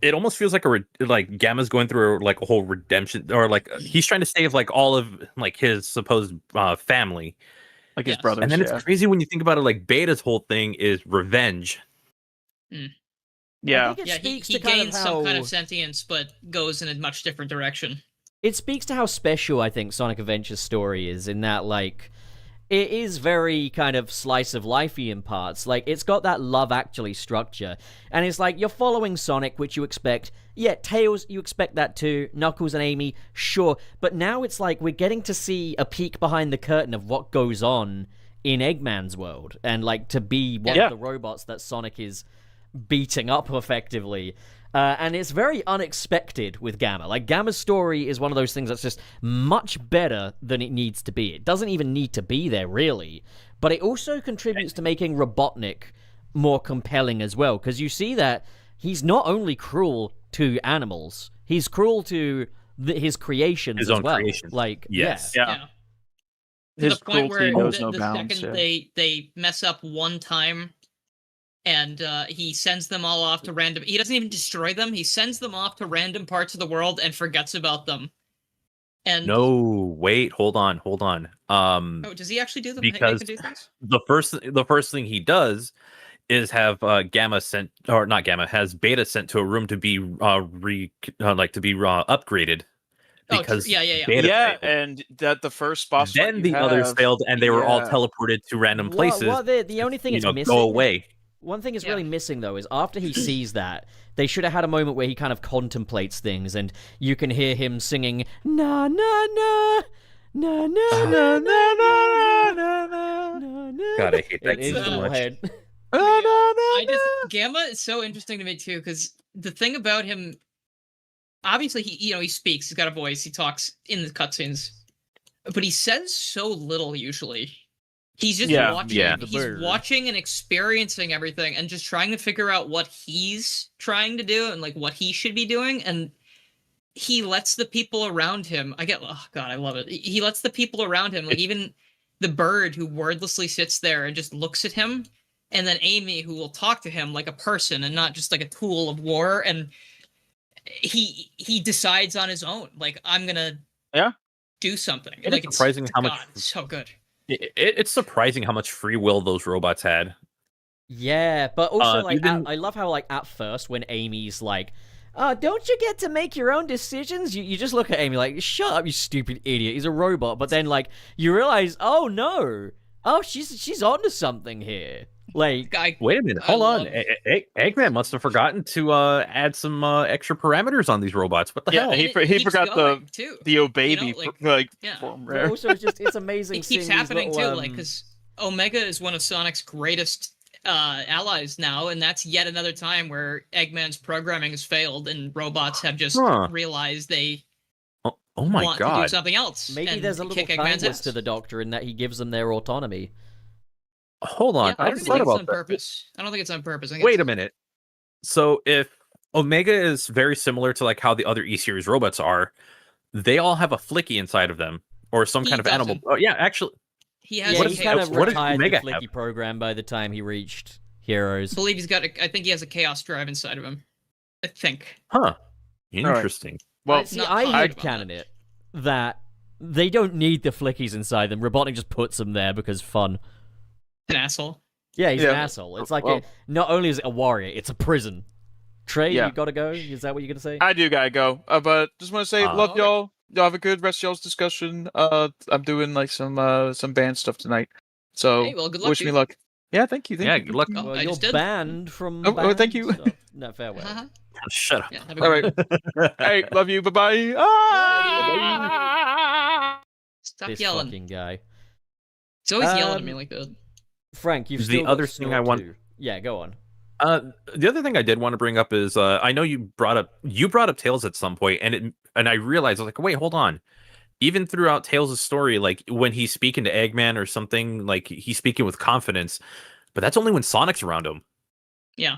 it almost feels like like Gamma's going through like a whole redemption, or like he's trying to save like all of like his supposed family. Like his brothers. And then it's crazy when you think about it, like Beta's whole thing is revenge. Yeah. He gains some kind of sentience, but goes in a much different direction. It speaks to how special I think Sonic Adventure's story is, in that, like, it is very kind of slice of lifey in parts. Like, it's got that Love Actually structure. And it's like, you're following Sonic, which you expect. Yeah, Tails, you expect that too. Knuckles and Amy, sure. But now it's like we're getting to see a peek behind the curtain of what goes on in Eggman's world. And, like, to be one of the robots that Sonic is beating up effectively. And it's very unexpected with Gamma. Like, Gamma's story is one of those things that's just much better than it needs to be. It doesn't even need to be there, really. But it also contributes to making Robotnik more compelling as well, because you see that he's not only cruel to animals, he's cruel to his creations his as own well. creations. Like, Yeah. To the point where knows no the bounds, second they mess up one time, and he sends them all off to random. He doesn't even destroy them. He sends them off to random parts of the world and forgets about them. And no, wait, hold on. Oh, does he actually do them? Because do things? the first thing he does is have Gamma sent, or not Gamma, has Beta sent to a room to be upgraded. Because Beta failed. And that the first boss. Then the others failed, and they were all teleported to random places. Well, the only thing it's missing. Go away. One thing is really missing, though, is after he sees that, they should have had a moment where he kind of contemplates things, and you can hear him singing, na na na, na na na na na na na. God, I hate that so much. Gamma is so interesting to me too, because the thing about him, obviously he speaks, he's got a voice, he talks in the cutscenes, but he says so little usually. He's just watching. Yeah. He's watching and experiencing everything, and just trying to figure out what he's trying to do and like what he should be doing. And he lets the people around him. Oh God, I love it. He lets the people around him, like even the bird who wordlessly sits there and just looks at him, and then Amy, who will talk to him like a person and not just like a tool of war. And he decides on his own, like, I'm gonna do something. It's like surprising how much. It's so good. It's surprising how much free will those robots had. Yeah, but also I love how like at first when Amy's like, don't you get to make your own decisions? You just look at Amy like, shut up, you stupid idiot. He's a robot. But then like you realize, oh no, she's onto something here. Like, wait a minute, hold on. Eggman must have forgotten to add some extra parameters on these robots. What the hell? He forgot the oh baby form rare. Also, it's amazing. It keeps happening too, like, because Omega is one of Sonic's greatest allies now, and that's yet another time where Eggman's programming has failed, and robots have just realized they want to do something else. Maybe there's a little kindness to the Doctor in that he gives them their autonomy. Hold on, I don't think it's on purpose. I don't think it's on purpose. Wait a minute. So if Omega is very similar to like how the other E-series robots are, they all have a flicky inside of them or some kind of animal. Oh yeah, actually, he has. He kind of retired the flicky program by the time he reached Heroes. I believe he's got. I think he has a Chaos Drive inside of him. I think. Huh. Interesting. Right. Well, see, I headcanon it that they don't need the flickies inside them. Robotnik just puts them there because fun. An asshole. Yeah, he's an asshole. It's like not only is it a warrior, it's a prison. Trey, you gotta go? Is that what you're gonna say? I do gotta go. But just want to say, love y'all. Y'all have a good rest of y'all's discussion. I'm doing like some band stuff tonight. So hey, well, good luck, wish me luck. Yeah, thank you. Yeah, good luck. Oh, Well, I you're just did. banned from. Thank you. Stuff. No, farewell. Uh-huh. Shut up. Yeah, have a All good right. one. Hey, love you. Bye-bye. Stop This yelling. fucking guy. He's always yelling at me like that. Frank, you've The still got other thing I want- Snort too. Yeah, go on. The other thing I did want to bring up is I know you brought up Tails at some point, and I realized I was like, wait, hold on. Even throughout Tails' story, like when he's speaking to Eggman or something, like he's speaking with confidence, but that's only when Sonic's around him. Yeah.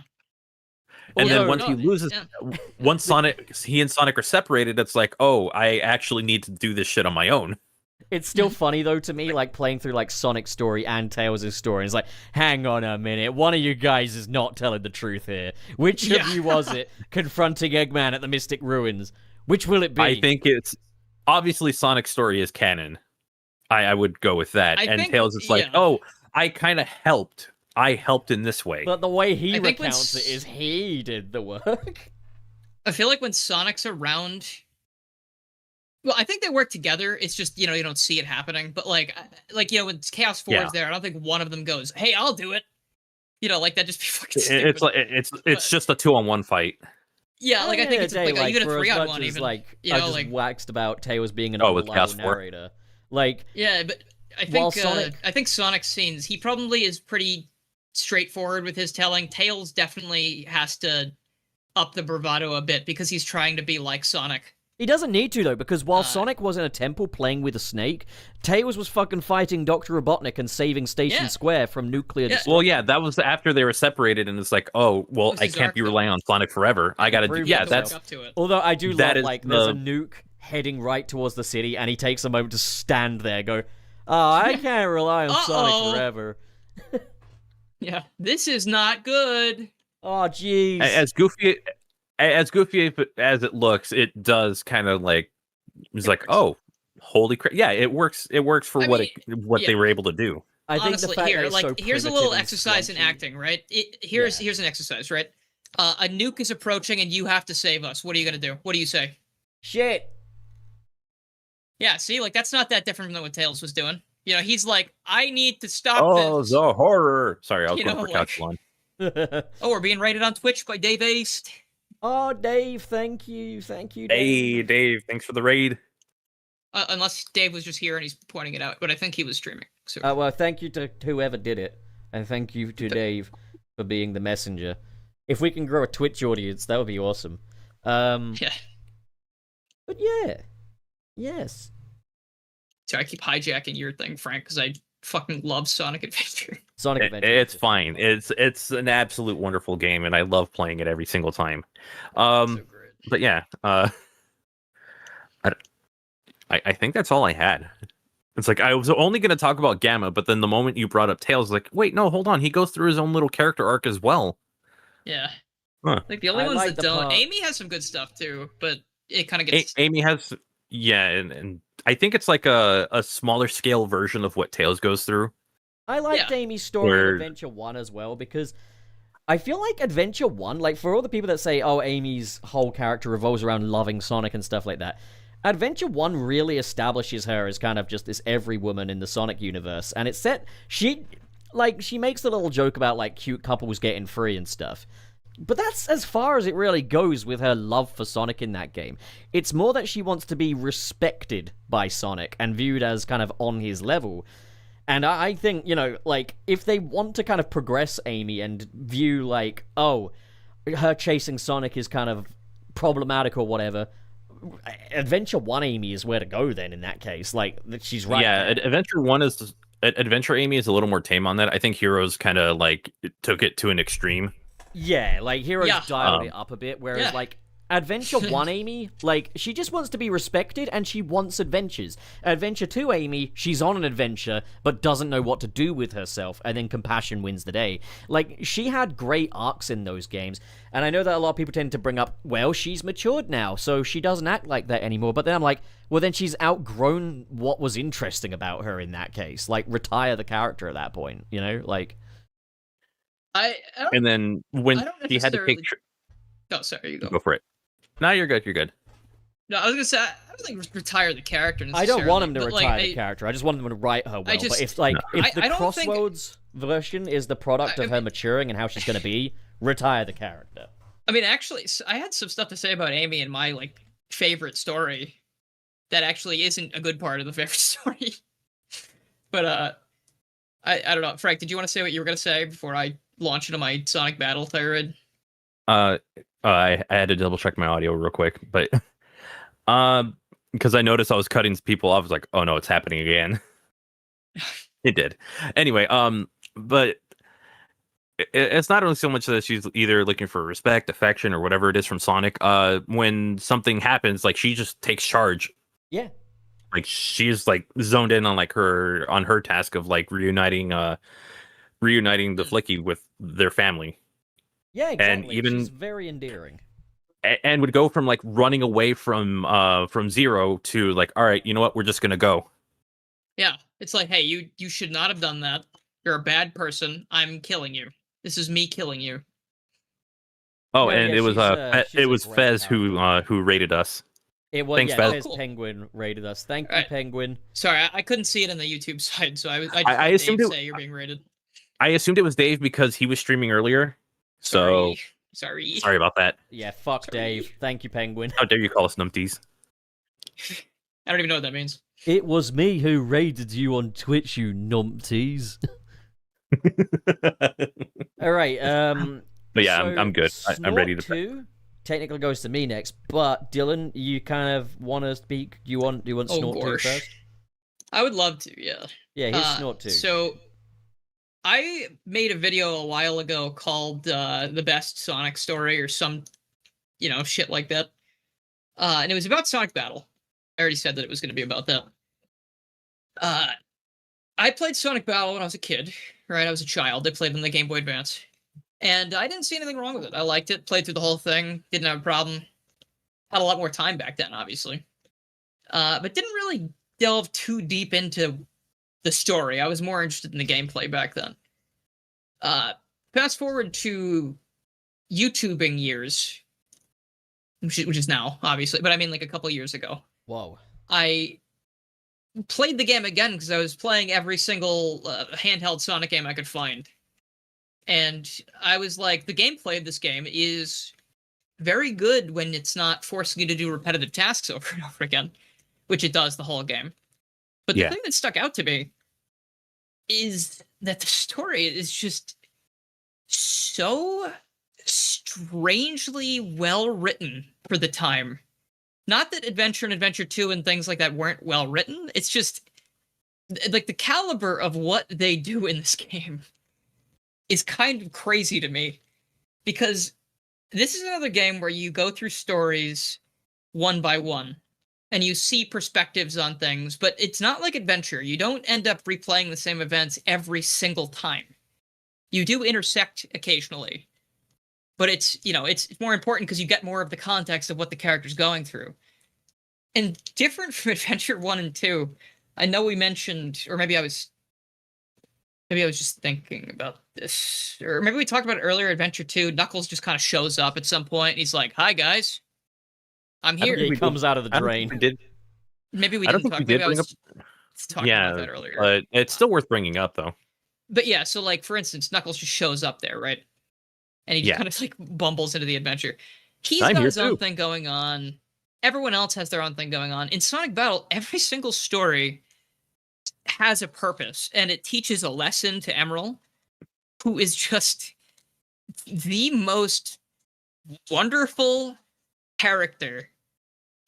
And Although- then once he loses, once he and Sonic are separated, it's like, oh, I actually need to do this shit on my own. It's still funny though to me, like playing through like Sonic's story and Tails' story. It's like, hang on a minute, one of you guys is not telling the truth here. Which of you was it confronting Eggman at the Mystic Ruins? Which will it be? I think it's obviously Sonic's story is canon. I would go with that. And Tails is like, oh, I kind of helped. I helped in this way. But the way he I think recounts it is he did the work. I feel like when Sonic's around, well, I think they work together. It's just, you don't see it happening. But like when Chaos 4 is there, I don't think one of them goes, "Hey, I'll do it." Like that just be fucking stupid. It's like it's just a 2-on-1 fight. Yeah, like I think it's like even a for as 3-on-1 much as, even. like, You I know, just like waxed about Tails being an with unreliable Chaos 4. narrator. Like, yeah, but I while think Sonic- I think Sonic's scenes, he probably is pretty straightforward with his telling. Tails definitely has to up the bravado a bit because he's trying to be like Sonic. he doesn't need to though, because while Sonic was in a temple playing with a snake, Tails was fucking fighting Dr. Robotnik and saving Station Square from nuclear destruction. Well, yeah, that was after they were separated, and it's like, oh, well, I can't be relying on Sonic forever. I gotta do, Prove yeah, himself. that's. Up to it. Although I do That love, is like, there's a the- nuke heading right towards the city, and he takes a moment to stand there, go, "Oh, I can't rely on Sonic forever." Yeah, this is not good. Oh, jeez. As goofy as it looks, it does kind of like it's like, oh, holy crap! Yeah, it works. It works for what they were able to do. I think Honestly, the fact that it's so here's a primitive little and exercise in squanchy- acting, right? Here's an exercise, right? A nuke is approaching, and you have to save us. What are you gonna do? What do you say? Shit. Yeah, see, like that's not that different than what Tails was doing. He's like, I need to stop Oh, this. the horror! Sorry, I was You going know, for like- couch one. Oh, we're being rated on Twitch by Dave Ace. Oh, Dave, thank you, Dave. Hey, Dave, thanks for the raid. Unless Dave was just here and he's pointing it out, but I think he was streaming. So. Well, thank you to whoever did it, and thank you to Dave for being the messenger. If we can grow a Twitch audience, that would be awesome. Yeah. But yeah, yes. So I keep hijacking your thing, Frank, because I fucking love Sonic Adventure. Sonic Adventure. It's fine. It's an absolute wonderful game, and I love playing it every single time. So great. But yeah, I think that's all I had. It's like I was only going to talk about Gamma, but then the moment you brought up Tails, like, wait, no, hold on, he goes through his own little character arc as well. Yeah. Huh. Like the only I ones like that the don't. part- Amy has some good stuff too, but it kind of gets. Amy has, yeah, and I think it's like a smaller scale version of what Tails goes through. I liked Yeah. Amy's story in Where- Adventure 1 as well, because I feel like Adventure 1, like, for all the people that say, oh, Amy's whole character revolves around loving Sonic and stuff like that, Adventure 1 really establishes her as kind of just this every woman in the Sonic universe, and it's set... She makes the little joke about, like, cute couples getting free and stuff. But that's as far as it really goes with her love for Sonic in that game. It's more that she wants to be respected by Sonic and viewed as kind of on his level. And I think, like, if they want to kind of progress Amy and view, like, oh, her chasing Sonic is kind of problematic or whatever, Adventure 1 Amy is where to go then in that case. Like, she's right Yeah, there. Adventure Amy is a little more tame on that. I think Heroes kind of like took it to an extreme. Yeah, like, Heroes Yeah. dialed it up a bit, whereas, Yeah. like, Adventure 1 Amy, like, she just wants to be respected and she wants adventures. Adventure 2 Amy, she's on an adventure but doesn't know what to do with herself, and then compassion wins the day. Like, she had great arcs in those games, and I know that a lot of people tend to bring up, well, she's matured now, so she doesn't act like that anymore, but then I'm like, well, then she's outgrown what was interesting about her in that case. Like, retire the character at that point, like... I don't, And then I when don't he had to take, Oh, sorry, you go. go for it. No, you're good. You're good. No, I was gonna say I don't think retire the character. I don't want him to but, retire like, the character. I just want them to write her well. just- But if the I don't think- Crossroads version is the product of her maturing and how she's going to be, retire the character. I mean, actually, I had some stuff to say about Amy and my like favorite story that actually isn't a good part of the favorite story. But I don't know. Frank, did you want to say what you were going to say before I launch into my Sonic Battle tirade? I had to double check my audio real quick, but because I noticed I was cutting people off, I was like, oh no, it's happening again. It did. Anyway, but it's not only so much that she's either looking for respect, affection, or whatever it is from Sonic. When something happens, like she just takes charge. Yeah. Like she's like zoned in on like her task of like reuniting the Flicky with their family. Yeah, exactly. And even she's very endearing. And would go from like running away from Zero to like, all right, you know what, we're just gonna go. Yeah, it's like, hey, you should not have done that. You're a bad person. I'm killing you. This is me killing you. Oh, No, and yeah, it was great Fez character. who rated us. It was, Thanks, yeah, Fez. Fez Cool. Penguin rated us. Thank you, Right. Penguin. Sorry, I couldn't see it on the YouTube side, so I just I let assumed Dave it- say you're being rated. I assumed it was Dave because he was streaming earlier. So Sorry. sorry about that. Yeah, fuck Sorry. Dave. Thank you, Penguin. How dare you call us numpties? I don't even know what that means. It was me who raided you on Twitch, you numpties. All right. But yeah, so I'm good. I'm ready to. Snort 2 technically goes to me next, but Dylan, you kind of want to speak. Do you want Oh, Snort 2 gosh. first? I would love to, yeah. Yeah, here's Snort 2. So, I made a video a while ago called The Best Sonic Story or some, shit like that. And it was about Sonic Battle. I already said that it was going to be about that. I played Sonic Battle when I was a kid, right? I was a child. I played on the Game Boy Advance. And I didn't see anything wrong with it. I liked it, played through the whole thing, didn't have a problem. Had a lot more time back then, obviously. But didn't really delve too deep into the story. I was more interested in the gameplay back then. Fast forward to YouTubing years, which is now, obviously, but I mean like a couple years ago. Whoa. I played the game again because I was playing every single handheld Sonic game I could find. And I was like, the gameplay of this game is very good when it's not forcing you to do repetitive tasks over and over again, which it does the whole game. But the Yeah. thing that stuck out to me is that the story is just so strangely well written for the time. Not that Adventure and Adventure 2 and things like that weren't well written. It's just like the caliber of what they do in this game is kind of crazy to me, because this is another game where you go through stories one by one and you see perspectives on things, but it's not like Adventure. You don't end up replaying the same events every single time. You do intersect occasionally, but it's more important because you get more of the context of what the character's going through. And different from Adventure 1 and 2, I know we mentioned, or maybe I was just thinking about this, or maybe we talked about it earlier. Adventure 2, Knuckles just kind of shows up at some point. And he's like, "Hi guys, I'm here." Yeah, he comes out of the I don't drain. think we did. Maybe we I don't didn't think talk. we Maybe did I bring was talking Yeah, about that earlier. but it's still worth bringing up though. But yeah, so like for instance, Knuckles just shows up there, right? And he just Yeah. kind of like bumbles into the adventure. He's I'm got here his own too. thing going on. Everyone else has their own thing going on. In Sonic Battle, every single story has a purpose, and it teaches a lesson to Emerald, who is just the most wonderful character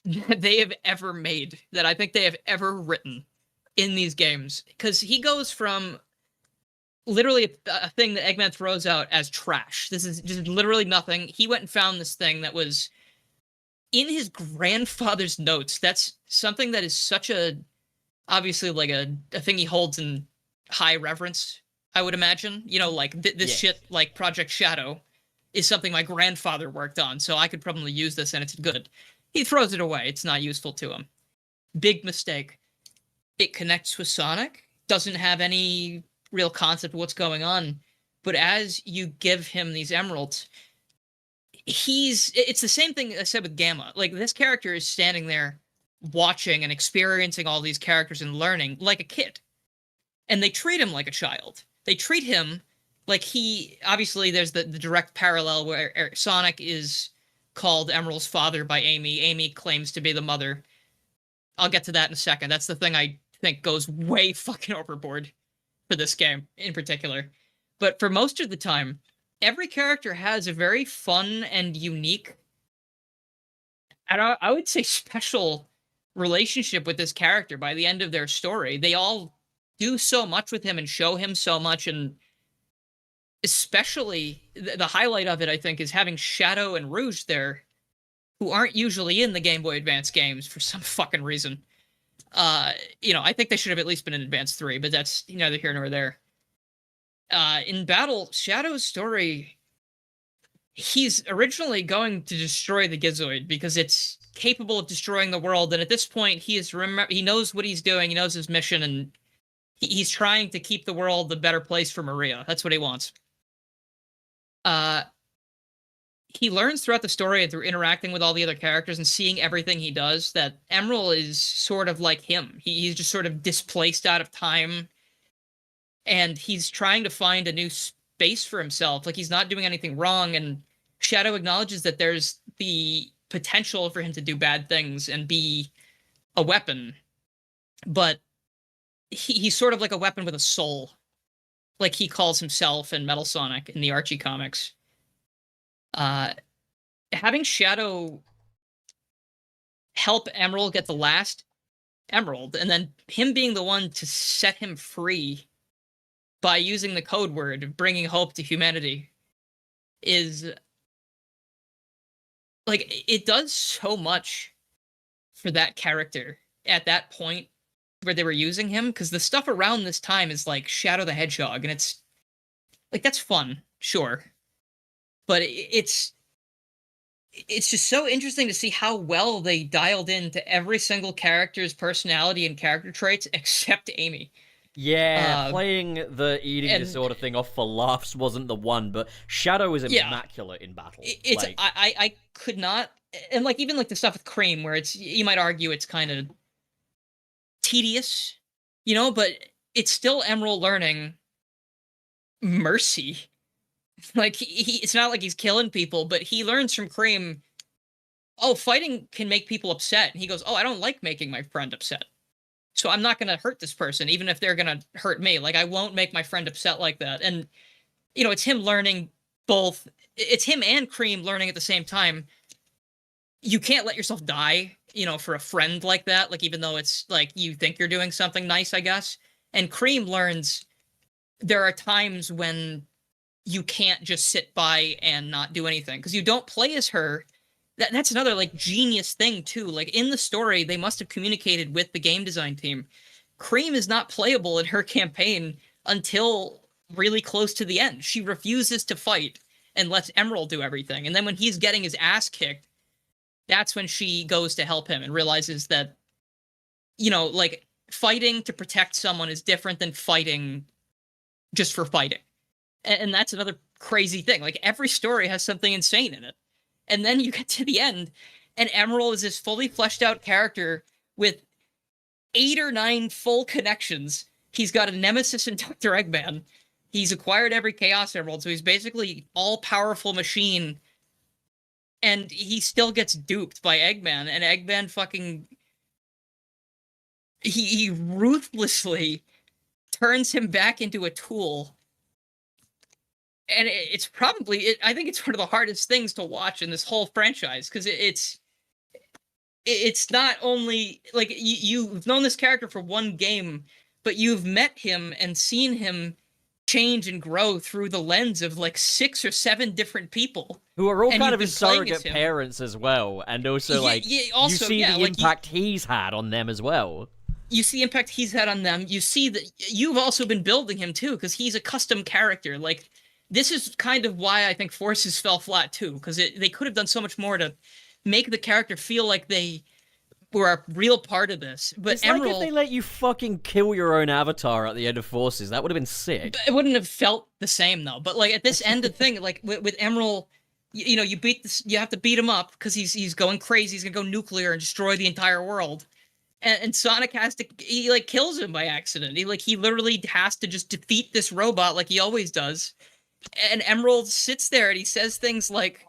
that they have ever made, that I think they have ever written in these games. Because he goes from literally a thing that Eggman throws out as trash. This is just literally nothing. He went and found this thing that was in his grandfather's notes. That's something that is such a, obviously like a thing he holds in high reverence, I would imagine. Like this Yeah. shit, like Project Shadow, is something my grandfather worked on, so I could probably use this and it's good. He throws it away. It's not useful to him. Big mistake. It connects with Sonic, doesn't have any real concept of what's going on, but as you give him these emeralds, it's the same thing I said with Gamma. Like, this character is standing there watching and experiencing all these characters and learning like a kid. And they treat him like a child. they treat him like he obviously there's the direct parallel where Sonic is called Emerald's father by Amy. Amy claims to be the mother. I'll get to that in a second. That's the thing I think goes way fucking overboard for this game in particular. But for most of the time, every character has a very fun and unique, and I would say special relationship with this character by the end of their story. They all do so much with him and show him so much, and especially the highlight of it, I think, is having Shadow and Rouge there, who aren't usually in the Game Boy Advance games for some fucking reason. I think they should have at least been in Advance 3, but that's neither here nor there. In battle, Shadow's story, he's originally going to destroy the Gizoid because it's capable of destroying the world, and at this point, he knows what he's doing, he knows his mission, and he's trying to keep the world a better place for Maria. That's what he wants. He learns throughout the story and through interacting with all the other characters and seeing everything he does that Emerald is sort of like him. He's just sort of displaced out of time, and he's trying to find a new space for himself. Like, he's not doing anything wrong, and Shadow acknowledges that there's the potential for him to do bad things and be a weapon, but he's sort of like a weapon with a soul, like he calls himself in Metal Sonic in the Archie comics. Having Shadow help Emerald get the last Emerald, and then him being the one to set him free by using the code word of bringing hope to humanity, is like, it does so much for that character at that point where they were using him, because the stuff around this time is like Shadow the Hedgehog, and it's like, that's fun, sure, but it's just so interesting to see how well they dialed into every single character's personality and character traits except Amy. Yeah, playing the eating disorder thing off for laughs wasn't the one, but Shadow is immaculate in battle. It's like, I could not, and like even like the stuff with Cream, where it's, you might argue it's kind of tedious, but it's still Emerald learning mercy. Like, it's not like he's killing people, but he learns from Cream, oh, fighting can make people upset. And he goes, oh, I don't like making my friend upset, so I'm not going to hurt this person, even if they're going to hurt me. Like, I won't make my friend upset like that. And, it's him learning both. It's him and Cream learning at the same time. You can't let yourself die, for a friend like that. Like, even though it's like, you think you're doing something nice, I guess. And Cream learns there are times when you can't just sit by and not do anything, because you don't play as her. That's another like genius thing too. Like, in the story, they must have communicated with the game design team. Cream is not playable in her campaign until really close to the end. She refuses to fight and lets Emerald do everything. And then when he's getting his ass kicked, that's when she goes to help him and realizes that, like, fighting to protect someone is different than fighting just for fighting. And that's another crazy thing. Like, every story has something insane in it. And then you get to the end, and Emerald is this fully fleshed out character with 8 or 9 full connections. He's got a nemesis in Dr. Eggman. He's acquired every Chaos Emerald, so he's basically all-powerful machine. And he still gets duped by Eggman, and Eggman fucking... He ruthlessly turns him back into a tool. And it's probably, I think it's one of the hardest things to watch in this whole franchise, because it's not only, like, you've known this character for one game, but you've met him and seen him change and grow through the lens of like 6 or 7 different people who are all kind of his surrogate parents as well, and also you see the impact he's had on them as well. You see the impact he's had on them. You see that you've also been building him too, because he's a custom character. Like, this is kind of why I think Forces fell flat too, because they could have done so much more to make the character feel like they were a real part of this. But it's like if they let you fucking kill your own avatar at the end of Forces. That would have been sick. It wouldn't have felt the same though. But like, at this end of the thing, like with Emerald, you have to beat him up because he's going crazy. He's gonna go nuclear and destroy the entire world. and Sonic has to, he like kills him by accident. He literally has to just defeat this robot like he always does. And Emerald sits there and he says things like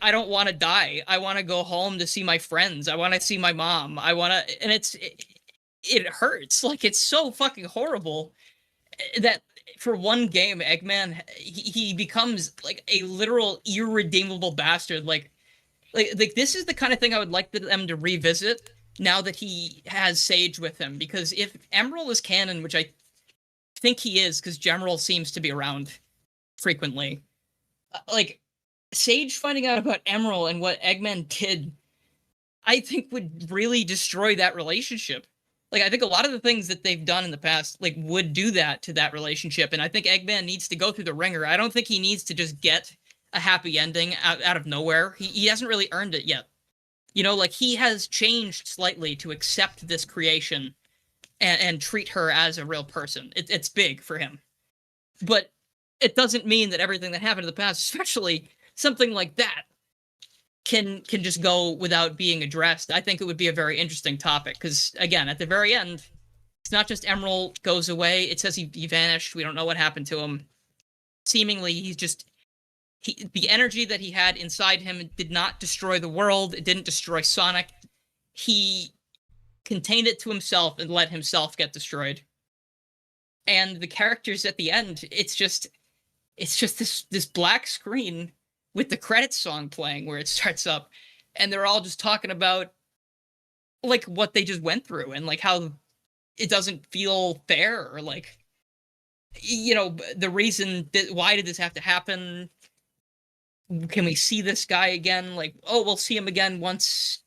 I don't want to die. I want to go home to see my friends. I want to see my mom. I want to, and it hurts. Like, it's so fucking horrible that for one game, Eggman, he becomes like a literal irredeemable bastard. Like this is the kind of thing I would like them to revisit now that he has Sage with him, because if Emerald is canon, which I think he is, because General seems to be around frequently, like Sage finding out about Emerald and what Eggman did, I think would really destroy that relationship. Like, I think a lot of the things that they've done in the past, like, would do that to that relationship. And I think Eggman needs to go through the ringer. I don't think he needs to just get a happy ending out of nowhere. He hasn't really earned it yet. You know, like, he has changed slightly to accept this creation and treat her as a real person. It's big for him. But it doesn't mean that everything that happened in the past, especially something like that, can just go without being addressed. I think it would be a very interesting topic, because, again, at the very end, it's not just Emerald goes away. It says he vanished. We don't know what happened to him. Seemingly, the energy that he had inside him did not destroy the world. It didn't destroy Sonic. He contained it to himself and let himself get destroyed. And the characters at the end, it's just this black screen with the credits song playing where it starts up, and they're all just talking about like what they just went through and like how it doesn't feel fair, or like, you know, the reason that why did this have to happen? Can we see this guy again? Like, oh, we'll see him again once,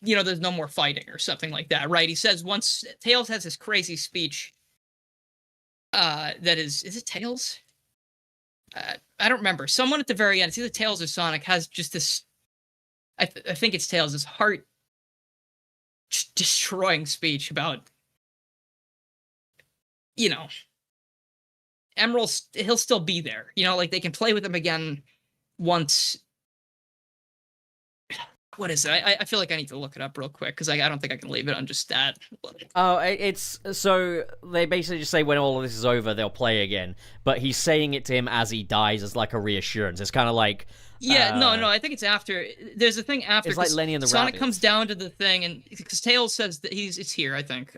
you know, there's no more fighting or something like that, right? He says once Tails has this crazy speech. That is it Tails? I don't remember. Someone at the very end, it's either Tails or Sonic, has just this. I think it's Tails. This heart-destroying speech about, you know, Emerald. He'll still be there. You know, like they can play with him again once. What is it? I feel like I need to look it up real quick, because I don't think I can leave it on just that. Oh, it's so they basically just say when all of this is over, they'll play again. But he's saying it to him as he dies as like a reassurance. It's kind of like no, I think it's after. There's a thing after. It's like Lenny and the Sonic Rabbits. comes down to the thing, and because Tails says that it's here. I think.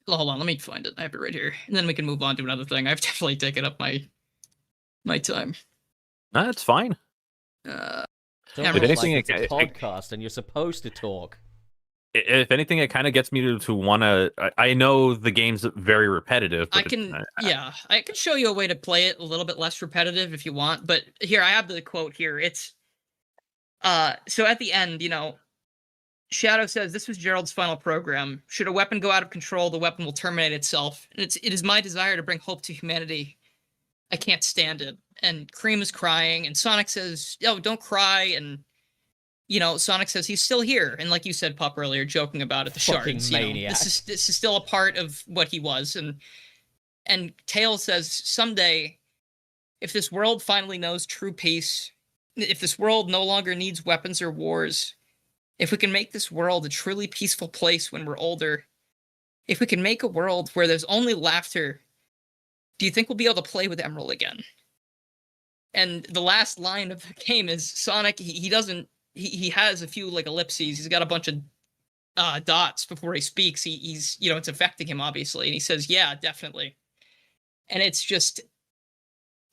Hold on, let me find it. I have it right here, and then we can move on to another thing. I've definitely taken up my time. That's fine. Don't Emerald, look like anything, it's a podcast, and you're supposed to talk. If anything, it kind of gets me to want to. I know the game's very repetitive. But I can show you a way to play it a little bit less repetitive if you want. But here, I have the quote here. It's so at the end, you know, Shadow says, "This was Gerald's final program. Should a weapon go out of control, the weapon will terminate itself. And it is my desire to bring hope to humanity. I can't stand it." And Cream is crying, and Sonic says, "Oh, don't cry." And, you know, Sonic says he's still here. And like you said, Pup, earlier, joking about it, the Fucking shards. maniac. You know, this is still a part of what he was. And Tails says, "Someday, if this world finally knows true peace, if this world no longer needs weapons or wars, if we can make this world a truly peaceful place when we're older, if we can make a world where there's only laughter, do you think we'll be able to play with Emerald again?" And the last line of the game is Sonic, he has a few like ellipses. He's got a bunch of dots before he speaks. He's, you know, it's affecting him, obviously. And he says, "Yeah, definitely." And it's just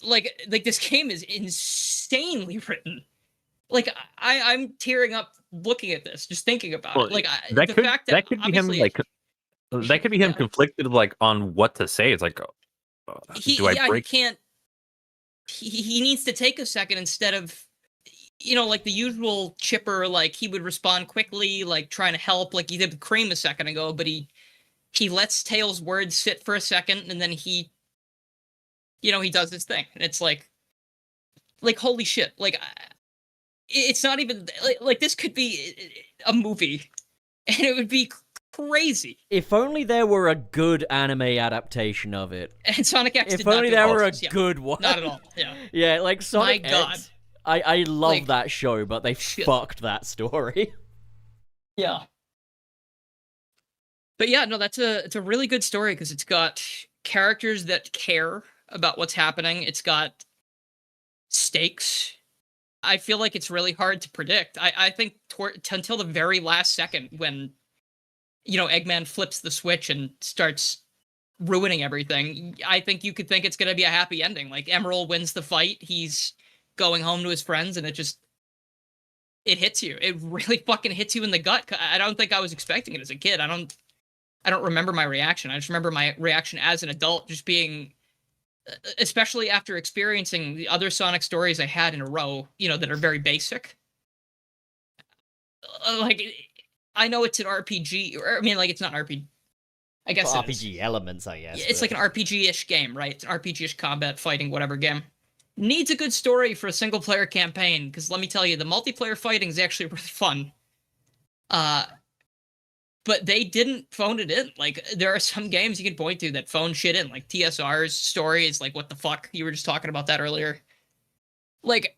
like this game is insanely written. Like I'm tearing up looking at this, just thinking about it. Like that could be him like that could be him conflicted like on what to say. It's like, he can't. He needs to take a second instead of, you know, like the usual Chipper, like he would respond quickly, like trying to help, like he did with Cream a second ago, but he lets Tails' words sit for a second, and then he does his thing. And it's like holy shit, like it's not even like this could be a movie, and it would be crazy. If only there were a good anime adaptation of it. And Sonic X. If only there were a good one. Not at all. Yeah. Yeah, like Sonic My God. X. I love that show, but they fucked that story. Yeah. But yeah, no, it's a really good story because it's got characters that care about what's happening. It's got stakes. I feel like it's really hard to predict. I think until the very last second when, Eggman flips the switch and starts ruining everything, I think you could think it's going to be a happy ending. Like, Emerald wins the fight. He's going home to his friends, and it hits you. It really fucking hits you in the gut. I don't think I was expecting it as a kid. I don't remember my reaction. I just remember my reaction as an adult just being, especially after experiencing the other Sonic stories I had in a row, that are very basic. Like, I know it's an RPG, or I mean, like, it's not an RPG. I guess RPG elements, I guess. It's like an RPG-ish game, right? It's an RPG-ish combat, fighting, whatever game. Needs a good story for a single-player campaign, because let me tell you, the multiplayer fighting is actually really fun. But they didn't phone it in. Like, there are some games you can point to that phone shit in, like TSR's story is like, what the fuck? You were just talking about that earlier. Like,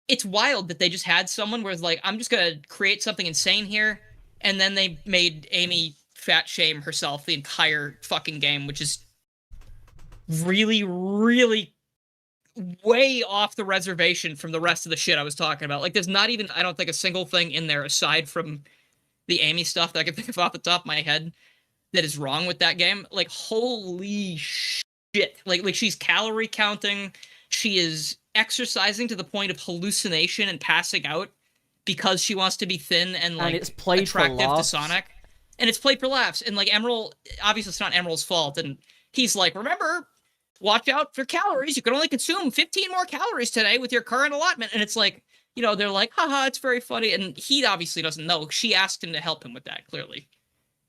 it's wild that they just had someone where it's like, I'm just gonna create something insane here, and then they made Amy fat shame herself the entire fucking game, which is really, really way off the reservation from the rest of the shit I was talking about. Like, there's not even, I don't think, a single thing in there aside from the Amy stuff that I can think of off the top of my head that is wrong with that game. Like, holy shit. Like she's calorie counting. She is exercising to the point of hallucination and passing out because she wants to be thin and, like, and it's played attractive for laughs. to Sonic. And it's played for laughs. And, like, Emerald, obviously it's not Emerald's fault. And he's like, remember, watch out for calories. You can only consume 15 more calories today with your current allotment. And it's like, they're like, haha, it's very funny. And he obviously doesn't know. She asked him to help him with that, clearly.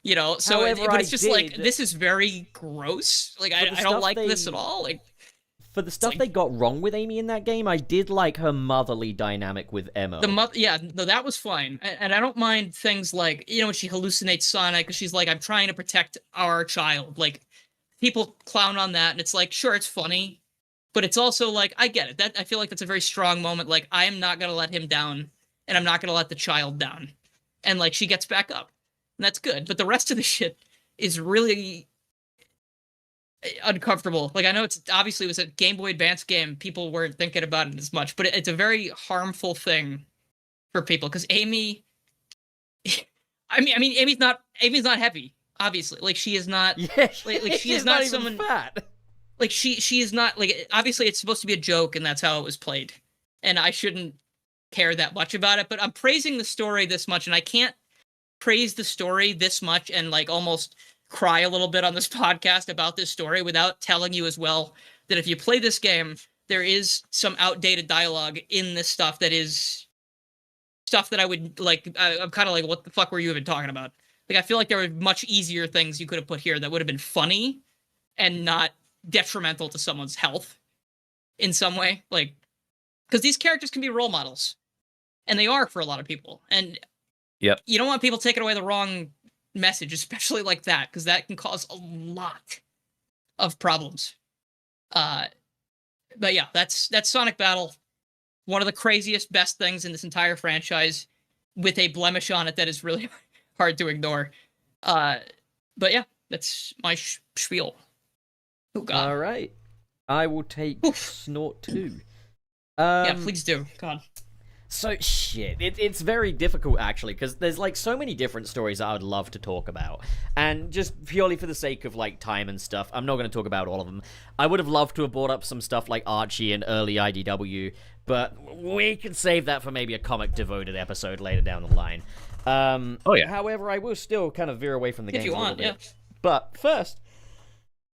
So, However, but it's just like, this is very gross. Like, I don't like this at all. Like, for the stuff they got wrong with Amy in that game, I did like her motherly dynamic with Emma. Yeah, no, that was fine. And I don't mind things like, when she hallucinates Sonic, because she's like, I'm trying to protect our child. Like, people clown on that, and it's like, sure, it's funny. But it's also like, I get it. I feel like that's a very strong moment. Like, I am not going to let him down, and I'm not going to let the child down. And, like, she gets back up. And that's good. But the rest of the shit is really uncomfortable. Like, I know it was a Game Boy Advance game. People weren't thinking about it as much. But it's a very harmful thing for people. Because Amy... I mean, Amy's not heavy, obviously. Like, she is not... Yeah, like she is not someone... fat. Like, she is not, like, obviously it's supposed to be a joke, and that's how it was played. And I shouldn't care that much about it, but I'm praising the story this much, and I can't praise the story this much and, like, almost cry a little bit on this podcast about this story without telling you as well that if you play this game, there is some outdated dialogue in this stuff that is stuff that I would, like, I'm kind of like, what the fuck were you even talking about? Like, I feel like there were much easier things you could have put here that would have been funny and not detrimental to someone's health in some way. Like, because these characters can be role models, and they are for a lot of people. And yep, you don't want people taking away the wrong message, especially like that, because that can cause a lot of problems. But yeah, that's Sonic Battle. One of the craziest, best things in this entire franchise, with a blemish on it that is really hard to ignore. But yeah, that's my spiel. Oh, God. All right. I will take Snort 2. Yeah, please do. God. So, shit. It's very difficult, actually, because there's, like, so many different stories that I would love to talk about. And just purely for the sake of, like, time and stuff, I'm not going to talk about all of them. I would have loved to have brought up some stuff like Archie and early IDW, but we can save that for maybe a comic-devoted episode later down the line. Oh, yeah. However, I will still kind of veer away from the game if you a little want, bit. yeah. But first...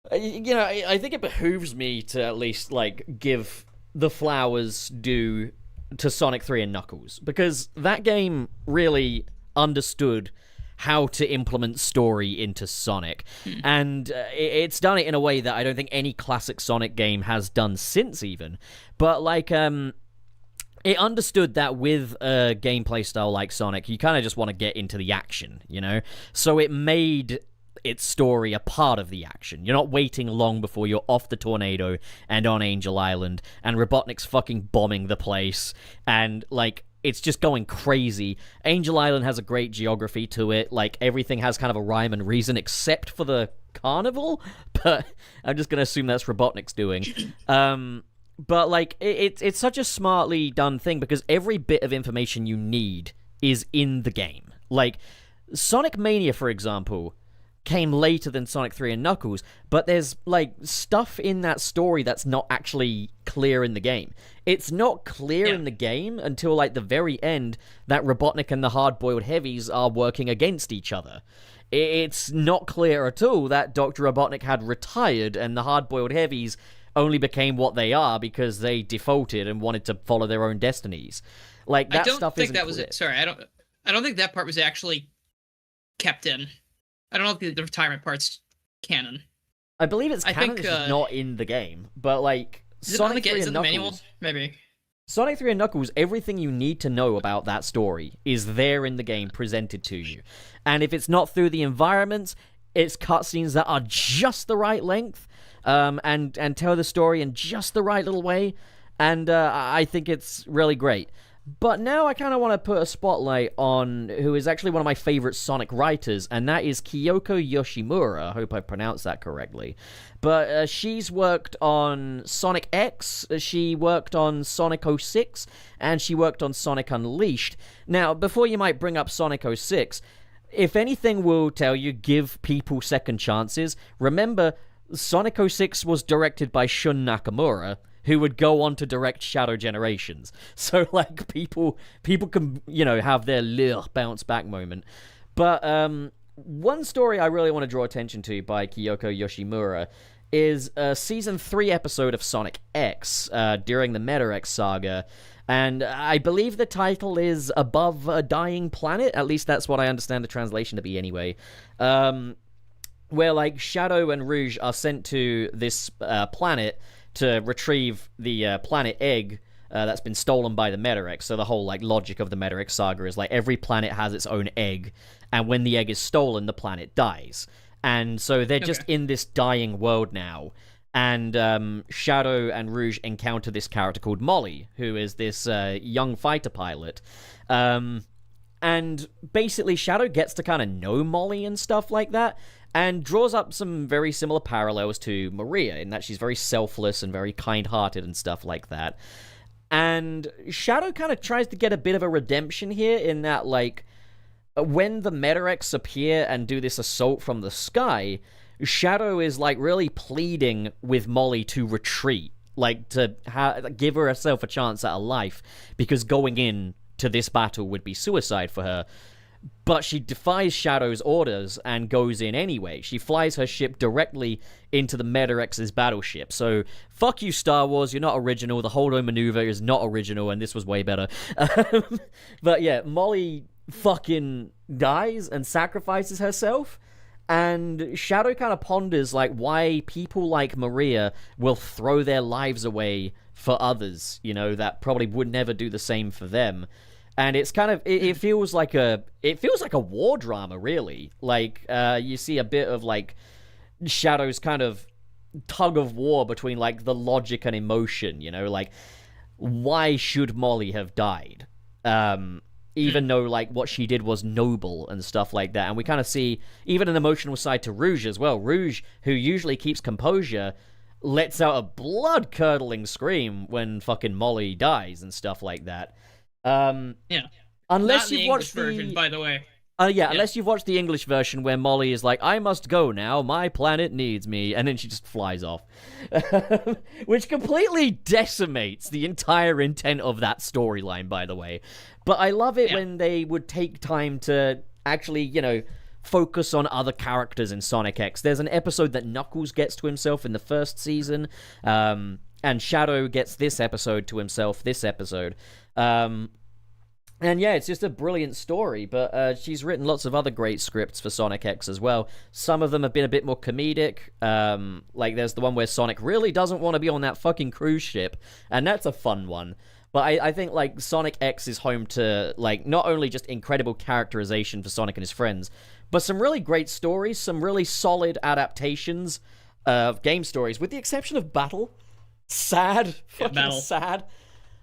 I think it behooves me to at least, like, give the flowers due to Sonic 3 and Knuckles, because that game really understood how to implement story into Sonic, and it's done it in a way that I don't think any classic Sonic game has done since, even. But, like, it understood that with a gameplay style like Sonic, you kind of just want to get into the action, So it made its story a part of the action. You're not waiting long before you're off the tornado and on Angel Island, and Robotnik's fucking bombing the place, and, like, it's just going crazy. Angel Island has a great geography to it. Like, everything has kind of a rhyme and reason except for the carnival, but I'm just going to assume that's Robotnik's doing. But, like, it's such a smartly done thing because every bit of information you need is in the game. Like, Sonic Mania, for example, came later than Sonic 3 and Knuckles, but there's, like, stuff in that story that's not actually clear in the game. It's not clear in the game until, like, the very end that Robotnik and the Hard-Boiled Heavies are working against each other. It's not clear at all that Dr. Robotnik had retired and the Hard-Boiled Heavies only became what they are because they defaulted and wanted to follow their own destinies. Like, that stuff isn't clear. Sorry, I don't think that part was actually kept in. I don't know if the retirement part's canon. I believe it's canon, it's just not in the game. But, like, Sonic 3 and Knuckles... manual? Maybe. Sonic 3 and Knuckles, everything you need to know about that story is there in the game, presented to you. And if it's not through the environments, it's cutscenes that are just the right length, and tell the story in just the right little way. And I think it's really great. But now I kind of want to put a spotlight on who is actually one of my favorite Sonic writers, and that is Kyoko Yoshimura. I hope I pronounced that correctly. But she's worked on Sonic X, she worked on Sonic 06, and she worked on Sonic Unleashed. Now, before you might bring up Sonic 06, if anything will tell you, give people second chances, remember, Sonic 06 was directed by Shun Nakamura, who would go on to direct Shadow Generations. So, like, people can, you know, have their little bounce back moment. But one story I really want to draw attention to by Kyoko Yoshimura is a Season 3 episode of Sonic X during the Meta X saga. And I believe the title is Above a Dying Planet. At least that's what I understand the translation to be anyway. Where, like, Shadow and Rouge are sent to this planet to retrieve the planet egg that's been stolen by the Meta X. So the whole, like, logic of the Meta X saga is, like, every planet has its own egg, and when the egg is stolen, the planet dies. And so they're just in this dying world now. And Shadow and Rouge encounter this character called Molly, who is this young fighter pilot. And basically, Shadow gets to kind of know Molly and stuff like that, and draws up some very similar parallels to Maria, in that she's very selfless and very kind-hearted and stuff like that. And Shadow kind of tries to get a bit of a redemption here, in that, like, when the Meta X appear and do this assault from the sky, Shadow is, like, really pleading with Molly to retreat, like, to give herself a chance at a life, because going in to this battle would be suicide for her. But she defies Shadow's orders and goes in anyway. She flies her ship directly into the Meta X's battleship. So, fuck you, Star Wars, you're not original. The Holdo maneuver is not original, and this was way better. But yeah, Molly fucking dies and sacrifices herself. And Shadow kind of ponders, like, why people like Maria will throw their lives away for others, you know, that probably would never do the same for them. And it's kind of, it feels like a war drama, really. Like, you see a bit of, like, Shadow's kind of tug of war between, like, the logic and emotion, you know? Like, why should Molly have died? Even though, like, what she did was noble and stuff like that. And we kind of see even an emotional side to Rouge as well. Rouge, who usually keeps composure, lets out a blood-curdling scream when fucking Molly dies and stuff like that. Unless you've watched the version, by the way. Unless you've watched the English version where Molly is like, I must go now, my planet needs me, and then she just flies off. Which completely decimates the entire intent of that storyline, by the way. But I love it when they would take time to actually, you know, focus on other characters in Sonic X. There's an episode that Knuckles gets to himself in the first season, and Shadow gets this episode to himself this episode. And yeah, it's just a brilliant story, but she's written lots of other great scripts for Sonic X as well. Some of them have been a bit more comedic, like there's the one where Sonic really doesn't want to be on that fucking cruise ship, and that's a fun one. But I think, like, Sonic X is home to, like, not only just incredible characterization for Sonic and his friends, but some really great stories, some really solid adaptations of game stories, with the exception of Battle. Sad. Fucking Battle. Sad.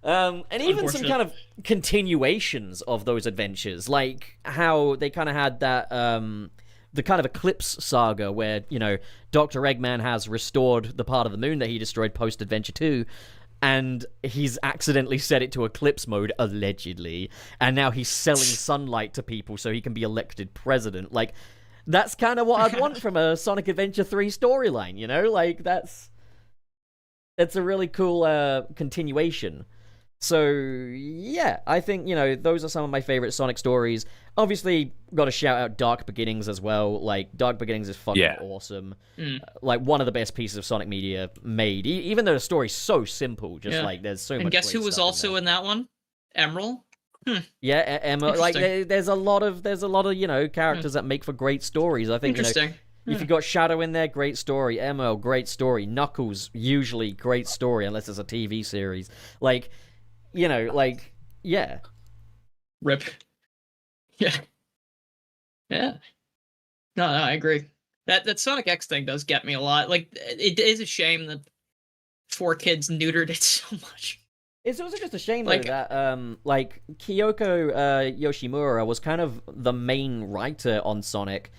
And even some kind of continuations of those adventures, like how they kind of had that the kind of Eclipse saga where, you know, Dr. Eggman has restored the part of the moon that he destroyed post-Adventure 2, and he's accidentally set it to Eclipse mode, allegedly, and now he's selling sunlight to people so he can be elected president. Like, that's kind of what I'd want from a Sonic Adventure 3 storyline, you know? Like, that's a really cool continuation. So, yeah, I think, you know, those are some of my favorite Sonic stories. Obviously, got to shout out Dark Beginnings as well. Like, Dark Beginnings is fucking awesome. Like, one of the best pieces of Sonic media made. Even though the story's so simple, just like, there's so much. And guess who was also in that one? Emerald. Yeah, Emma. Like, there's a lot of you know, characters that make for great stories. I think, you know, if you got Shadow in there, great story. Emerald, great story. Knuckles, usually great story, unless it's a TV series. Like, you know, like, yeah. Rip. Yeah. Yeah. No, I agree. That Sonic X thing does get me a lot. Like, it is a shame that 4Kids neutered it so much. It's also just a shame, though, that, like, Kyoko Yoshimura was kind of the main writer on Sonic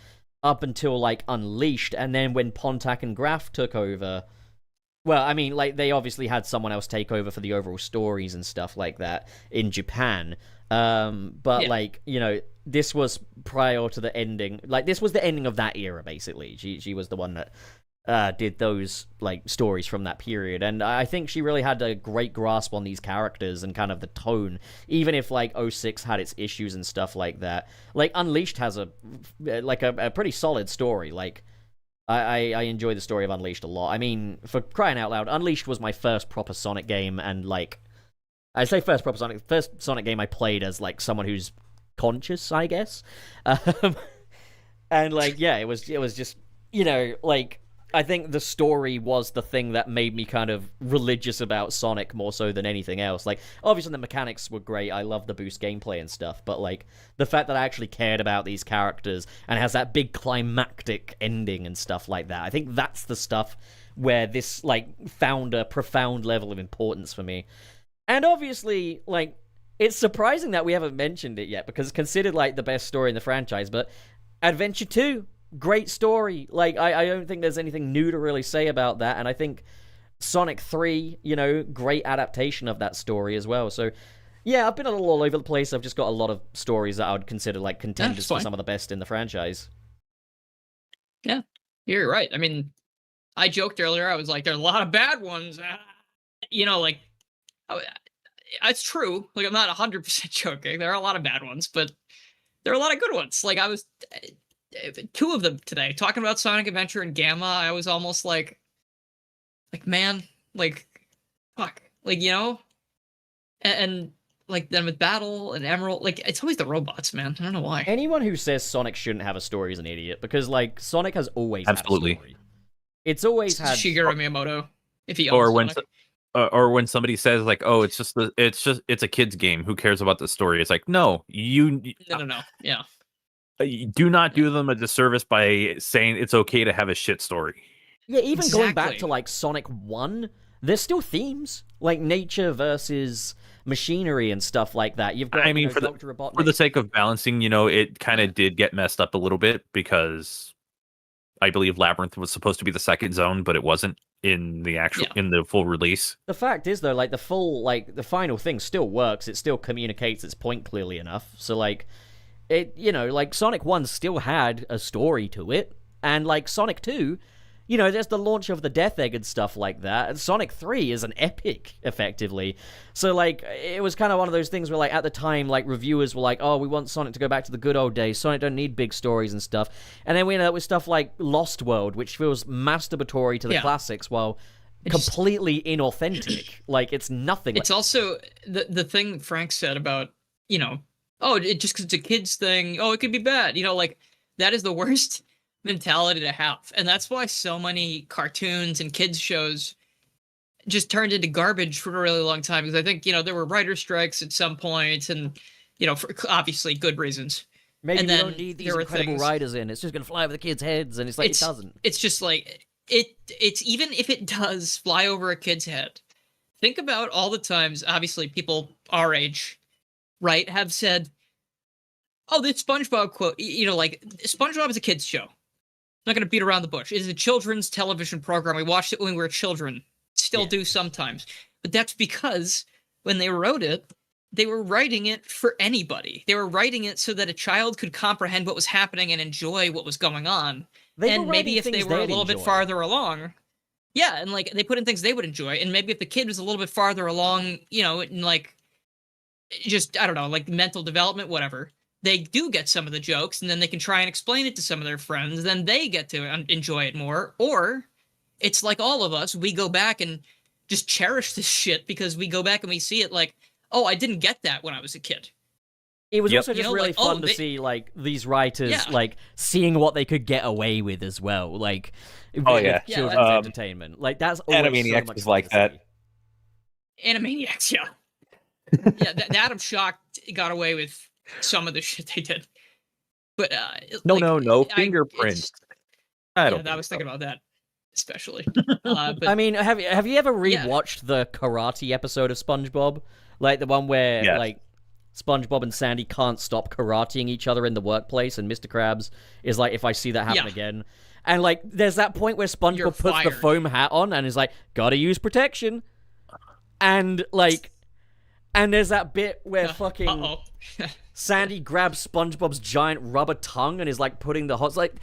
up until, like, Unleashed, and then when Pontac and Graf took over... Well, I mean, like, they obviously had someone else take over for the overall stories and stuff like that in Japan. But, like, you know, this was prior to the ending. Like, this was the ending of that era, basically. She was the one that did those, like, stories from that period. And I think she really had a great grasp on these characters and kind of the tone, even if, like, 06 had its issues and stuff like that. Like, Unleashed has a pretty solid story, like... I enjoy the story of Unleashed a lot. I mean, for crying out loud, Unleashed was my first proper Sonic game, and, like... I say first Sonic game I played as, like, someone who's conscious, I guess. And, like, yeah, it was just, you know, like... I think the story was the thing that made me kind of religious about Sonic more so than anything else. Like, obviously the mechanics were great. I love the boost gameplay and stuff. But, like, the fact that I actually cared about these characters and has that big climactic ending and stuff like that, I think that's the stuff where this, like, found a profound level of importance for me. And obviously, like, it's surprising that we haven't mentioned it yet because it's considered, like, the best story in the franchise. But Adventure 2... great story. Like, I don't think there's anything new to really say about that, and I think Sonic 3, you know, great adaptation of that story as well. So, yeah, I've been a little all over the place. I've just got a lot of stories that I would consider, like, contenders for some of the best in the franchise. Yeah, you're right. I mean, I joked earlier, I was like, there's a lot of bad ones. You know, like, it's true. Like, I'm not 100% joking. There are a lot of bad ones, but there are a lot of good ones. Like, I was... two of them today talking about Sonic Adventure and Gamma. I was almost like man, like fuck, like, you know, and like then with Battle and Emerald, like it's always the robots, man. I don't know why. Anyone who says Sonic shouldn't have a story is an idiot because, like, Sonic has always had a story. It's always had Shigeru Miyamoto, if he or owns when Sonic. Or when somebody says, like, oh, it's a kid's game, who cares about the story? It's like, no, No, yeah. Do not do them a disservice by saying it's okay to have a shit story. Yeah, even going back to, like, Sonic 1, there's still themes. Like, nature versus machinery and stuff like that. You've got, I mean, for the sake of balancing, you know, it kind of did get messed up a little bit because I believe Labyrinth was supposed to be the second zone, but it wasn't in the actual in the full release. The fact is, though, like, the final thing still works. It still communicates its point clearly enough. So, like... it, you know, like, Sonic 1 still had a story to it, and, like, Sonic 2, you know, there's the launch of the Death Egg and stuff like that, and Sonic 3 is an epic, effectively. So, like, it was kind of one of those things where, like, at the time, like, reviewers were like, oh, we want Sonic to go back to the good old days, Sonic don't need big stories and stuff, and then we ended up with stuff like Lost World, which feels masturbatory to the classics, while... completely inauthentic. Like, it's nothing. It's also the thing Frank said about, you know, oh, it just because it's a kid's thing, oh, it could be bad. You know, like, that is the worst mentality to have. And that's why so many cartoons and kids shows just turned into garbage for a really long time. Because I think, you know, there were writer strikes at some point and, you know, for obviously good reasons. Maybe and we don't need these incredible writers in. It's just going to fly over the kids' heads. And it's like, it doesn't. It's just like, it's even if it does fly over a kid's head, think about all the times, obviously, people our age, right, have said, "Oh, this SpongeBob quote." Like SpongeBob is a kids show. I'm not going to beat around the bush. It is a children's television program. We watched it when we were children. Still do sometimes, but that's because when they wrote it, they were writing it for anybody. They were writing it so that a child could comprehend what was happening and enjoy what was going on. And maybe if they were a little bit farther along, and like they put in things they would enjoy, and maybe if the kid was a little bit farther along, in like just I don't know, like mental development, whatever, they do get some of the jokes, and then they can try and explain it to some of their friends. Then they get to enjoy it more. Or it's like all of us, we go back and just cherish this shit because we go back and we see it like, oh, I didn't get that when I was a kid. It was also just really fun to see, like, these writers, like, seeing what they could get away with as well. Like, with children's entertainment. Like, that's always Animaniacs so much was fun like to that. see. Animaniacs, that I'm shocked got away with some of the shit they did. But, no, fingerprints. I was thinking about that, especially. But, I mean, have you ever rewatched the karate episode of SpongeBob? Like, the one where, like, SpongeBob and Sandy can't stop karateing each other in the workplace, and Mr. Krabs is like, if I see that happen again. And, like, there's that point where SpongeBob puts the foam hat on and is like, gotta use protection. And, like, and there's that bit where fucking Sandy grabs SpongeBob's giant rubber tongue and is, like, putting the hot... Like,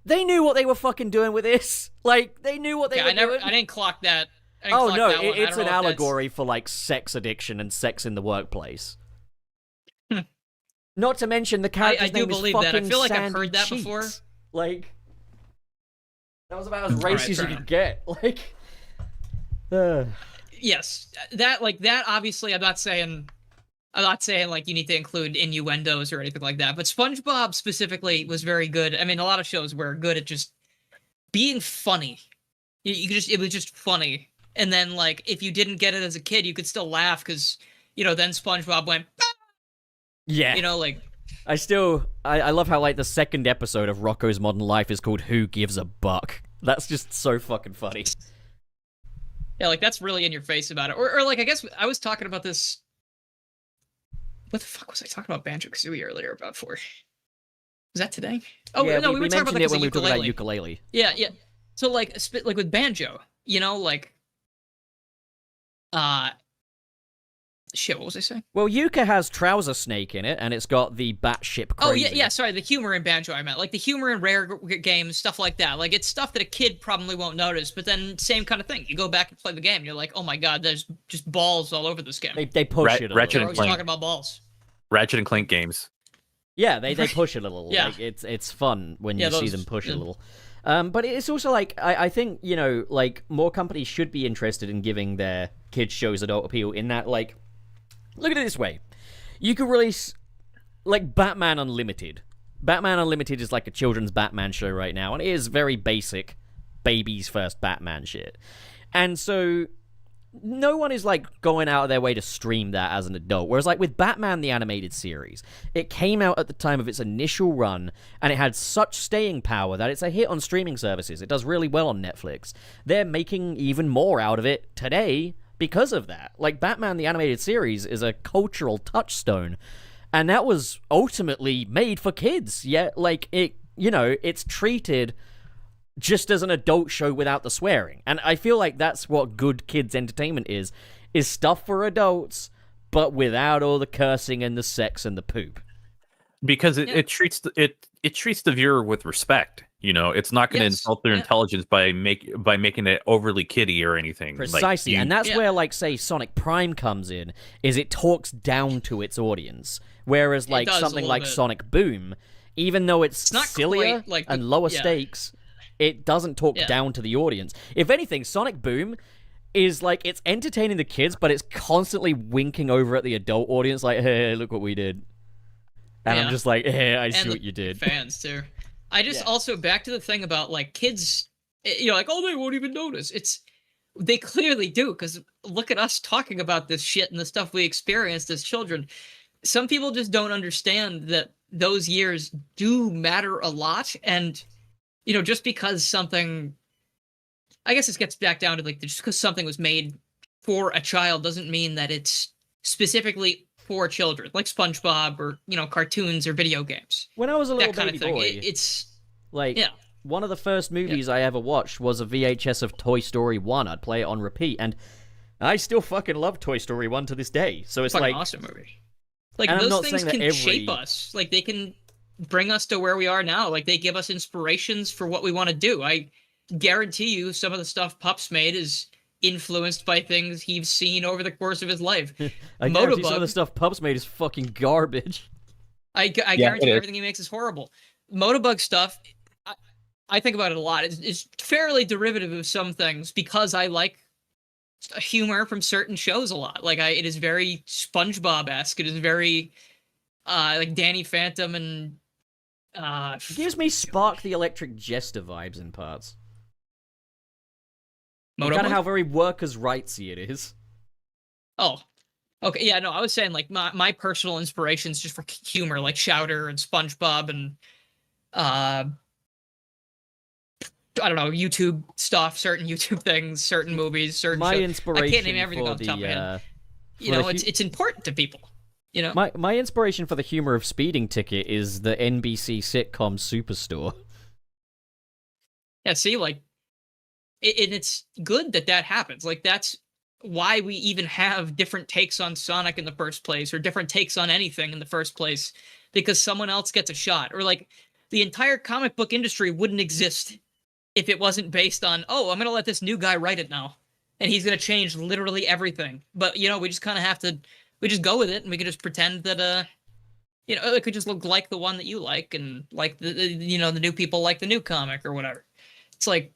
they knew what they were fucking doing with this. Like, they knew what they were doing. I didn't clock that. It's an allegory for, like, sex addiction and sex in the workplace. Not to mention the character's name is fucking that. I feel like Sandy I've heard that Cheeks. before. Like, that was about as racy as you could get. Like, yes, that obviously, I'm not saying like you need to include innuendos or anything like that, but SpongeBob specifically was very good. I mean, a lot of shows were good at just being funny. It was just funny. And then, like, if you didn't get it as a kid, you could still laugh because, then SpongeBob went, bah! Yeah. Like... I love how, like, the second episode of Rocko's Modern Life is called Who Gives a Buck? That's just so fucking funny. Yeah, like, that's really in your face about it. Or like, I guess I was talking about this... What the fuck was I talking about Banjo-Kazooie earlier about for? Was that today? Oh, yeah, no, we were talking about it when we were talking about ukulele. Yeah. So, like with Banjo, like... Shit, what was I saying? Well, Yuka has Trouser Snake in it, and it's got the batship crazy. Oh, yeah, sorry, the humor in Banjo I meant. Like, the humor in rare games, stuff like that. Like, it's stuff that a kid probably won't notice, but then same kind of thing. You go back and play the game, and you're like, oh my god, there's just balls all over this game. They push it a Ratchet little. and Clank. Talking about balls. Ratchet and Clank games. Yeah, they push it a little. Yeah. Like, it's fun when you see them push it a little. But it's also, like, I think, like, more companies should be interested in giving their kids shows adult appeal in that, like... Look at it this way. You could release, like, Batman Unlimited. Batman Unlimited is like a children's Batman show right now, and it is very basic, baby's first Batman shit. And so, no one is, like, going out of their way to stream that as an adult. Whereas, like, with Batman the Animated Series, it came out at the time of its initial run, and it had such staying power that it's a hit on streaming services. It does really well on Netflix. They're making even more out of it today because of that. Like, Batman the Animated Series is a cultural touchstone, and that was ultimately made for kids. Yet, like, it's treated just as an adult show without the swearing. And I feel like that's what good kids entertainment is stuff for adults, but without all the cursing and the sex and the poop. Because it treats the viewer with respect. It's not going to insult their intelligence by making it overly kiddie or anything. Precisely, and that's where, like, say, Sonic Prime comes in, is it talks down to its audience. Whereas, like, something like Sonic Boom, even though it's sillier and lower stakes, it doesn't talk down to the audience. If anything, Sonic Boom is, like, it's entertaining the kids, but it's constantly winking over at the adult audience, like, hey, look what we did. And I'm just like, hey, I see what you did. Fans, too. I just also, back to the thing about, like, kids, like, oh, they won't even notice. They clearly do, because look at us talking about this shit and the stuff we experienced as children. Some people just don't understand that those years do matter a lot, and, just because something, I guess this gets back down to, like, just because something was made for a child doesn't mean that it's specifically for children, like SpongeBob or cartoons or video games. When I was a little that kind baby of thing. boy, It's like yeah. one of the first movies I ever watched was a VHS of Toy Story 1. I'd play it on repeat, and I still fucking love Toy Story 1 to this day. So it's fucking like awesome movie. Like and I'm those not things saying that can shape us. Like they can bring us to where we are now. Like they give us inspirations for what we want to do. I guarantee you some of the stuff Pups made is influenced by things he's seen over the course of his life. I guarantee some of the stuff Pups made is fucking garbage. I guarantee everything he makes is horrible. Motobug stuff, I think about it a lot. It's fairly derivative of some things because I like humor from certain shows a lot. Like it is very SpongeBob-esque. It is very like Danny Phantom and it gives me Spark the Electric Jester vibes in parts. Kind of how very workers' rightsy it is. Oh, okay. Yeah, no, I was saying like my personal inspirations just for humor, like Chowder and SpongeBob and I don't know, YouTube stuff, certain YouTube things, certain movies, certain my shows. inspiration I can't name everything off the top of my head. It's important to people. My inspiration for the humor of Speeding Ticket is the NBC sitcom Superstore. Yeah, see, like, it's good that happens. Like, that's why we even have different takes on Sonic in the first place, or different takes on anything in the first place, because someone else gets a shot. Or, like, the entire comic book industry wouldn't exist if it wasn't based on, oh, I'm going to let this new guy write it now, and he's going to change literally everything. But, we just kind of have to, we just go with it, and we can just pretend that, it could just look like the one that you like, and like the new people like the new comic or whatever. It's like,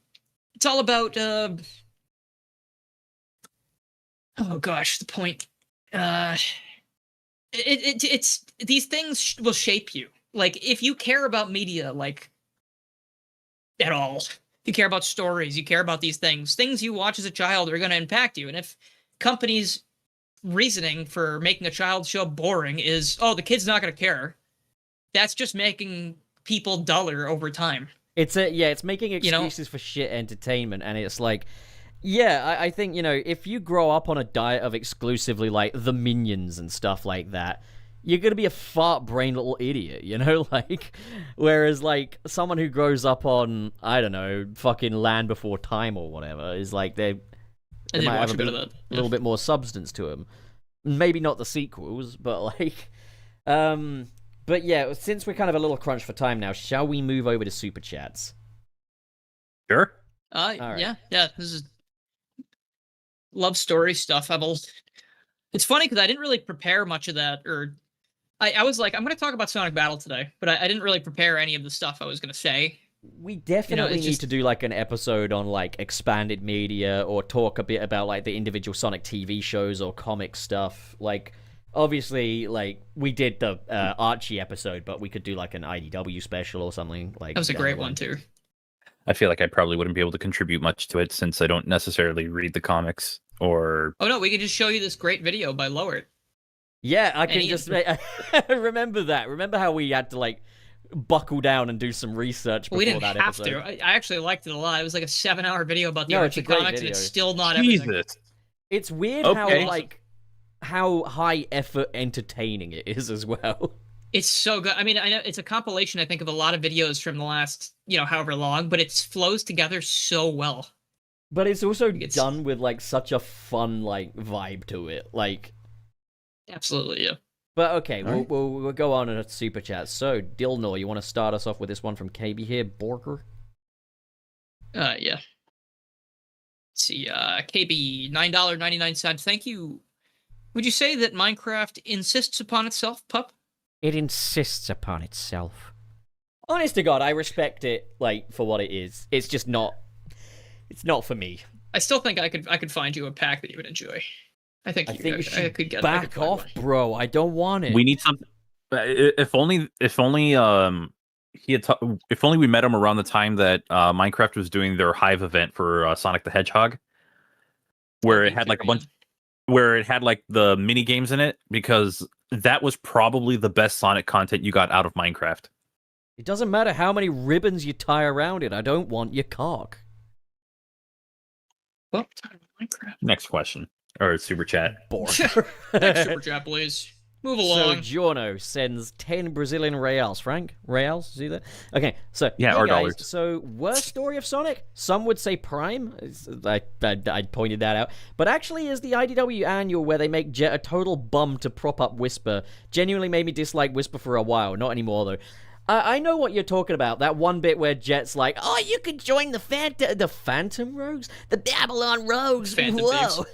it's all about, oh gosh, the point. It's these things will shape you. Like, if you care about media, like, at all, if you care about stories, you care about these things you watch as a child are going to impact you. And if companies' reasoning for making a child show boring is, oh, the kid's not going to care, that's just making people duller over time. It's making excuses for shit entertainment, and it's like, I think, if you grow up on a diet of exclusively, like, the Minions and stuff like that, you're gonna be a fart-brained little idiot, like, whereas, like, someone who grows up on, I don't know, fucking Land Before Time or whatever, is like, they might have a little bit more substance to them. Maybe not the sequels, but, like, but yeah, since we're kind of a little crunched for time now, shall we move over to Super Chats? Sure. Yeah, this is love story stuff. It's funny because I didn't really prepare much of that, or I was like, I'm going to talk about Sonic Battle today, but I didn't really prepare any of the stuff I was going to say. We definitely need to do, like, an episode on, like, expanded media, or talk a bit about, like, the individual Sonic TV shows or comic stuff. Like, obviously, like, we did the Archie episode, but we could do, like, an IDW special or something. Like, that was a great one, too. I feel like I probably wouldn't be able to contribute much to it since I don't necessarily read the comics or... Oh, no, we could just show you this great video by Lowert. Yeah, I can just... remember that. Remember how we had to, like, buckle down and do some research before that episode? We didn't have to. I actually liked it a lot. It was like a 7-hour video about the Archie comics, and it's still not everything. It's weird how high effort entertaining it is as well. It's so good. I mean, I know it's a compilation, I think, of a lot of videos from the last, however long, but it flows together so well. But it's also done with, like, such a fun, like, vibe to it. Like, absolutely, yeah. But okay, we'll go on a super chat. So, Dilnor, you want to start us off with this one from KB here, Borger? Yeah. Let's see, KB, $9.99. Thank you. Would you say that Minecraft insists upon itself, Pup? It insists upon itself. Honest to God, I respect it, like, for what it is. It's just not... It's not for me. I still think I could find you a pack that you would enjoy. I think you should could get back off, bro. I don't want it. We need something. If only if only we met him around the time that Minecraft was doing their Hive event for Sonic the Hedgehog, where it had like a bunch, where it had like the mini games in it, because that was probably the best Sonic content you got out of Minecraft. It doesn't matter how many ribbons you tie around it. I don't want your cock. Well, Minecraft. Next question. Or super chat. Borker. Next super chat, please. Move So along. Giorno sends 10 Brazilian reals. Frank? Reals? See that? Okay, so Yeah, hey or guys, dollars. So worst story of Sonic? Some would say Prime. I pointed that out. But actually is the IDW annual where they make Jet a total bum to prop up Whisper. Genuinely made me dislike Whisper for a while. Not anymore though. I know what you're talking about. That one bit where Jet's like, "Oh, you could join the Phantom Rogues, the Babylon Rogues." Phantom Whoa. Thieves.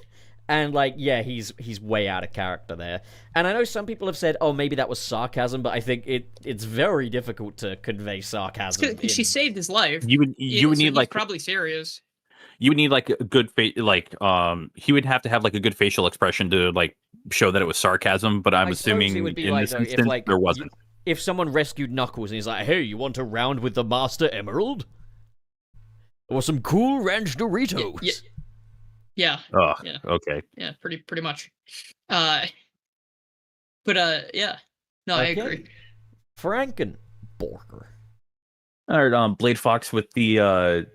And like, yeah, he's way out of character there. And I know some people have said, "Oh, maybe that was sarcasm," but I think it's very difficult to convey sarcasm. She saved his life. You would So need he's like probably serious. you would need like a good face, like he would have to have like a good facial expression to like show that it was sarcasm. But I'm I assuming suppose it would be in like, this though, instance there wasn't. If someone rescued Knuckles and he's like, "Hey, you want a round with the Master Emerald? Or some cool ranch Doritos?" Yeah. Oh, Yeah. okay. Yeah, pretty much. Yeah. No, I Okay. agree. Frankenborker. All right, Blade Fox with the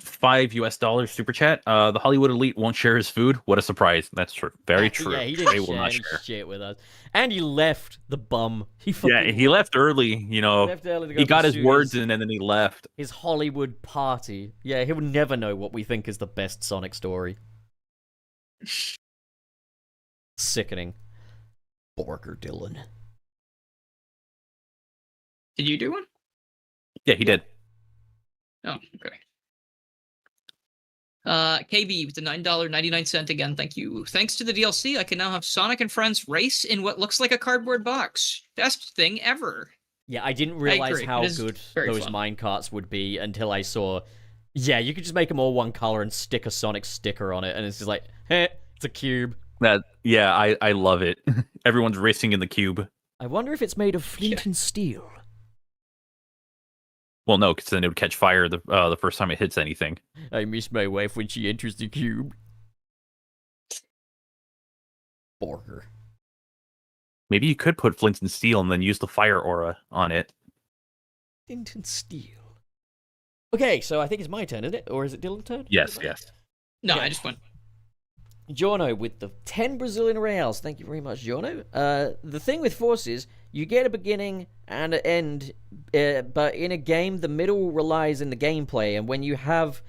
$5 super chat. The Hollywood elite won't share his food. What a surprise! That's true. Very true. Yeah, he They didn't will share not any share. shit with us. And he left the bum. He Left early. You know, left early to go he got his pursue words in and then he left. his Hollywood party. Yeah, he'll never know what we think is the best Sonic story. Sickening. Borker Dylan. Did you do one? Yeah, he did. Oh, okay. KB with the $9.99 again. Thank you. Thanks to the DLC, I can now have Sonic and Friends race in what looks like a cardboard box. Best thing ever. Yeah, I didn't realize agree. how It is good very those fun. minecarts would be until I saw. Yeah, you could just make them all one color and stick a Sonic sticker on it, and it's just like, hey, it's a cube. I love it. Everyone's racing in the cube. I wonder if it's made of flint and steel. Well, no, because then it would catch fire the first time it hits anything. I miss my wife when she enters the cube. Borger. Maybe you could put flint and steel and then use the fire aura on it. Flint and steel. Okay, so I think it's my turn, isn't it? Or is it Dylan's turn? Yes. No, Okay. I just went. Giorno with the 10 Brazilian reals. Thank you very much, Giorno. The thing with Force is, you get a beginning and an end, but in a game, the middle relies in the gameplay, and when you have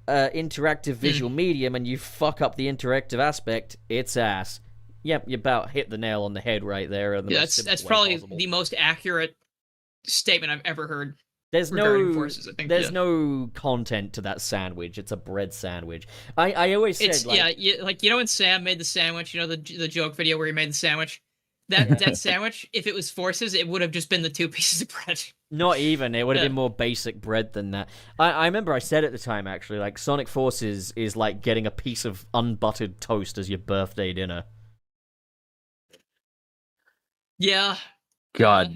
interactive visual medium and you fuck up the interactive aspect, it's ass. Yep, you about hit the nail on the head right there. In the most That's simple way probably possible. the most accurate statement I've ever heard. There's regarding no Forces, I think, there's yeah. no content to that sandwich. It's a bread sandwich. I always said, It's like, when Sam made the sandwich, the joke video where he made the sandwich. That sandwich, if it was Forces, it would have just been the two pieces of bread. not even. It would have Yeah. been more basic bread than that. I remember I said at the time, actually, like, Sonic Forces is like getting a piece of unbuttered toast as your birthday dinner. Yeah, God.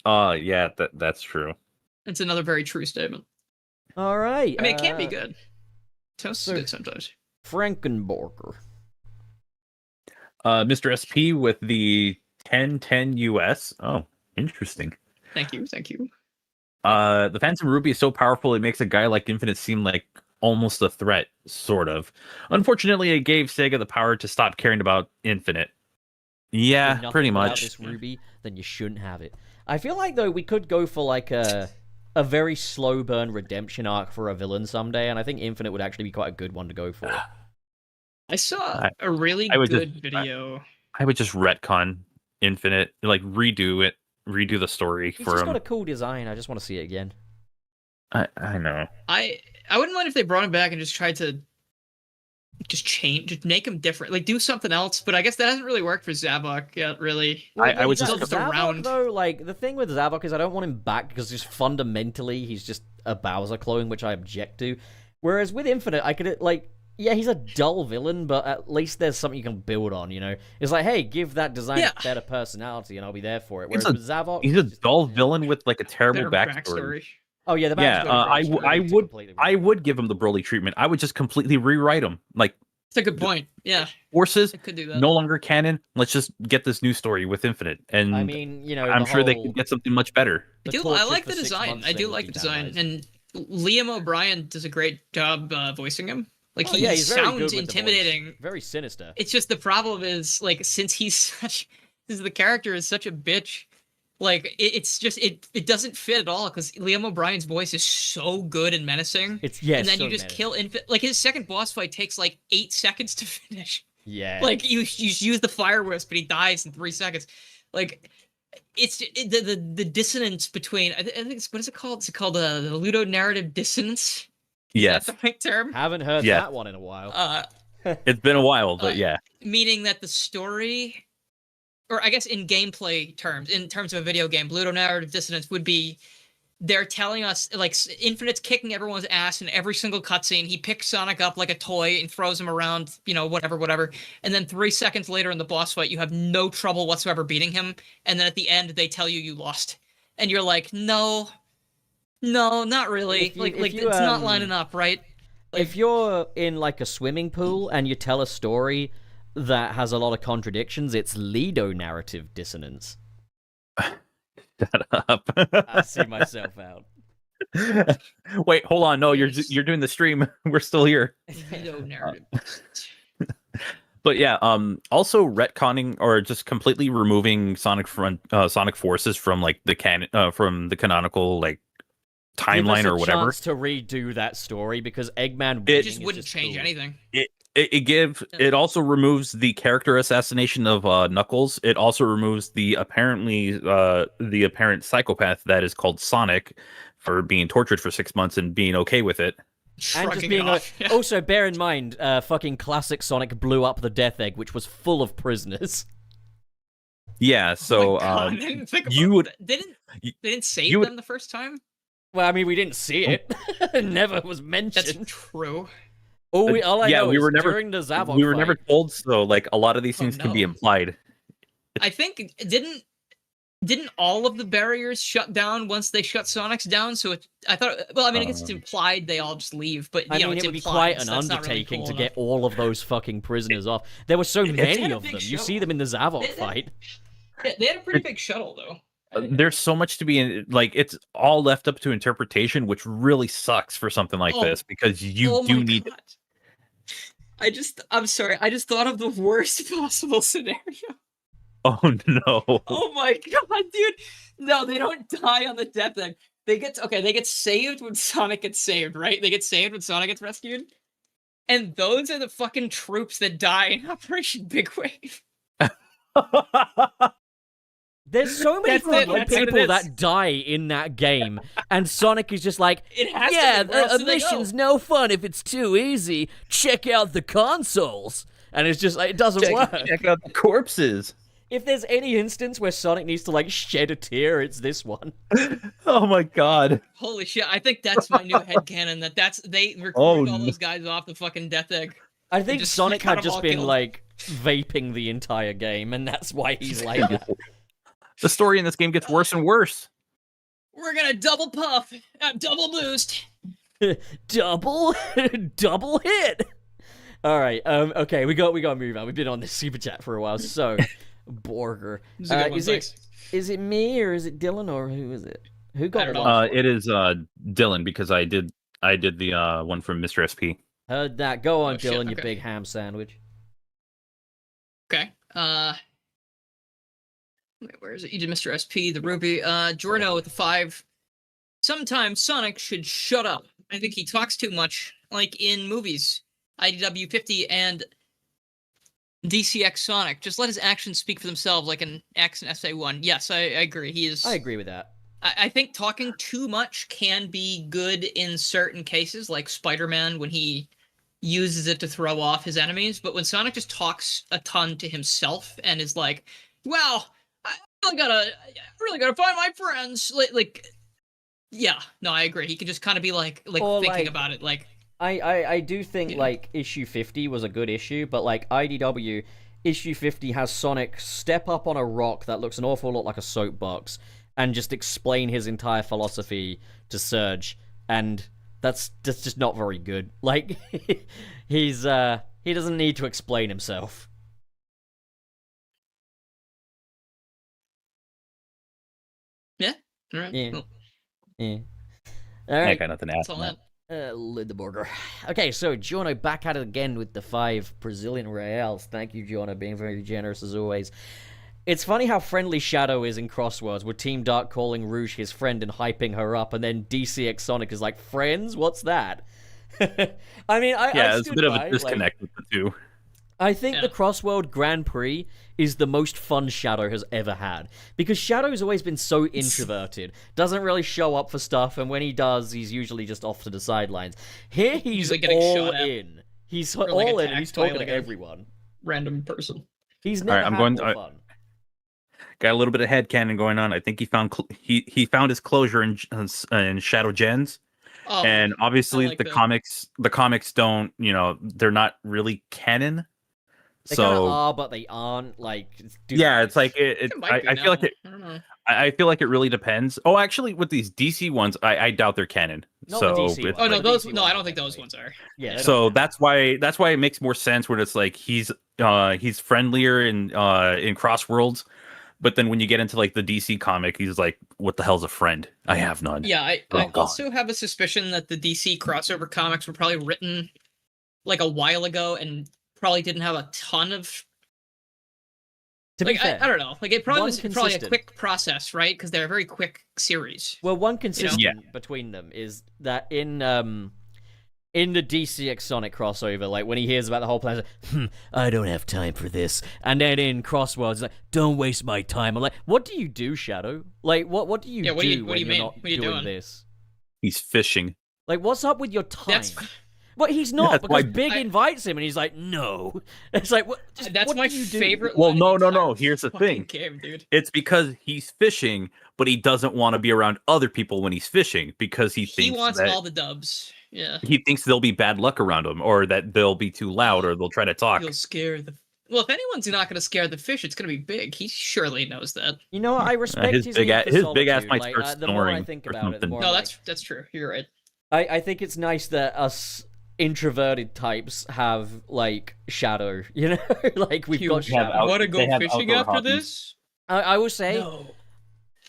Yeah, that's true. it's another very true statement. All right. I mean, it can be good. Toast so- is good sometimes. Frankenborger. Mr. SP with the 1010 US. Oh, interesting. Thank you. The Phantom Ruby is so powerful it makes a guy like Infinite seem like almost a threat, sort of. Unfortunately, it gave Sega the power to stop caring about Infinite. If Yeah, nothing pretty about much. This Ruby, then you shouldn't have it. I feel like though we could go for like a very slow burn redemption arc for a villain someday, and I think Infinite would actually be quite a good one to go for. I saw a really I would good just- video. I would just retcon Infinite, like redo the story He's for just him. got a cool design. I just want to see it again. I know. I wouldn't mind if they brought him back and just tried to just make him different, like do something else. But I guess that hasn't really worked for Zavok yet, really. I would He's just still around. Though, like the thing with Zavok is I don't want him back because just fundamentally he's just a Bowser clone, which I object to. Whereas with Infinite, I could yeah, he's a dull villain, but at least there's something you can build on. It's like, hey, give that design a better personality, and I'll be there for it. Whereas with Zavok, He's a dull villain with like a terrible Better backstory. oh yeah, the Yeah, backstory. I would give him the Broly treatment. I would just completely rewrite him. Like It's a good point. Yeah, Forces I could do that. no longer canon. Let's just get this new story with Infinite, and I mean, I'm sure they could get something much better. I like the design. I do like the design, and Liam O'Brien does a great job voicing him. Like Oh, he yeah, he's very good sounds with the voice. intimidating. Very sinister. It's just the problem is like since the character is such a bitch, like it's just it doesn't fit at all because Liam O'Brien's voice is so good and menacing. And then so you just kill like his second boss fight takes like 8 seconds to finish. Yeah. Like you use the fire wisp, but he dies in 3 seconds. Like it's the dissonance between I think it's what is it called? Is it called the ludonarrative dissonance? Is Yes. that the right term? Haven't heard Yeah. that one in a while. It's been a while, but yeah. Meaning that the story, or I guess in gameplay terms, in terms of a video game, ludonarrative dissonance would be they're telling us like Infinite's kicking everyone's ass in every single cutscene. He picks Sonic up like a toy and throws him around, you know, whatever. And then 3 seconds later in the boss fight, you have no trouble whatsoever beating him. And then at the end, they tell you lost, and you're like, no, not really. It's not lining up, right? Like, if you're in like a swimming pool and you tell a story that has a lot of contradictions, it's ludonarrative dissonance. Shut up. I see myself out. Wait, hold on. No, you're doing the stream. We're still here. ludonarrative. But yeah, also retconning or just completely removing Sonic Forces from like from the canonical like timeline or whatever. Chance to redo that story because Eggman It just wouldn't change anything. It also removes the character assassination of Knuckles. It also removes the apparent psychopath that is called Sonic for being tortured for 6 months and being okay with it. And just being also bear in mind, fucking classic Sonic blew up the Death Egg, which was full of prisoners. Yeah, so I didn't think about that. They didn't save them the first time. Well, I mean, we didn't see it. It never was mentioned. That's true. All I know we is were never during the Zavok we were fight, never told. So like a lot of these things can be implied. I think didn't all of the barriers shut down once they shut Sonic's down? So I thought. Well, I mean, I guess it's implied they all just leave, but I mean, it's it would be implied, quite an so that's not really undertaking cool to enough. get all of those fucking prisoners off. There were so many had a of big them. You show. see them in the Zavok fight. Yeah, they had a pretty big shuttle though. There's so much to be in. Like it's all left up to interpretation, which really sucks for something like this because you do need. God. I'm sorry. I just thought of the worst possible scenario. Oh no! Oh my god, dude! No, they don't die on the Death Egg. They get saved when Sonic gets saved, right? They get saved when Sonic gets rescued, and those are the fucking troops that die in Operation Big Wave. There's so many fucking people that die in that game, and Sonic is just like, a mission's no fun if it's too easy. Check out the consoles. And it's just like, it doesn't work. Check out the corpses. If there's any instance where Sonic needs to like shed a tear, it's this one. Oh my god. Holy shit, I think that's my new headcanon, they recruited all those guys off the fucking Death Egg. I think Sonic had just been like vaping the entire game, and that's why he's like that. The story in this game gets worse and worse. We're gonna double puff, double boost, double hit. All right, okay, we got to move on. We've been on this super chat for a while, so Borger, is it me or is it Dylan or who is it? Who got it? It is Dylan because I did the one from Mr. SP. Heard that. Go on, Dylan, shit, you okay. big ham sandwich. Okay. Wait, where is it? You did Mr. SP, the Ruby. Jorno with the 5. Sometimes Sonic should shut up. I think he talks too much, like in movies. IDW 50 and DCX Sonic. Just let his actions speak for themselves, like in X and SA1. Yes, I agree. I agree with that. I think talking too much can be good in certain cases, like Spider-Man when he uses it to throw off his enemies. But when Sonic just talks a ton to himself and is like, "Well, I really gotta find my friends." Yeah, no, I agree. He could just kind of be like thinking about it, like. I do think like issue 50 was a good issue, but like IDW issue 50 has Sonic step up on a rock that looks an awful lot like a soapbox and just explain his entire philosophy to Surge, and that's just not very good. Like he doesn't need to explain himself. Yeah. All right. Yeah. Cool. Yeah. All right. I got nothing to add. Lindeborger. Okay, so Giorno back at it again with the 5 Brazilian reals. Thank you, Giorno, being very generous as always. It's funny how friendly Shadow is in Crosswords, with Team Dark calling Rouge his friend and hyping her up, and then DCX Sonic is like, friends? What's that? I mean, it's a bit of a disconnect with the two. I think the Crossworld Grand Prix is the most fun Shadow has ever had. Because Shadow's always been so introverted, doesn't really show up for stuff, and when he does, he's usually just off to the sidelines. Here he's like all in. He's or, all in, and he's talking to everyone. Random person. He's never had more fun. Got a little bit of headcanon going on. I think he found he found his closure in Shadow Gens. Oh, and obviously like the comics don't, they're not really canon. They kind of are, but they aren't. Like, it's like I feel like it. I don't know. I feel like it really depends. Oh, actually, with these DC ones, I doubt they're canon. Not so DC it's no, like, those no, I don't think those ones are. Yeah. So that's why it makes more sense when it's like he's friendlier in Crossworlds, but then when you get into like the DC comic, he's like, "What the hell's a friend? I have none." Yeah, I also have a suspicion that the DC crossover comics were probably written like a while ago and probably didn't have a ton of. To be fair, I don't know. Like, it probably was consistent. probably a quick process, right? Because they're a very quick series. Well, one consistent between them is that in the DCX Sonic crossover, like when he hears about the whole plan, he's like, I don't have time for this. And then in Crossworlds, he's like, don't waste my time. I'm like, what do you do, Shadow? Like, what do you do when you're not doing this? He's fishing. Like, what's up with your time? But he's not, because Big invites him, and he's like, no. It's like, what? That's my favorite. Well, no. Here's the thing. Game, dude. It's because he's fishing, but he doesn't want to be around other people when he's fishing because he thinks wants that all the dubs. Yeah. He thinks there'll be bad luck around him, or that they'll be too loud, or they'll try to talk. He'll scare the. Well, if anyone's not going to scare the fish, it's going to be Big. He surely knows that. You know what? I respect his big ass might start snoring. The more I think about it, the more that's true. You're right. I think it's nice that us introverted types have like Shadow, like we've got Shadow. Want to go fishing after this? I will say, no.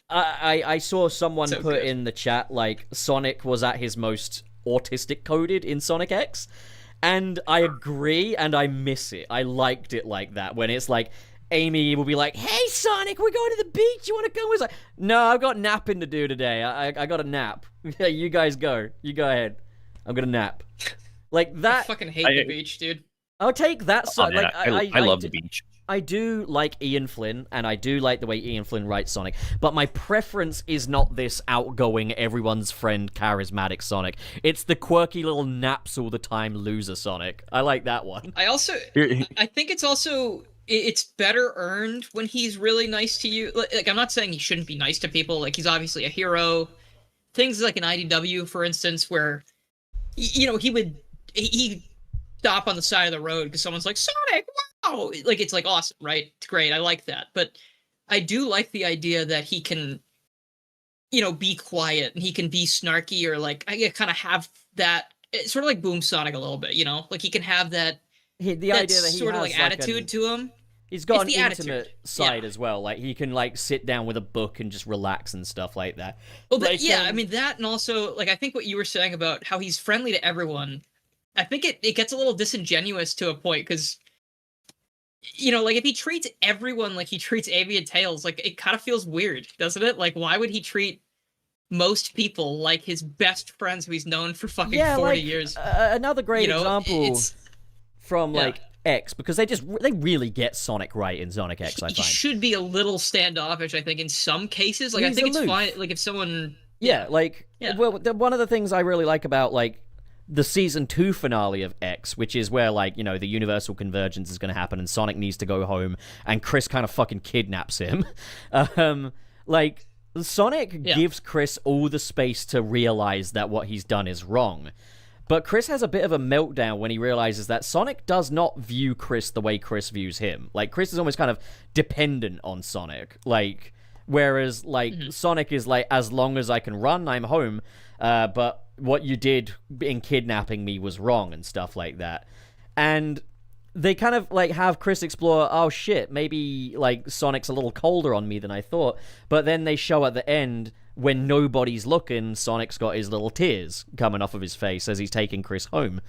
I saw someone so put good. in the chat like Sonic was at his most autistic coded in Sonic X, and I agree, and I miss it. I liked it like that when it's like Amy will be like, "Hey Sonic, we're going to the beach. You want to go?" He's like, "No, I've got napping to do today. I got a nap. Yeah, you guys go. You go ahead. I'm gonna nap." Like that. I fucking hate the beach, dude. I'll take that side. Like I love the beach. I do like Ian Flynn, and I do like the way Ian Flynn writes Sonic, but my preference is not this outgoing, everyone's friend, charismatic Sonic. It's the quirky little naps all the time loser Sonic. I like that one. I think it's also it's better earned when he's really nice to you. Like, I'm not saying he shouldn't be nice to people. Like, he's obviously a hero. Things like an IDW, for instance, where he'd stop on the side of the road because someone's like, Sonic, wow! Like, it's like awesome, right? It's great. I like that. But I do like the idea that he can, be quiet and he can be snarky, or like, I kind of have that. It's sort of like Boom Sonic a little bit, like he can have that. The idea that he sort of has like attitude to him. He's got an intimate attitude. side as well. Like, he can like sit down with a book and just relax and stuff like that. Well, I mean that, and also like I think what you were saying about how he's friendly to everyone. I think it gets a little disingenuous to a point because, like if he treats everyone like he treats Amy and Tails, like it kind of feels weird, doesn't it? Like, why would he treat most people like his best friends who he's known for fucking 40 years? Another great example from like X, because they really get Sonic right in Sonic X. I find he should be a little standoffish. I think in some cases, like I think it's fine. Like if someone, well, one of the things I really like about like the season 2 finale of X, which is where like the universal convergence is going to happen and Sonic needs to go home and Chris kind of fucking kidnaps him. Like Sonic gives Chris all the space to realize that what he's done is wrong. But Chris has a bit of a meltdown when he realizes that Sonic does not view Chris the way Chris views him. Like, Chris is almost kind of dependent on Sonic. Like, whereas, like, Sonic is like, as long as I can run, I'm home. But what you did in kidnapping me was wrong and stuff like that. And they kind of, like, have Chris explore, oh, shit, maybe, like, Sonic's a little colder on me than I thought. But then they show at the end when nobody's looking, Sonic's got his little tears coming off of his face as he's taking Chris home.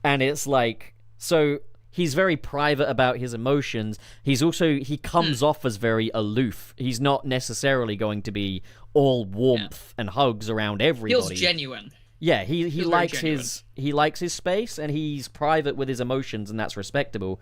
And it's like, so he's very private about his emotions. He comes off as very aloof. He's not necessarily going to be all warmth and hugs around everybody. Feels genuine. Yeah, he likes his space, and he's private with his emotions, and that's respectable.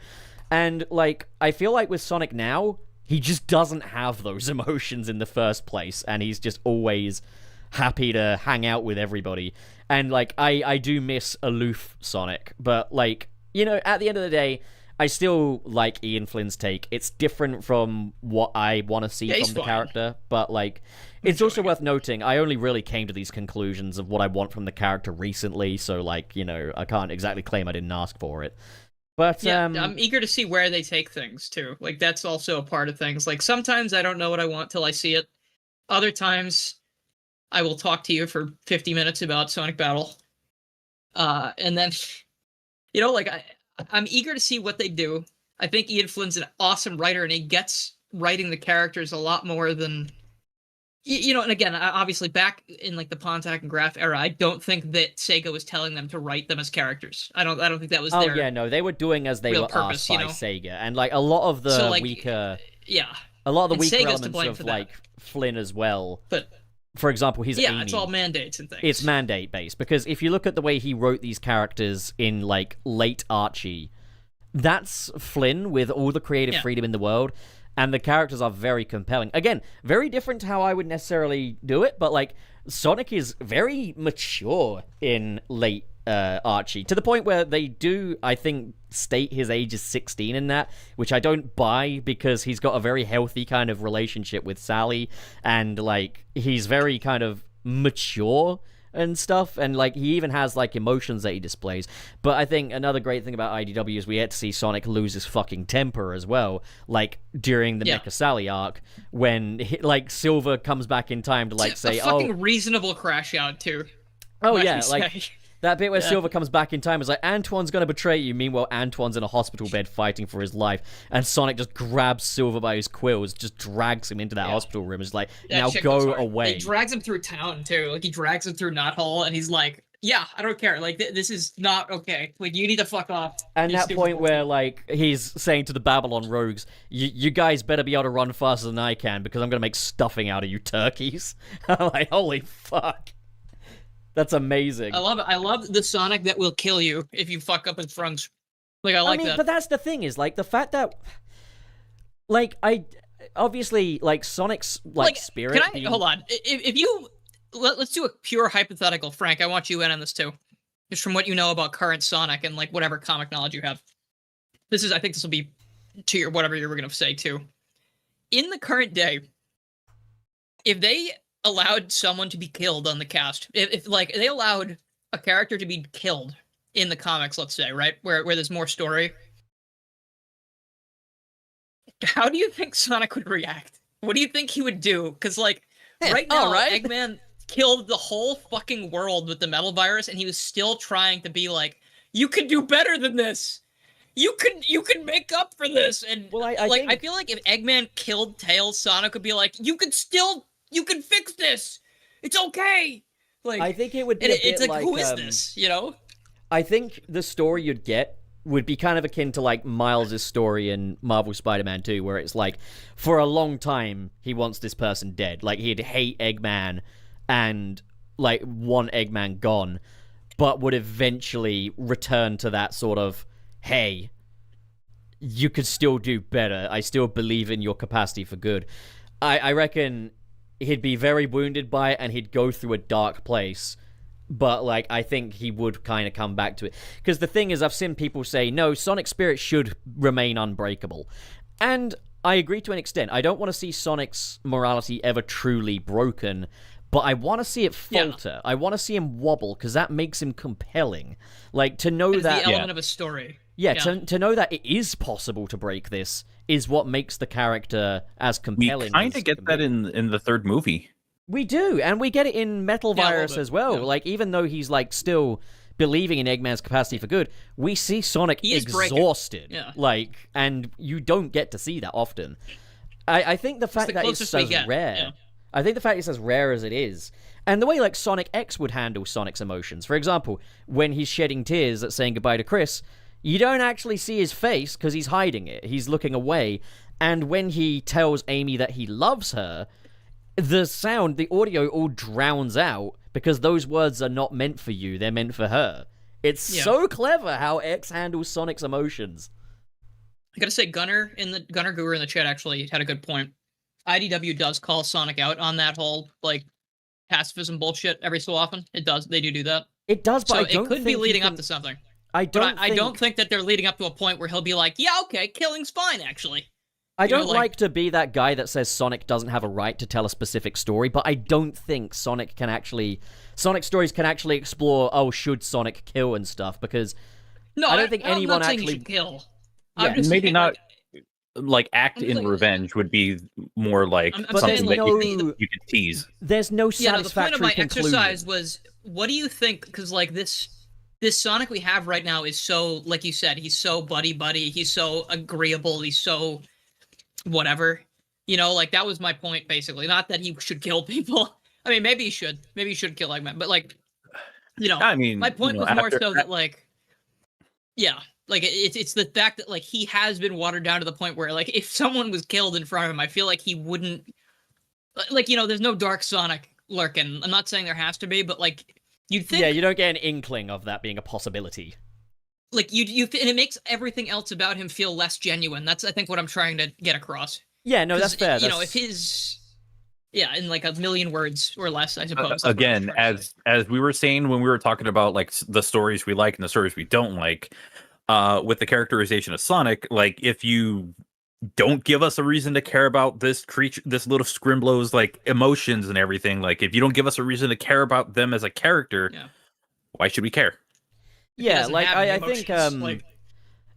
And like, I feel like with Sonic now, he just doesn't have those emotions in the first place, and he's just always happy to hang out with everybody. And like, I do miss aloof Sonic, but like, you know, at the end of the day, I still like Ian Flynn's take. It's different from what I want to see from the character, but like, it's also worth noting, I only really came to these conclusions of what I want from the character recently, so like, you know, I can't exactly claim I didn't ask for it. But yeah, I'm eager to see where they take things too. Like, that's also a part of things. Like, sometimes I don't know what I want till I see it. Other times, I will talk to you for 50 minutes about Sonic Battle. And then, you know, like, I'm eager to see what they do. I think Ian Flynn's an awesome writer, and he gets writing the characters a lot more than, you know. And again, obviously, back in like the Pontac and Graph era, I don't think that Sega was telling them to write them as characters. I don't think that was their yeah, no, they were doing as they were purpose, asked by Sega, and like a lot of the weaker, a lot of the weaker Sega's elements of like Flynn as well. But for example, his Amy, it's all mandates and things. It's mandate based, because if you look at the way he wrote these characters in like late Archie, that's Flynn with all the creative freedom in the world, and the characters are very compelling. Again, very different to how I would necessarily do it, but like, Sonic is very mature in late Archie, to the point where they do, I think, state his age is 16 in that, which I don't buy, because he's got a very healthy kind of relationship with Sally, and like, he's very kind of mature and stuff, and like, he even has like emotions that he displays. But I think another great thing about IDW is we get to see Sonic lose his fucking temper as well, like during the Mecha Sally arc, when like Silver comes back in time to like say, a fucking reasonable crash out too. Oh yeah, like that bit where Silver comes back in time is like, Antoine's gonna betray you. Meanwhile, Antoine's in a hospital bed fighting for his life, and Sonic just grabs Silver by his quills, just drags him into that hospital room. Is like, now go away. He drags him through town too. Like, he drags him through Knothole, and he's like, yeah, I don't care. Like, this is not okay. Like, you need to fuck off. And that point where like, he's saying to the Babylon rogues, you guys better be able to run faster than I can, because I'm gonna make stuffing out of you turkeys. I'm like, holy fuck. That's amazing. I love it. I love the Sonic that will kill you if you fuck up in front. Like, I like that. But that's the thing, is like, the fact that, like, I obviously like Sonic's like spirit. Can I hold on? If you let's do a pure hypothetical, Frank. I want you in on this too, just from what you know about current Sonic and like whatever comic knowledge you have. I think this will be to your whatever you were gonna say too. In the current day, if they allowed someone to be killed on the cast, if like they allowed a character to be killed in the comics, let's say, right, where there's more story, how do you think Sonic would react? What do you think he would do? Because like right now, Eggman killed the whole fucking world with the metal virus, and he was still trying to be like, you can do better than this. You can make up for this. And I feel like if Eggman killed Tails, Sonic would be like, you can fix this. It's okay. Like, I think it would be it's like, who is this? You know? I think the story you'd get would be kind of akin to like Miles' story in Marvel Spider-Man 2, where it's like, for a long time he wants this person dead. Like, he'd hate Eggman and like want Eggman gone, but would eventually return to that sort of, hey, you could still do better. I still believe in your capacity for good. I reckon he'd be very wounded by it, and he'd go through a dark place, but like, I think he would kind of come back to it. Because the thing is, I've seen people say, no, Sonic's spirit should remain unbreakable, and I agree to an extent. I don't want to see Sonic's morality ever truly broken, but I want to see it falter. I want to see him wobble, because that makes him compelling. Like, to know that the element of a story. Yeah, to know that it is possible to break this is what makes the character as compelling. We kind of get that in the third movie. We do, and we get it in Metal Virus as well. Yeah. Like, even though he's like still believing in Eggman's capacity for good, we see Sonic exhausted. Yeah. Like, and you don't get to see that often. I think the fact that it's so rare. Yeah. I think the fact it's as rare as it is, and the way like Sonic X would handle Sonic's emotions. For example, when he's shedding tears at saying goodbye to Chris, you don't actually see his face because he's hiding it. He's looking away. And when he tells Amy that he loves her, the sound, the audio all drowns out because those words are not meant for you. They're meant for her. It's so clever how X handles Sonic's emotions. I gotta say, Gunner Guru in the chat actually had a good point. IDW does call Sonic out on that whole like pacifism bullshit every so often. It does. They do that. It does, but so I don't it could be think leading up to something. I don't think that they're leading up to a point where he'll be like, yeah, okay, killing's fine, actually. I don't like to be that guy that says Sonic doesn't have a right to tell a specific story, but I don't think Sonic stories can actually explore, should Sonic kill and stuff, because I don't think anyone actually should kill. Yeah, maybe not like act in revenge would be more like something that you can tease. There's no satisfactory the point of my conclusion. exercise was, what do you think? Because like this Sonic we have right now is so, like you said, he's so buddy, he's so agreeable, he's so whatever, like that was my point basically. Not that he should kill people. I mean, maybe he should kill Eggman, but like, I mean, my point was more so that like, like it's the fact that like he has been watered down to the point where like if someone was killed in front of him, I feel like he wouldn't, like, there's no Dark Sonic lurking. I'm not saying there has to be, but like you'd think. Yeah, you don't get an inkling of that being a possibility. Like and it makes everything else about him feel less genuine. That's I think what I'm trying to get across. Yeah, no, that's fair. If his, in like a million words or less, I suppose. Again, as we were saying when we were talking about like the stories we like and the stories we don't like, with the characterization of Sonic, like if you don't give us a reason to care about this creature, this little Scrimblo's like emotions and everything, like if you don't give us a reason to care about them as a character, why should we care? Yeah, like I think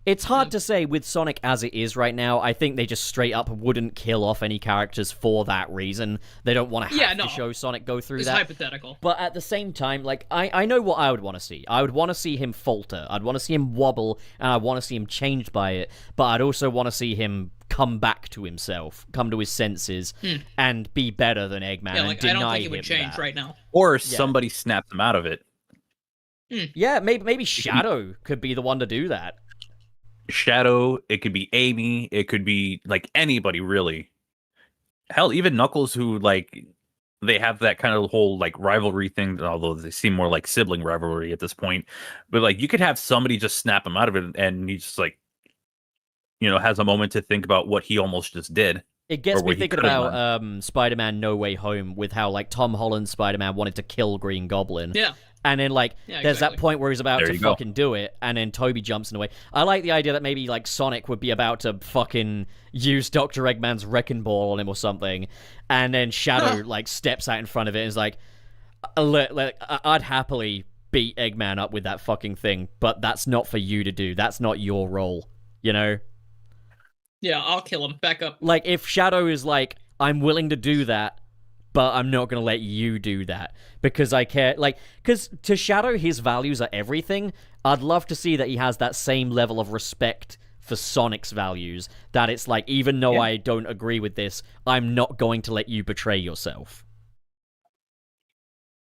it's hard to say with Sonic as it is right now. I think they just straight up wouldn't kill off any characters for that reason. They don't want to have to show Sonic go through that. It's hypothetical. But at the same time, like I know what I would want to see. I would want to see him falter. I'd want to see him wobble, and I want to see him changed by it. But I'd also want to see him come back to himself, come to his senses, and be better than Eggman. Yeah, like, and deny I don't think he would him change that. right now. Or somebody snaps him out of it. Yeah, maybe Shadow could be the one to do that. Shadow, it could be Amy, it could be like anybody really. Hell, even Knuckles, who like they have that kind of whole like rivalry thing, although they seem more like sibling rivalry at this point. But like you could have somebody just snap him out of it, and he just like has a moment to think about what he almost just did. It gets me thinking about Spider-Man No Way Home, with how like Tom Holland's Spider-Man wanted to kill Green Goblin. Yeah. And then, like, there's that point where he's about to fucking do it, and then Toby jumps in the way. I like the idea that maybe, like, Sonic would be about to fucking use Dr. Eggman's Wrecking Ball on him or something, and then Shadow, like, steps out in front of it and is like, I'd happily beat Eggman up with that fucking thing, but that's not for you to do. That's not your role, Yeah, I'll kill him. Back up. Like, if Shadow is like, I'm willing to do that, but I'm not going to let you do that because I care. Like, because to Shadow, his values are everything. I'd love to see that he has that same level of respect for Sonic's values, that it's like, even though I don't agree with this, I'm not going to let you betray yourself.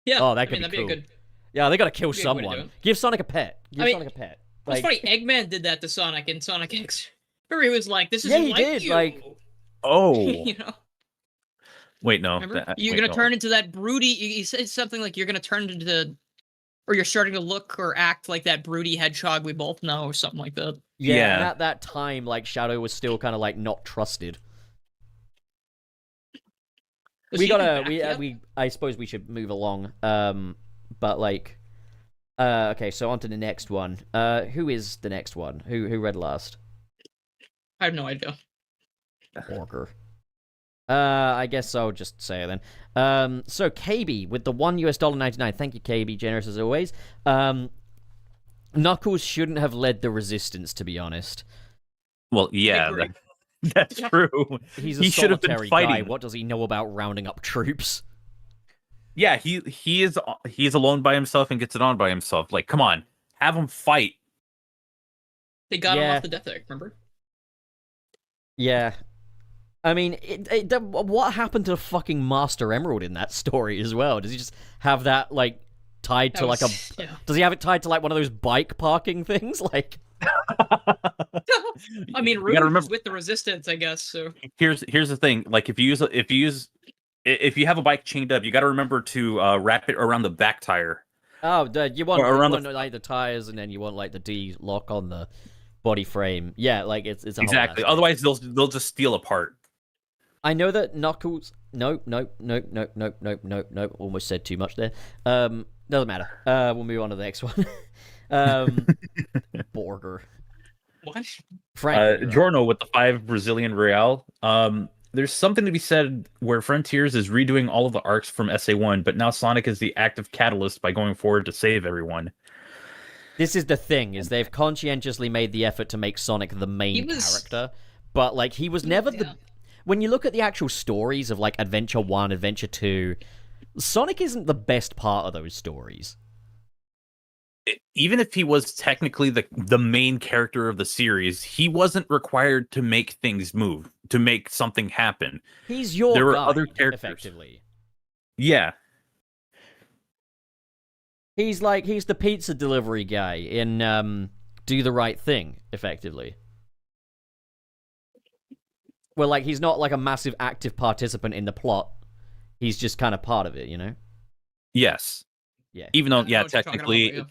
Yeah. Oh, that could be cool. Be a good... Yeah, they got to kill someone. Give Sonic a pet. Sonic a pet. It's funny, Eggman did that to Sonic in Sonic X. Where he was like, this is he did. You. Like, Wait, no. You're going to turn into that broody... He said something like, you're going to turn into... Or you're starting to look or act like that broody hedgehog we both know, or something like that. Yeah, and at that time, like, Shadow was still kind of, like, not trusted. I suppose we should move along. But, like... okay, so on to the next one. Who is the next one? Who read last? I have no idea. Walker. I guess I'll just say it then. So KB with the $1.99. Thank you, KB. Generous as always. Knuckles shouldn't have led the resistance, to be honest. Well, yeah, that's true. He's a solitary guy. What does he know about rounding up troops? Yeah, he is alone by himself and gets it on by himself. Like, come on, have him fight. They got him off the Death Egg, remember? Yeah. I mean, what happened to the fucking Master Emerald in that story as well? Does he just have that, like, tied to, like, a... Yeah. Does he have it tied to, like, one of those bike parking things? Like... I mean, Rude was with the Resistance, I guess, so... Here's the thing. Like, if you have a bike chained up, you got to remember to wrap it around the back tire. Oh, you want like, the tires, and then you want, like, the D-lock on the body frame. Yeah, like, it's a exactly. Otherwise, they'll just steal apart. I know that Knuckles... Nope. Almost said too much there. Doesn't matter. We'll move on to the next one. Borger. What? Giorno with the 5 Brazilian Real. There's something to be said where Frontiers is redoing all of the arcs from SA1, but now Sonic is the active catalyst by going forward to save everyone. This is the thing, is they've conscientiously made the effort to make Sonic the main character, but, like, he was never the... When you look at the actual stories of, like, Adventure 1, Adventure 2, Sonic isn't the best part of those stories. Even if he was technically the main character of the series, he wasn't required to make things move, to make something happen. He's your There were guy, other characters. effectively. Yeah. He's the pizza delivery guy in Do the Right Thing, effectively. Well, like, he's not, like, a massive active participant in the plot. He's just kind of part of it, you know? Yes. Yeah. Even though, technically,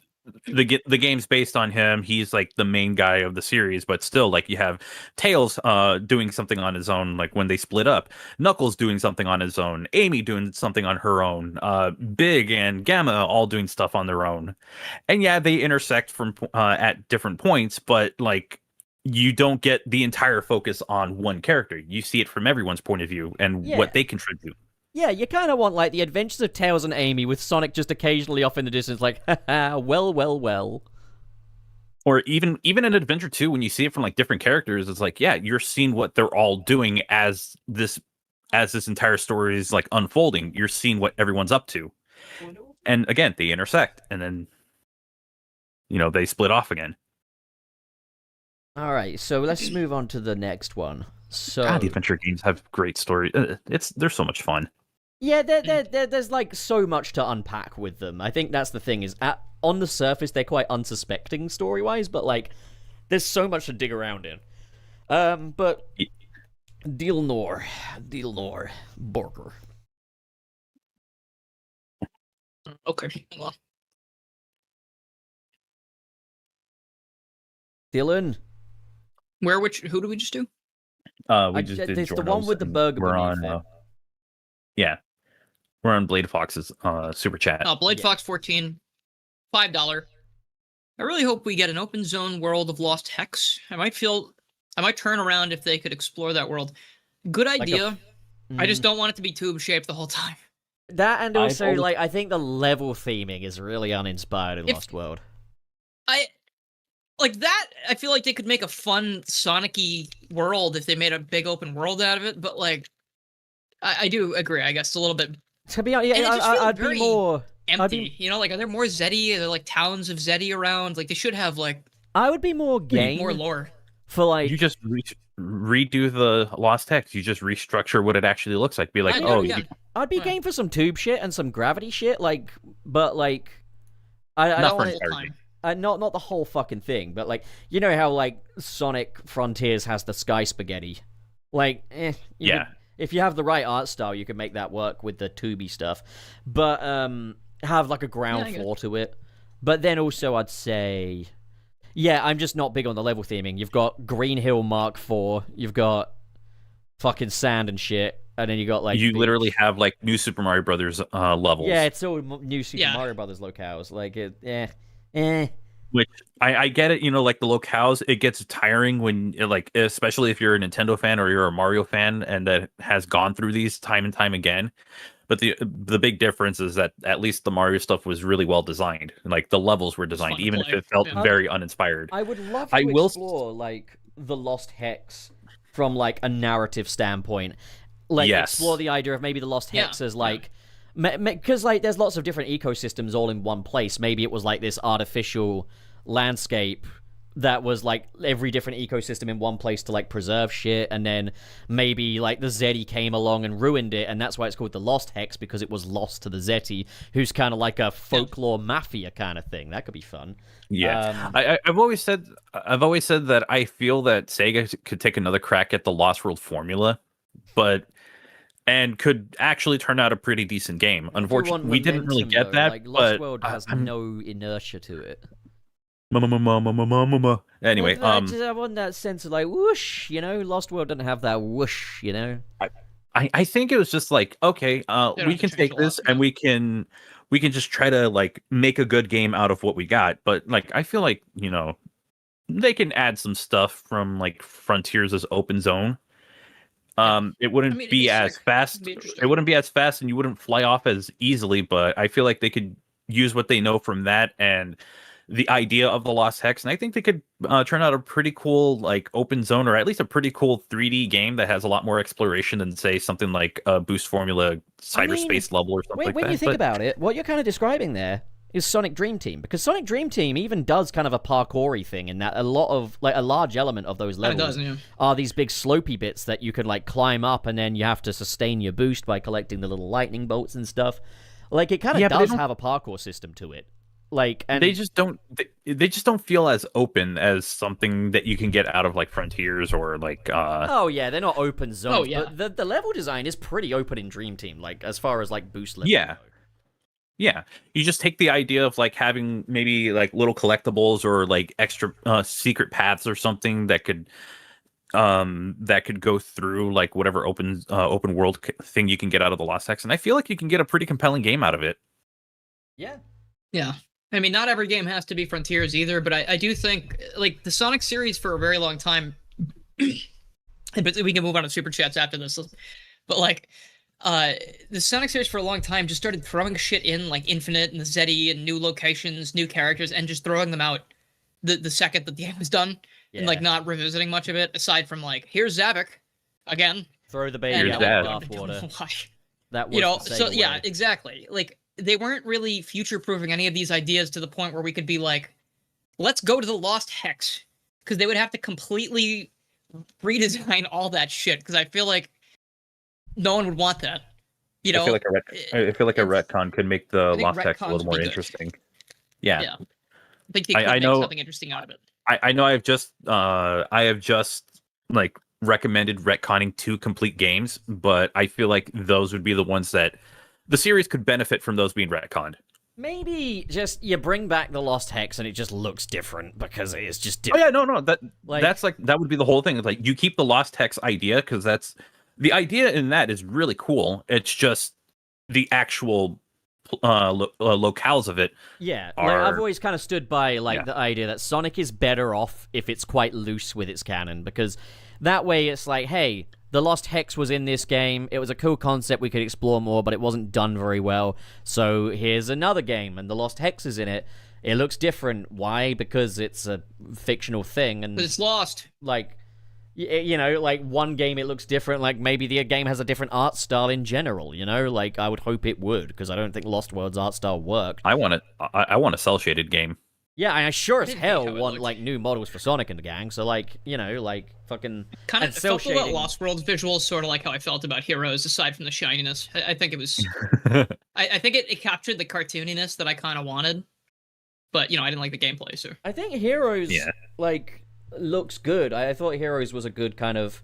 the game's based on him. He's, like, the main guy of the series, but still, like, you have Tails doing something on his own, like, when they split up. Knuckles doing something on his own. Amy doing something on her own. Big and Gamma all doing stuff on their own. And, yeah, they intersect from at different points, but, like, you don't get the entire focus on one character. You see it from everyone's point of view and what they contribute. Yeah, you kind of want, like, the adventures of Tails and Amy with Sonic just occasionally off in the distance, like, haha, well. Or even in Adventure 2, when you see it from, like, different characters, it's like, yeah, you're seeing what they're all doing as this entire story is, like, unfolding. You're seeing what everyone's up to. And, again, they intersect, and then, they split off again. All right, so let's move on to the next one. So, God, the adventure games have great stories. They're so much fun. Yeah, there's like so much to unpack with them. I think that's the thing is on the surface they're quite unsuspecting story-wise, but like there's so much to dig around in. But Deal Nor, Borger. Okay, well. Dylan. Who do we just do? We just did it's the one with the burger. We're on. Yeah, we're on Blade Fox's super chat. Blade Fox 14, $5. I really hope we get an open zone world of Lost Hex. I might turn around if they could explore that world. Good idea. I just don't want it to be tube shaped the whole time. That and also I think the level theming is really uninspired in Lost World. Like that, I feel like they could make a fun Sonic-y world if they made a big open world out of it, but like, I do agree, I guess, a little bit. To be honest, I'd be more... empty, like, are there more Zeddy? Are there, like, towns of Zeddy around? Like, they should have, like... I would be more game... More lore. For, like... You just redo the Lost Hex. You just restructure what it actually looks like. Be like, I'd be game for some tube shit and some gravity shit, like, but, like... I don't want to... Not the whole fucking thing, but like you know how like Sonic Frontiers has the sky spaghetti, like if you have the right art style, you can make that work with the tubey stuff, but have like a ground floor to it. But then also I'd say, I'm just not big on the level theming. You've got Green Hill Mark IV, you've got fucking sand and shit, and then you got like you literally have like New Super Mario Brothers levels. Yeah, it's all New Super Mario Brothers locales. Like Which I get it, like the locales, it gets tiring when like, especially if you're a Nintendo fan or you're a Mario fan and that has gone through these time and time again. But the big difference is that at least the Mario stuff was really well designed. Like the levels were designed, even if it felt very uninspired. I would love to explore like the Lost Hex from like a narrative standpoint. Like explore the idea of maybe the Lost Hex as like because like there's lots of different ecosystems all in one place. Maybe it was like this artificial landscape that was like every different ecosystem in one place to like preserve shit, and then maybe like the Zeti came along and ruined it, and that's why it's called the Lost Hex, because it was lost to the Zeti, who's kind of like a folklore mafia kind of thing. That could be fun. Yeah, I've always said that I feel that Sega could take another crack at the Lost World formula, and could actually turn out a pretty decent game. Unfortunately, we didn't really get that. Like, Lost World has no inertia to it. Anyway, I want that sense of like whoosh, you know. Lost World doesn't have that whoosh, you know. I think it was just like, okay, we can take this and we can just try to like make a good game out of what we got. But like, I feel like, you know, they can add some stuff from like Frontiers as open zone. It wouldn't be as fast. It wouldn't be as fast, and you wouldn't fly off as easily. But I feel like they could use what they know from that and the idea of the Lost Hex, and I think they could turn out a pretty cool like open zone, or at least a pretty cool 3D game that has a lot more exploration than say something like a Boost Formula Cyberspace level or something like that. When you think about it, what you're kind of describing there is Sonic Dream Team, because Sonic Dream Team even does kind of a parkour-y thing in that a lot of like a large element of those levels are these big slopey bits that you can like climb up, and then you have to sustain your boost by collecting the little lightning bolts and stuff. Like, it kind of does have a parkour system to it. Like, and they just don't feel as open as something that you can get out of like Frontiers or like oh yeah, they're not open zones. But the level design is pretty open in Dream Team, like as far as like boost levels go. Yeah, you just take the idea of like having maybe like little collectibles or like extra secret paths or something that could go through like whatever open world thing you can get out of the Lost Hex, and I feel like you can get a pretty compelling game out of it. Yeah. I mean, not every game has to be Frontiers either, but I do think, like, the Sonic series for a very long time, but we can move on to Super Chats after this, but, like, the Sonic series for a long time just started throwing shit in, like Infinite and the Zeti and new locations, new characters, and just throwing them out the second that the game was done, and, like, not revisiting much of it, aside from, like, here's Zavik, again. Throw the baby out with bathwater. That was, you know, so, yeah, exactly. Like, they weren't really future-proofing any of these ideas to the point where we could be like, let's go to the Lost Hex. Because they would have to completely redesign all that shit. Because I feel like no one would want that. You know, I feel like a retcon could make the Lost Hex a little more interesting. Yeah. I think they could make something interesting out of it. I know I have just like recommended retconning 2 complete games, but I feel like those would be the ones that the series could benefit from those being retconned. Maybe just you bring back the Lost Hex and it just looks different because it is just different. Oh yeah, no, that's like that would be the whole thing. It's like you keep the Lost Hex idea because that's the idea in that is really cool. It's just the actual locales of it. Yeah, like, I've always kind of stood by like the idea that Sonic is better off if it's quite loose with its canon, because that way it's like, hey, the Lost Hex was in this game. It was a cool concept we could explore more, but it wasn't done very well. So here's another game, and the Lost Hex is in it. It looks different. Why? Because it's a fictional thing, and it's lost. Like, you know, like one game it looks different. Like maybe the game has a different art style in general. You know, like I would hope it would, because I don't think Lost World's art style worked. I want a cell shaded game. Yeah, I sure as hell want like new models for Sonic and the gang. So like, you know, like fucking kind of felt about Lost World's visuals, sort of like how I felt about Heroes, aside from the shininess. I think it was, I think it captured the cartooniness that I kind of wanted, but you know, I didn't like the gameplay. So I think Heroes like looks good. I thought Heroes was a good kind of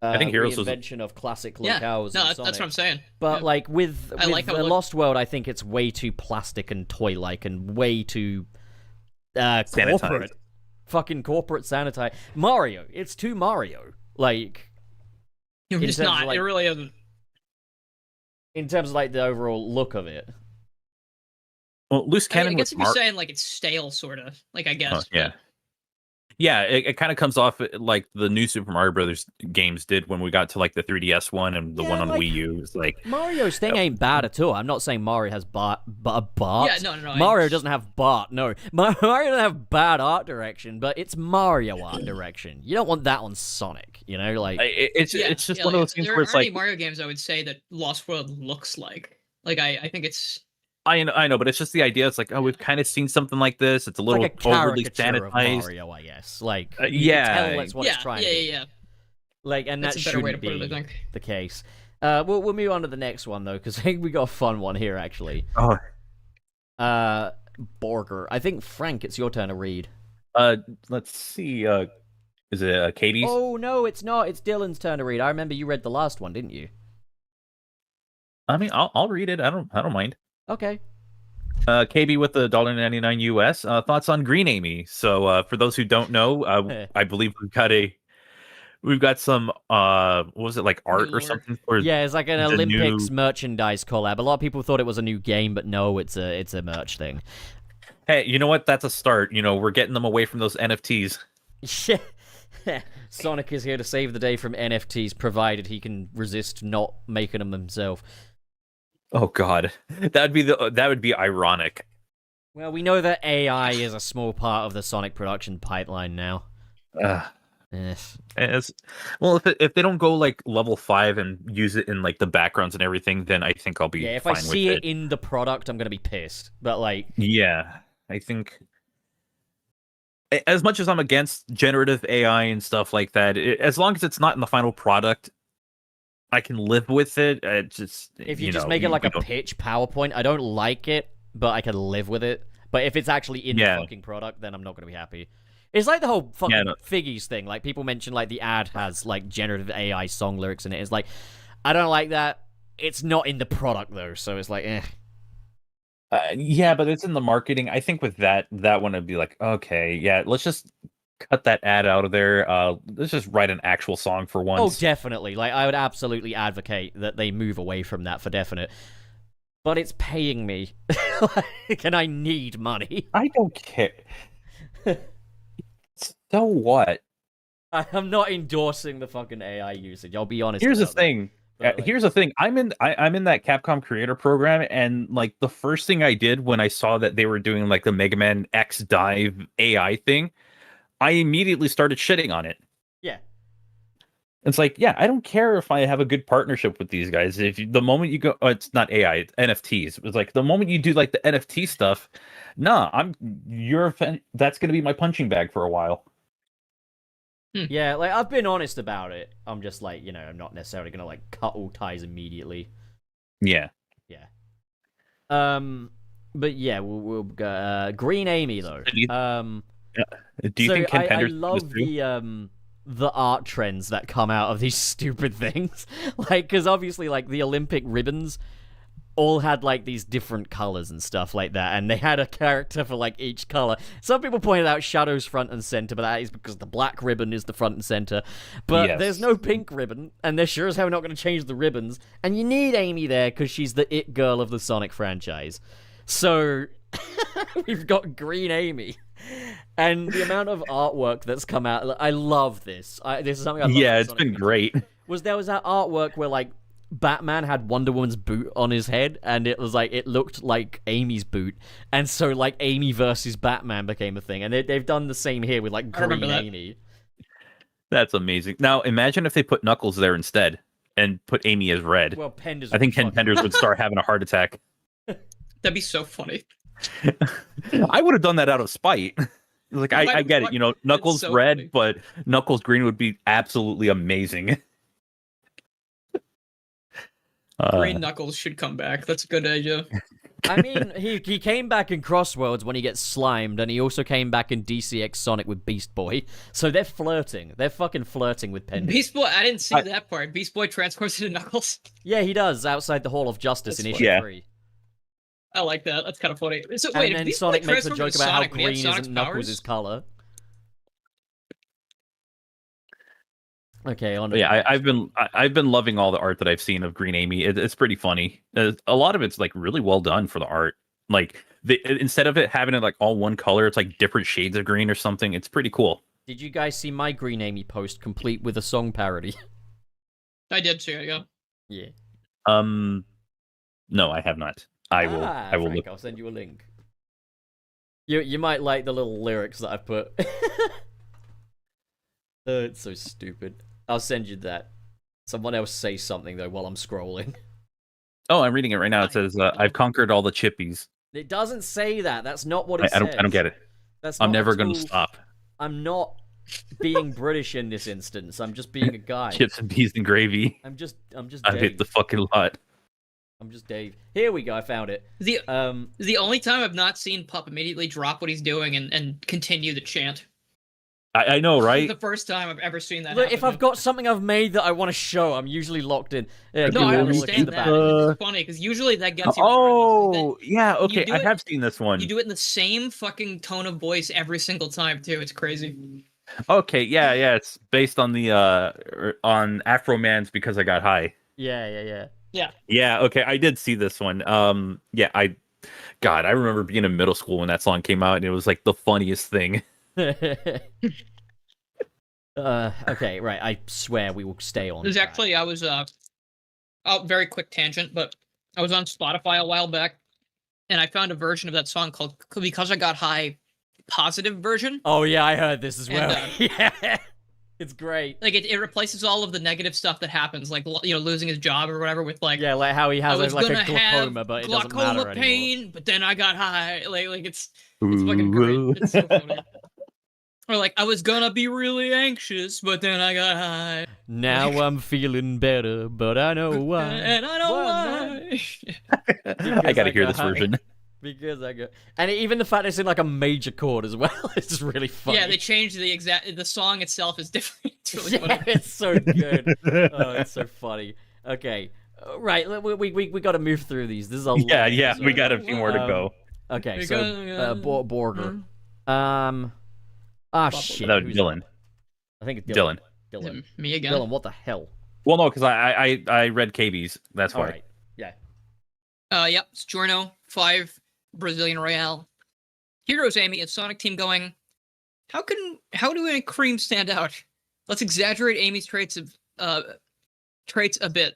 I think Heroes reinvention of classic locales. No, that's what I'm saying. But like with the Lost World, I think it's way too plastic and toy-like and way too corporate. Fucking corporate sanitize. Mario. It's too Mario. Like, it's not. Like, it really isn't. In terms of like the overall look of it. Well, loose cannon. I guess if you're saying like it's stale, sort of. Like, I guess. Yeah. Yeah, it kind of comes off like the new Super Mario Brothers games did when we got to like the 3DS one and the one on like, Wii U. It's like Mario's thing ain't bad at all. I'm not saying Mario has Bart. Yeah, no. Mario doesn't have Bart. No, Mario doesn't have bad art direction, but it's Mario art direction. You don't want that on Sonic. You know, like it's just one of those things where it's like Mario games I would say that Lost World looks like. Like I think it's. I know, but it's just the idea. It's like, oh, we've kind of seen something like this. It's a little like a overly caricature of sanitized. Mario, I guess. Like, you yeah, can tell that's what it's trying to be. Yeah. Like, and That's that a better way to shouldn't put it, I be think. the case. We'll move on to the next one though, because I think we got a fun one here actually. Oh, Borger. I think Frank, it's your turn to read. let's see. Is it Katie's? Oh no, it's not. It's Dylan's turn to read. I remember you read the last one, didn't you? I mean, I'll read it. I don't mind. Okay. KB with the $1.99 US. Thoughts on Green Amy? So for those who don't know, I believe we've got some what was it, like art or something for yeah, it's like an Olympics new... merchandise collab. A lot of people thought it was a new game, but no, it's a merch thing. Hey, you know what? That's a start. You know, we're getting them away from those NFTs. Yeah. Sonic is here to save the day from NFTs, provided he can resist not making them himself. Oh God, that would be ironic. Well, we know that AI is a small part of the Sonic production pipeline now. Well, if they don't go like level 5 and use it in like the backgrounds and everything, then I think I'll be if fine I see with it in the product, I'm gonna be pissed. But like, yeah, I think as much as I'm against generative AI and stuff like that, as long as it's not in the final product, I can live with it. Just if you just make it like a pitch PowerPoint, I don't like it, but I can live with it. But if it's actually in the fucking product, then I'm not gonna be happy. It's like the whole fucking Figgies thing. Like, people mention, like, the ad has, like, generative AI song lyrics in it. It's like, I don't like that. It's not in the product, though, so it's like, eh. Yeah, but it's in the marketing. I think with that one would be like, okay, yeah, let's just cut that ad out of there. Let's just write an actual song for once. Oh, definitely. Like, I would absolutely advocate that they move away from that for definite. But it's paying me. Like, and I need money. I don't care. So what? I'm not endorsing the fucking AI usage. I'll be honest. Here's the thing. Here's the thing. I'm in that Capcom creator program, and like the first thing I did when I saw that they were doing like the Mega Man X Dive AI thing, I immediately started shitting on it. Yeah. It's like, yeah, I don't care if I have a good partnership with these guys. The moment you go, it's not AI, it's NFTs. It's like the moment you do like the NFT stuff, that's gonna be my punching bag for a while. Yeah, like, I've been honest about it. I'm just like, I'm not necessarily gonna like cut all ties immediately. Yeah. But yeah, we'll go Green Amy though. Do you think Ken I love the art trends that come out of these stupid things. Like, because obviously, like, the Olympic ribbons all had, like, these different colors and stuff like that, and they had a character for, like, each color. Some people pointed out Shadow's front and center, but that is because the black ribbon is the front and center. But there's no pink ribbon, and they're sure as hell not going to change the ribbons, and you need Amy there because she's the it girl of the Sonic franchise. So, we've got Green Amy. And the amount of artwork that's come out, I love this. This is something I love. Yeah, it's been great. There was that artwork where, like, Batman had Wonder Woman's boot on his head, and it was like, it looked like Amy's boot, and so like Amy versus Batman became a thing, and they've done the same here with like Green Amy. That's amazing. Now imagine if they put Knuckles there instead and put Amy as red. Well, Penders. I think Ken Penders would start having a heart attack. That'd be so funny. I would have done that out of spite. Like, I get it, Knuckles so red, funny. but Knuckles green would be absolutely amazing. Green Knuckles should come back. That's a good idea. I mean, he came back in Crossworlds when he gets slimed, and he also came back in DCX Sonic with Beast Boy. So they're flirting. They're fucking flirting with Penders. Beast Boy, I didn't see that part. Beast Boy transforms into Knuckles. Yeah, he does, outside the Hall of Justice in issue 3. I like that. That's kind of funny. So, and wait, then Beast Sonic Boy makes a joke about how Sonic, green Sonic's isn't Knuckles' color. Okay, on. Yeah, I've been loving all the art that I've seen of Green Amy. It's pretty funny. A lot of it's like really well done for the art. Like, instead of it having it like all one color, it's like different shades of green or something. It's pretty cool. Did you guys see my Green Amy post complete with a song parody? I did see it, yeah. Yeah. No, I have not. I will Frank, look. I'll send you a link. You might like the little lyrics that I've put. It's so stupid. I'll send you that. Someone else say something though while I'm scrolling. Oh, I'm reading it right now. It says, "I've conquered all the chippies." It doesn't say that. That's not what it I says. don't get it. That's I'm not never at going all- to stop. I'm not being British in this instance. I'm just being a guy. Chips and peas and gravy. I'm just I've Dave. hit the fucking lot. I'm just Dave. Here we go. I found it. The only time I've not seen Pup immediately drop what he's doing and continue the chant. I know, right? The first time I've ever seen that. Look, happen if to I've him. got something I've made that I want to show, I'm usually locked in. Yeah, No, give I me a look at understand the that. back. It's funny because usually that gets you. Oh, yeah. Okay, do I it- have seen this one. You do it in the same fucking tone of voice every single time too. It's crazy. Okay, yeah. It's based on the on Afro Man's Because I Got High. Yeah. Yeah. Okay, I did see this one. Yeah. I remember being in middle school when that song came out, and it was like the funniest thing. Okay, right. I swear we will stay on. There's track. actually I was very quick tangent, but I was on Spotify a while back, and I found a version of that song called "Because I Got High," positive version. Oh yeah, I heard this as well. And, Yeah, it's great. Like it replaces all of the negative stuff that happens, like losing his job or whatever, with like Yeah, like how he I has was like a gonna have glaucoma, but it doesn't glaucoma matter anymore. pain, but then I got high. Like it's fucking great. It's so funny. Or like I was gonna be really anxious, but then I got high. Now I'm feeling better, but I know why. And I know why. I gotta hear this high. version. Because I go, and even the fact it's in like a major chord as well. It's just really funny. Yeah, they changed the song itself is different. It's really Yeah, funny. it's so good. Oh, it's so funny. Okay, right. We got to move through these. This is a long Yeah. episode. We got a few more to go. Okay, so Borger. Shit. That was who's Dylan. I think it's Dylan. Dylan. Me again. Dylan, what the hell? Well, no, because I read KB's. That's why. All right. Yeah. Yep. It's Giorno 5 Brazilian Royale. Heroes Amy and Sonic Team going. How do any cream stand out? Let's exaggerate Amy's traits a bit.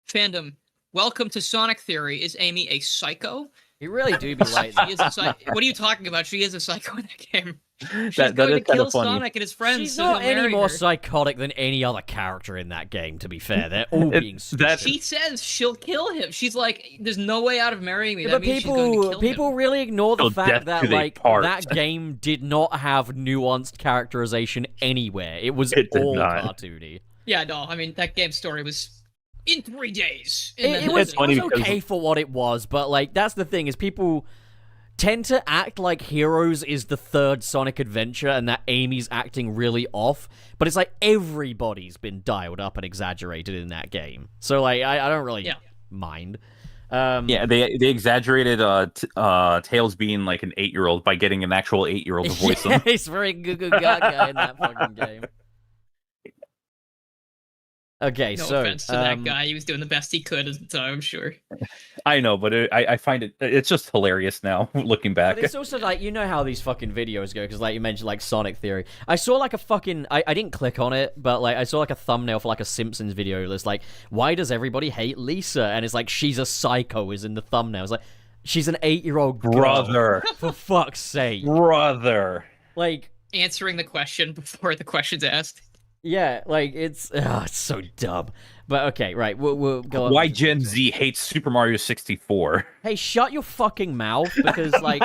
Fandom. Welcome to Sonic Theory. Is Amy a psycho? You really do be like She is a what are you talking about? She is a psycho in that game. She's That going is to kind kill of funny. Sonic and his friends. She's so not he'll any marry more her. psychotic than any other character in that game, to be fair. They're all being that's- She says she'll kill him. She's like, "There's no way out of marrying me." Yeah, That but means she's going to kill people him. really ignore the Till fact death that do they like part. that game did not have nuanced characterization anywhere. It was It did all not. cartoony. Yeah, no. I mean, that game's story was in 3 days. It was, It's funny it was because- okay for what it was, but like that's the thing is people tend to act like Heroes is the third Sonic adventure and that Amy's acting really off, but it's like everybody's been dialed up and exaggerated in that game. So like I don't really mind. Yeah, they exaggerated Tails being like an 8-year-old by getting an actual 8-year-old to voice him. He's very good guy in that fucking game. Okay, No so offense to that guy. He was doing the best he could at the time, I'm sure. I know, but I find it's just hilarious now looking back. But it's also like, you know how these fucking videos go, because like you mentioned like Sonic Theory. I saw like a fucking, I didn't click on it, but like I saw like a thumbnail for like a Simpsons video that's like, why does everybody hate Lisa? And it's like, she's a psycho is in the thumbnail. It's like, she's an 8-year-old girl. Brother. For fuck's sake. Brother. Like, Answering the question before the question's asked. yeah, like it's so dumb. But okay, right, we'll go on. Why Gen Z hates Super Mario 64? Hey, shut your fucking mouth, because like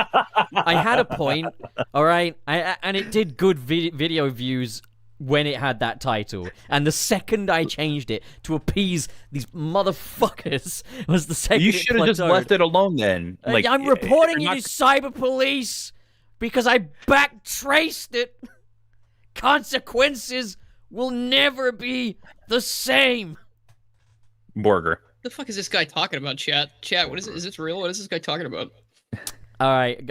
I had a point, all right, and it did good video views when it had that title, and the second I changed it to appease these motherfuckers was the second. You should have just left it alone then. Like I'm reporting you're you not- to cyber police because I backtraced it. Consequences will never be the same. Borger. The fuck is this guy talking about, chat? Chat, what is it? Is this real? What is this guy talking about? All right,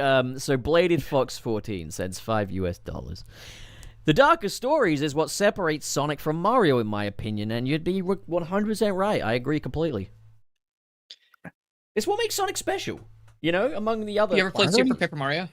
so Bladed Fox 14 sends $5. The darkest stories is what separates Sonic from Mario, in my opinion, and you'd be 100% right. I agree completely. It's what makes Sonic special, you know, among the other. You ever played Super Paper Mario?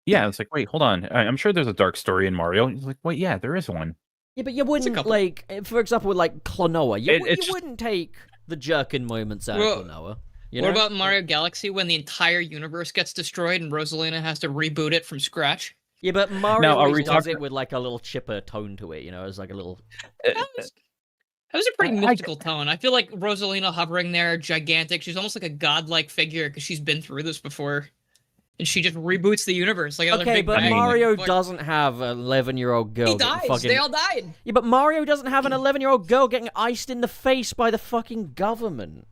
Yeah, it's like, wait, hold on. I'm sure there's a dark story in Mario. He's like, wait, yeah, there is one. Yeah, but you wouldn't, couple. like, for example, with, like, Klonoa, you It's just- wouldn't take the jerkin moments out Well, of Klonoa. You What know? about Mario Galaxy when the entire universe gets destroyed and Rosalina has to reboot it from scratch? Yeah, but Mario Now, are always we does talking- it with, like, a little chipper tone to it, you know, it's like a little... That was a pretty mystical tone. I feel like Rosalina hovering there, gigantic. She's almost like a godlike figure because she's been through this before. And she just reboots the universe like another big but bang. Mario doesn't have an 11-year-old girl. He dies. Fucking... They all died. Yeah, but Mario doesn't have an 11-year-old girl getting iced in the face by the fucking government.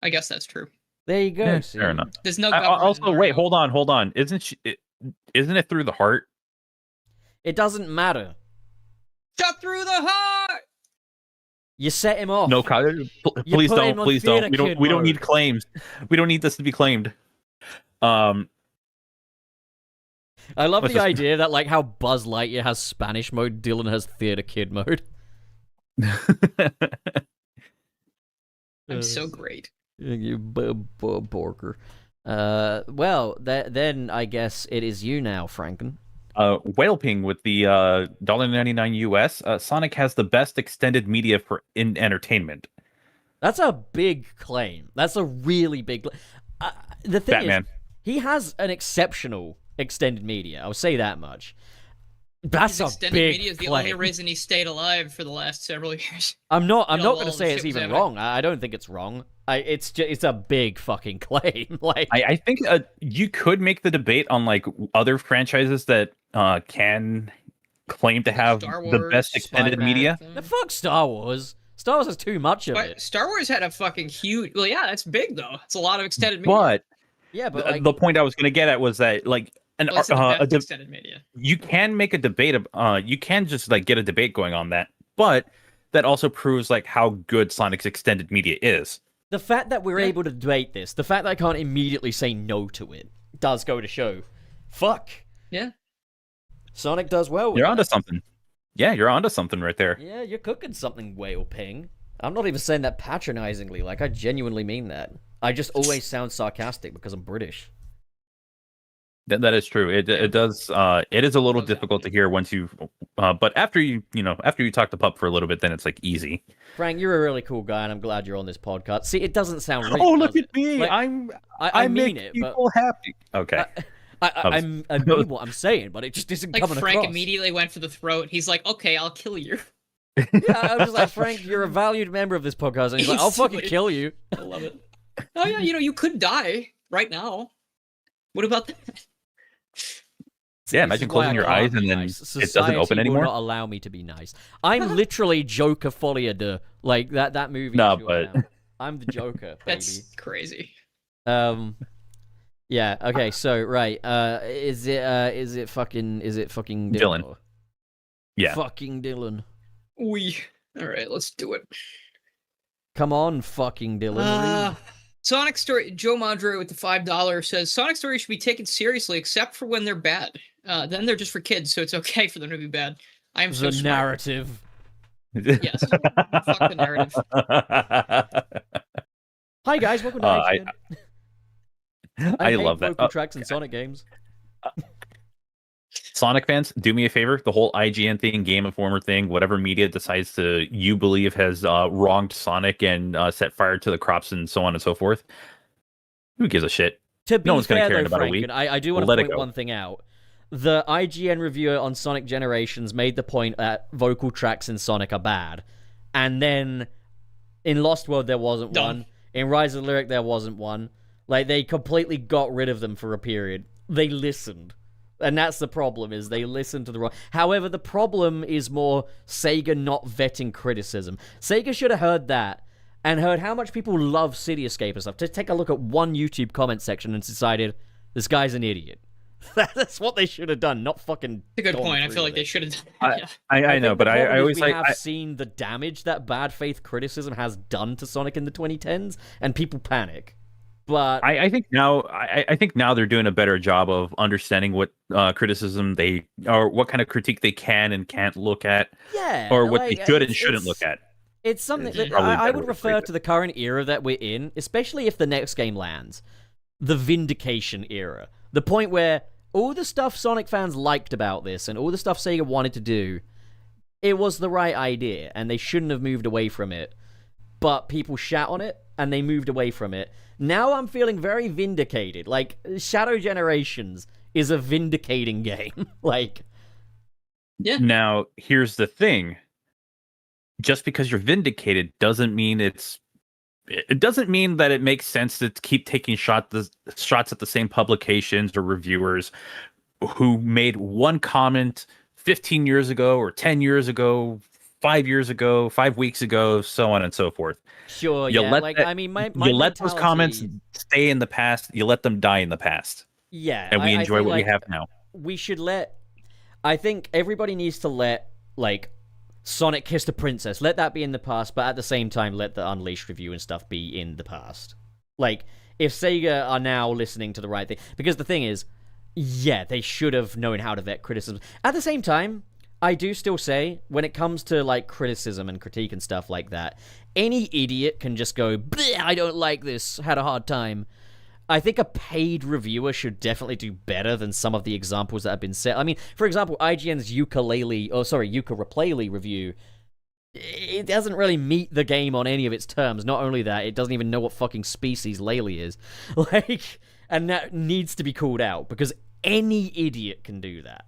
I guess that's true. There you go. Yeah, fair enough. There's no government. Also, wait, hold on. Isn't it through the heart? It doesn't matter. Shot through the heart. You set him off. No, please don't. Please don't. We don't need claims. We don't need this to be claimed. I love the idea that, like, how Buzz Lightyear has Spanish mode, Dylan has Theater Kid mode. I'm so great. You Borker. Well, then I guess it is you now, Franken. Whale Ping with the $1.99 US. Sonic has the best extended media in entertainment. That's a big claim. That's a really big. The thing Batman. is, he has an exceptional extended media. I'll say that much. That's His a extended big media is the claim. only reason he stayed alive for the last several years. I'm not going to all say the it's shit was even happening. wrong. I don't think it's wrong. It's a big fucking claim. Like I think you could make the debate on like other franchises that can claim to have Star the Wars, best extended Spider-Man, media. the fuck Star Wars. Star Wars has too much of it. Star Wars had a fucking huge. Well, yeah, that's big though. It's a lot of extended media. But Yeah, but like, the point I was going to get at was that like Well, it's the best extended media. you can make a debate. You can just like get a debate going on that, but that also proves like how good Sonic's extended media is. the fact that we're able to debate this, the fact that I can't immediately say no to it, does go to show. Fuck. Yeah. Sonic does well with You're that. onto something. Yeah, you're onto something right there. Yeah, you're cooking something, Whale Ping. I'm not even saying that patronizingly. Like, I genuinely mean that. I just always sound sarcastic because I'm British. That is true. It does. It is a little difficult to hear once you. But after you talk to Pup for a little bit, then it's like easy. Frank, you're a really cool guy, and I'm glad you're on this podcast. See, it doesn't sound right. Oh, look does at me! Like, I mean make it, people happy. Okay. I mean what I'm saying, but it just isn't Like coming Frank across. immediately went for the throat. He's like, "Okay, I'll kill you." Yeah, I was just like, Frank, you're a valued member of this podcast, and he's like, I'll fucking kill you. I love it. Oh yeah, you could die right now. What about that? Yeah, This imagine is why closing I your can't eyes be and then nice. it doesn't Society open anymore. will not allow me to be nice. I'm literally Joker Folia de like that movie. No, is but- now. I'm the Joker, baby. That's crazy. Yeah. Okay. So right. Is it fucking Dylan? Dylan. or- Yeah. Fucking Dylan. All right, let's do it. Come on, fucking Dylan. Sonic Story. Joe Madre with the $5 says Sonic Story should be taken seriously, except for when they're bad. Then they're just for kids, so it's okay for them to be bad. I am so the smart. narrative. Yes. Fuck the narrative. Hi guys, welcome to I hate love that. vocal tracks in Sonic games. Sonic fans, do me a favor. The whole IGN thing, Game Informer thing, whatever media decides to you believe has wronged Sonic and set fire to the crops and so on and so forth. Who gives a shit? To be No one's gonna fair, care in though, about a Frank, week. and I do want to Let it point go. one thing out. The IGN reviewer on Sonic Generations made the point that vocal tracks in Sonic are bad. And then in Lost World, there wasn't Dumb. one. In Rise of the Lyric, there wasn't one. Like, they completely got rid of them for a period. They listened. And that's the problem, is they listen to the wrong... However, the problem is more Sega not vetting criticism. Sega should have heard that, and heard how much people love City Escape and stuff, to take a look at one YouTube comment section and decided, this guy's an idiot. That's what they should have done, not fucking... That's a good gone point. I through feel like with they it. should have. Yeah. I know, think but the problem I is always we like. have seen the damage that bad faith criticism has done to Sonic in the 2010s, and people panic. But I think now I think now they're doing a better job of understanding what criticism they or what kind of critique they can and can't look at, yeah, or what like, they should and it's- shouldn't look at. It's something It's that probably a I better would way to refer phrase to the current era that we're in, especially if the next game lands, the Vindication era. The point where all the stuff Sonic fans liked about this and all the stuff Sega wanted to do, it was the right idea, and they shouldn't have moved away from it. But people shat on it, and they moved away from it. Now I'm feeling very vindicated. Like, Shadow Generations is a vindicating game. Like, Yeah. Now here's the thing: just because you're vindicated doesn't mean it doesn't mean that it makes sense to keep taking shots at the same publications or reviewers who made one comment 15 years ago or 10 years ago, 5 years ago, 5 weeks ago, so on and so forth. Sure, You yeah. let Like, that, I mean, my you let mentality... those comments stay in the past. You let them die in the past. Yeah, and we I enjoy think, what like, we have now. We should let... I think everybody needs to let, like, Sonic Kiss the Princess. Let that be in the past, but at the same time, let the Unleashed review and stuff be in the past. Like, if Sega are now listening to the right thing... Because the thing is, yeah, they should have known how to vet criticism. At the same time, I do still say, when it comes to, like, criticism and critique and stuff like that, any idiot can just go, I don't like this, had a hard time. I think a paid reviewer should definitely do better than some of the examples that have been set. I mean, for example, IGN's Yuka Replay review, it doesn't really meet the game on any of its terms. Not only that, it doesn't even know what fucking species Laylee is. Like, and that needs to be called out, because any idiot can do that.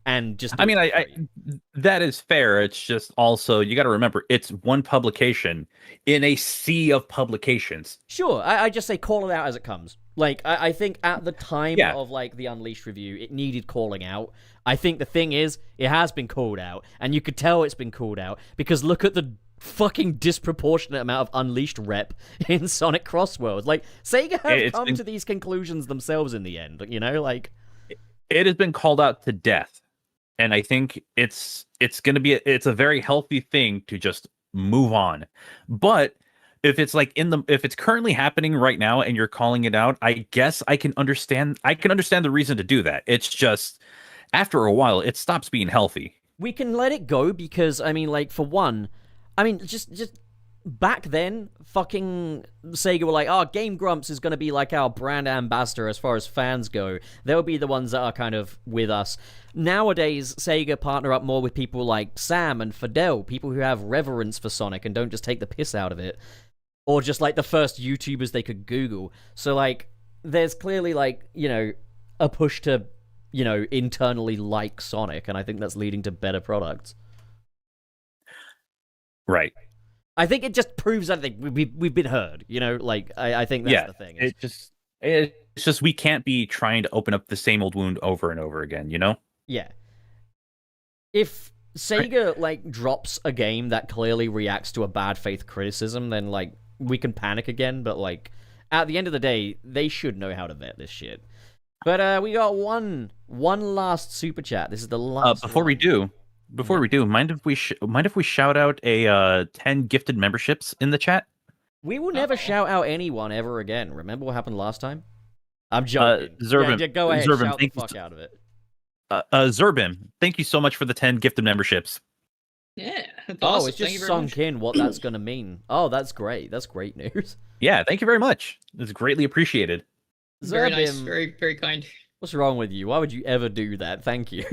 And just that is fair. It's just also, you got to remember, it's one publication in a sea of publications. Sure, I just say call it out as it comes. Like, I think at the time of, like, the Unleashed review, it needed calling out. I think the thing is, it has been called out, and you could tell it's been called out, because look at the fucking disproportionate amount of Unleashed rep in Sonic Crossworlds. Like, Sega have come to these conclusions themselves in the end, you know? Like, it has been called out to death. And I think it's going to be it's a very healthy thing to just move on. But if it's like if it's currently happening right now and you're calling it out, I guess I can understand the reason to do that. It's just after a while it stops being healthy. We can let it go because, I mean, like, for one, I mean, just back then, fucking Sega were like, Game Grumps is going to be like our brand ambassador as far as fans go. They'll be the ones that are kind of with us. Nowadays, Sega partner up more with people like Sam and Fidel, people who have reverence for Sonic and don't just take the piss out of it. Or just, like, the first YouTubers they could Google. So, like, there's clearly, like, you know, a push to, you know, internally like Sonic, and I think that's leading to better products. Right. I think it just proves that we've been heard, you know? Like, I think that's the thing. It's just we can't be trying to open up the same old wound over and over again, you know? Yeah. If Sega, like, drops a game that clearly reacts to a bad faith criticism, then, like, we can panic again, but, like, at the end of the day, they should know how to vet this shit. But we got one last super chat. This is the last Before we do, mind if we shout out a 10 gifted memberships in the chat? We will never shout out anyone ever again. Remember what happened last time? I'm joking. Zerbin, yeah, go ahead, Zerbin, shout the fuck out of it. Zerbin, thank you so much for the 10 gifted memberships. Yeah. Awesome. It's just sunk in what that's going to mean. Oh, that's great. That's great news. Yeah, thank you very much. It's greatly appreciated. Very Zerbin, nice. Very, very kind. What's wrong with you? Why would you ever do that? Thank you.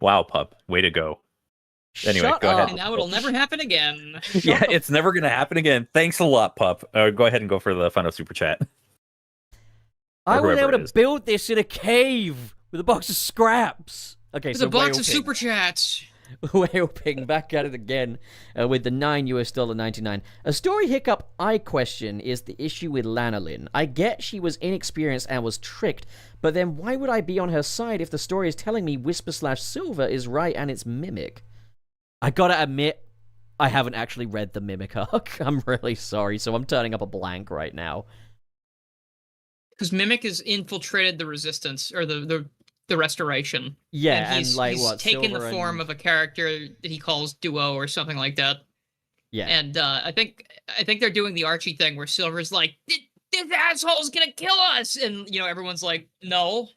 Wow, pup. Way to go. Anyway, Shut go ahead. And now it'll never happen again. Yeah, it's never going to happen again. Thanks a lot, pup. Go ahead and go for the final super chat. I was whoever able it to build this in a cave with a box of scraps. Okay, There's so a box Whale of Ping. super chats. Whale Ping back at it again with the $9.99. A story hiccup I question is the issue with Lanolin. I get she was inexperienced and was tricked, but then why would I be on her side if the story is telling me Whisper/Silver is right and it's Mimic? I gotta admit, I haven't actually read the Mimic arc. I'm really sorry, so I'm turning up a blank right now. Because Mimic has infiltrated the Resistance, or the Restoration. Yeah, and and like he's what? taken Silver the form of a character that he calls Duo or something like that. Yeah. And I think they're doing the Archie thing where Silver's like, this asshole's gonna kill us, and you know everyone's like, no.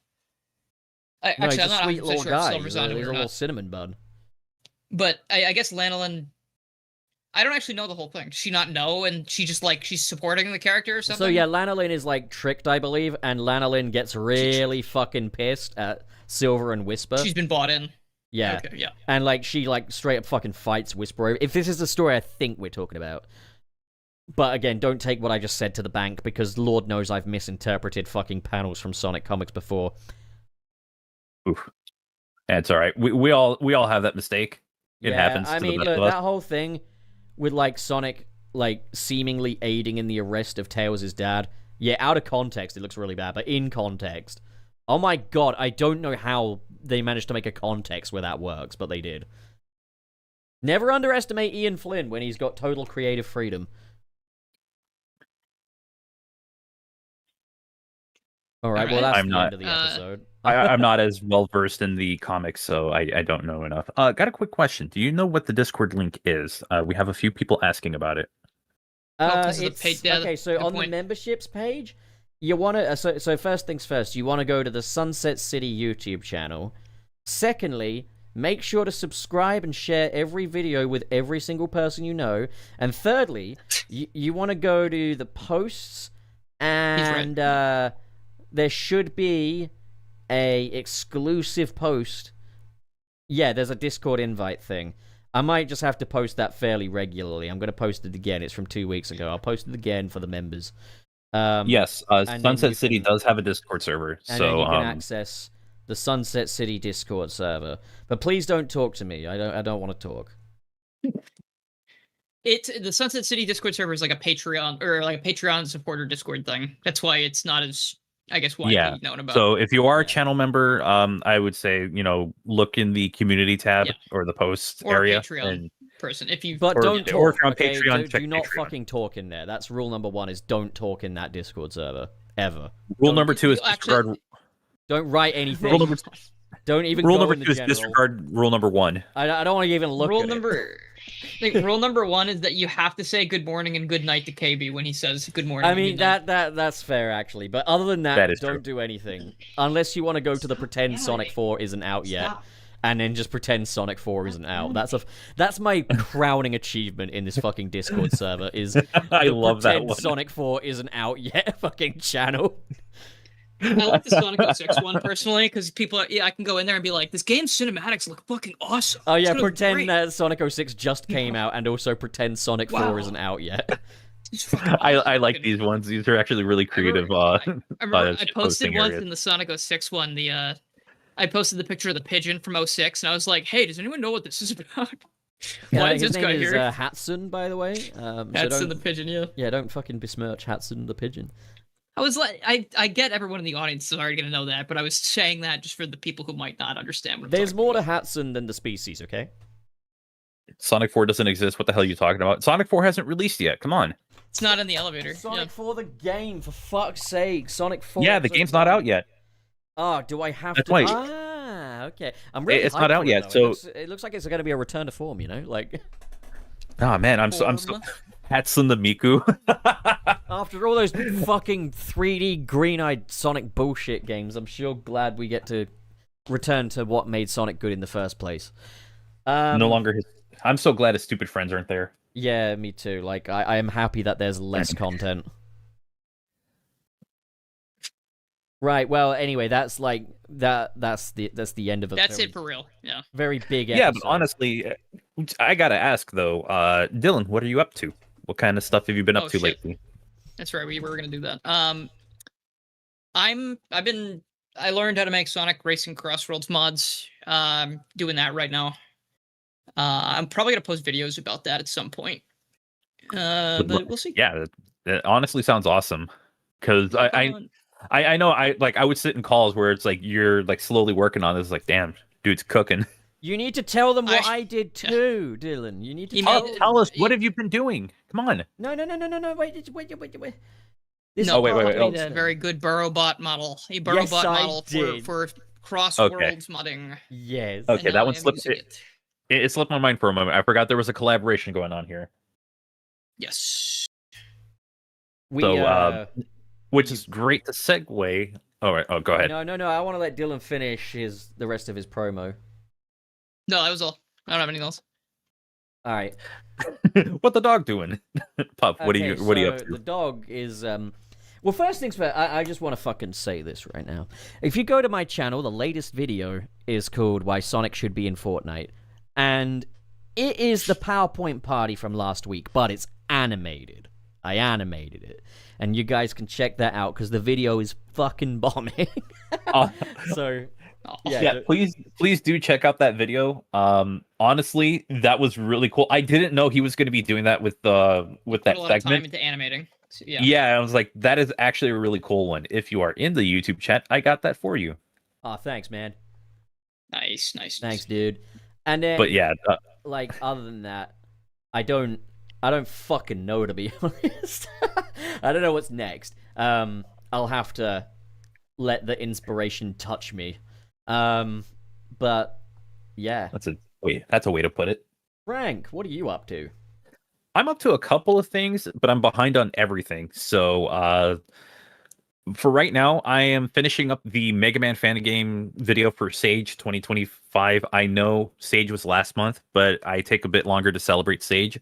No, Actually, he's I'm a not sweet 100% little sure if guy. Silver's He's on a it or little not. cinnamon bun. But I guess Lanolin, I don't actually know the whole thing. Does she not know, and she's supporting the character or something? So yeah, Lanolin is like tricked, I believe, and Lanolin gets really fucking pissed at Silver and Whisper. She's been bought in. Yeah. Okay, yeah. And like she like straight up fucking fights Whisper. If this is the story I think we're talking about. But again, don't take what I just said to the bank, because Lord knows I've misinterpreted fucking panels from Sonic comics before. Oof. It's all right. We all have that mistake. It happens to the best of us. That whole thing with like Sonic like seemingly aiding in the arrest of Tails' dad. Yeah, out of context, it looks really bad, but in context, oh my god, I don't know how they managed to make a context where that works, but they did. Never underestimate Ian Flynn when he's got total creative freedom. All right, well, that's the end of the episode. I'm not as well versed in the comics, so I don't know enough. Got a quick question. Do you know what the Discord link is? We have a few people asking about it. Okay, so on the memberships page, you want to... So first things first, you want to go to the Sunset City YouTube channel. Secondly, make sure to subscribe and share every video with every single person you know. And thirdly, you want to go to the posts, and there should be a exclusive post. Yeah, there's a Discord invite thing. I might just have to post that fairly regularly. I'm going to post it again. It's from 2 weeks ago. I'll post it again for the members. Yes, Sunset City does have a Discord server. And then you can access the Sunset City Discord server. But please don't talk to me. I don't want to talk. The Sunset City Discord server is like a Patreon or like a Patreon supporter Discord thing. That's why it's not as, I guess, widely known about. So if you are a channel member, I would say, look in the community tab or the posts or area. Patreon person. If you don't talk. Or if you're on okay? Patreon, do not fucking talk in there. That's rule number 1: is don't talk in that Discord server ever. Rule number 2 is disregard. Don't write anything. Rule number Don't even. Rule go number in the 2 is general. disregard rule number 1. I don't want to even look rule at number. Rule number 1 is that you have to say good morning and good night to KB when he says good morning. I mean that's fair actually, but other than that don't do anything unless you want to go to the pretend Sonic 4 isn't out yet, and then just pretend Sonic 4 isn't out. That's my crowning achievement in this fucking Discord server. Is I love that pretend one. Sonic 4 isn't out yet fucking channel. I like the Sonic 06 one personally because people I can go in there and be like, this game's cinematics look fucking awesome. Oh yeah, pretend that Sonic 06 just came out, and also pretend Sonic 4 isn't out yet. I like these ones. These are actually really creative. I posted once in the Sonic 06 one. I posted the picture of the pigeon from 06, and I was like, hey, does anyone know what this is about? Why is this guy here? Hatsun, by the way. Hatsun the pigeon, yeah. Yeah, don't fucking besmirch Hatsun the pigeon. I was like, I get everyone in the audience is already going to know that, but I was saying that just for the people who might not understand what I'm There's talking more about. to Hatsun than the species, okay? Sonic 4 doesn't exist. What the hell are you talking about? Sonic 4 hasn't released yet. Come on. It's not in the elevator. Sonic 4 the game, for fuck's sake. Sonic 4. Yeah, the game's not out yet. Oh, do I have That's to? Why. Ah, okay. I'm really It's not out yet, though. so it looks like it's going to be a return to form, like. Oh man, I'm so Hatsun the Miku. After all those fucking 3D green-eyed Sonic bullshit games, I'm sure glad we get to return to what made Sonic good in the first place. No longer his. I'm so glad his stupid friends aren't there. Yeah, me too. Like, I am happy that there's less content. Right. Well, anyway, that's like that's the end of it. That's it for real. Yeah. Very big episode. Yeah, but honestly, I gotta ask though, Dylan, what are you up to? What kind of stuff have you been up to lately? That's right. We were gonna do that. I learned how to make Sonic Racing Crossroads mods. Doing that right now. I'm probably gonna post videos about that at some point. But we'll see. Yeah, that honestly sounds awesome. Because I know I would sit in calls where it's like you're like slowly working on this, like damn, dude's cooking. You need to tell them what I did too, Dylan. You need to tell us what have you been doing. Come on. No. Wait. This wait. A very good Burrowbot model. A Burrowbot model for cross-worlds modding. Yes. Okay, that one slipped. It slipped my mind for a moment. I forgot there was a collaboration going on here. Yes. Which is great to segue. All right. Oh, go ahead. No. I want to let Dylan finish the rest of his promo. No, that was all. I don't have anything else. All right. What the dog doing? Pup, what are you up to? The dog is well, first things first, I just want to fucking say this right now. If you go to my channel, the latest video is called Why Sonic Should Be in Fortnite. And it is the PowerPoint party from last week, but it's animated. I animated it. And you guys can check that out because the video is fucking bombing. So Oh. Yeah, please do check out that video. Honestly, that was really cool. I didn't know he was going to be doing that with that Put a lot of time segment. into animating. So, Yeah, I was like, that is actually a really cool one. If you are in the YouTube chat, I got that for you. Oh, thanks, man. Nice. Thanks, dude. And then, But yeah, like, other than that, I don't fucking know, to be honest. I don't know what's next. I'll have to let the inspiration touch me. But yeah. that's a way to put it. Frank, what are you up to? I'm up to a couple of things, but I'm behind on everything. So, for right now, I am finishing up the Mega Man fan game video for Sage 2025. I know Sage was last month, but I take a bit longer to celebrate Sage.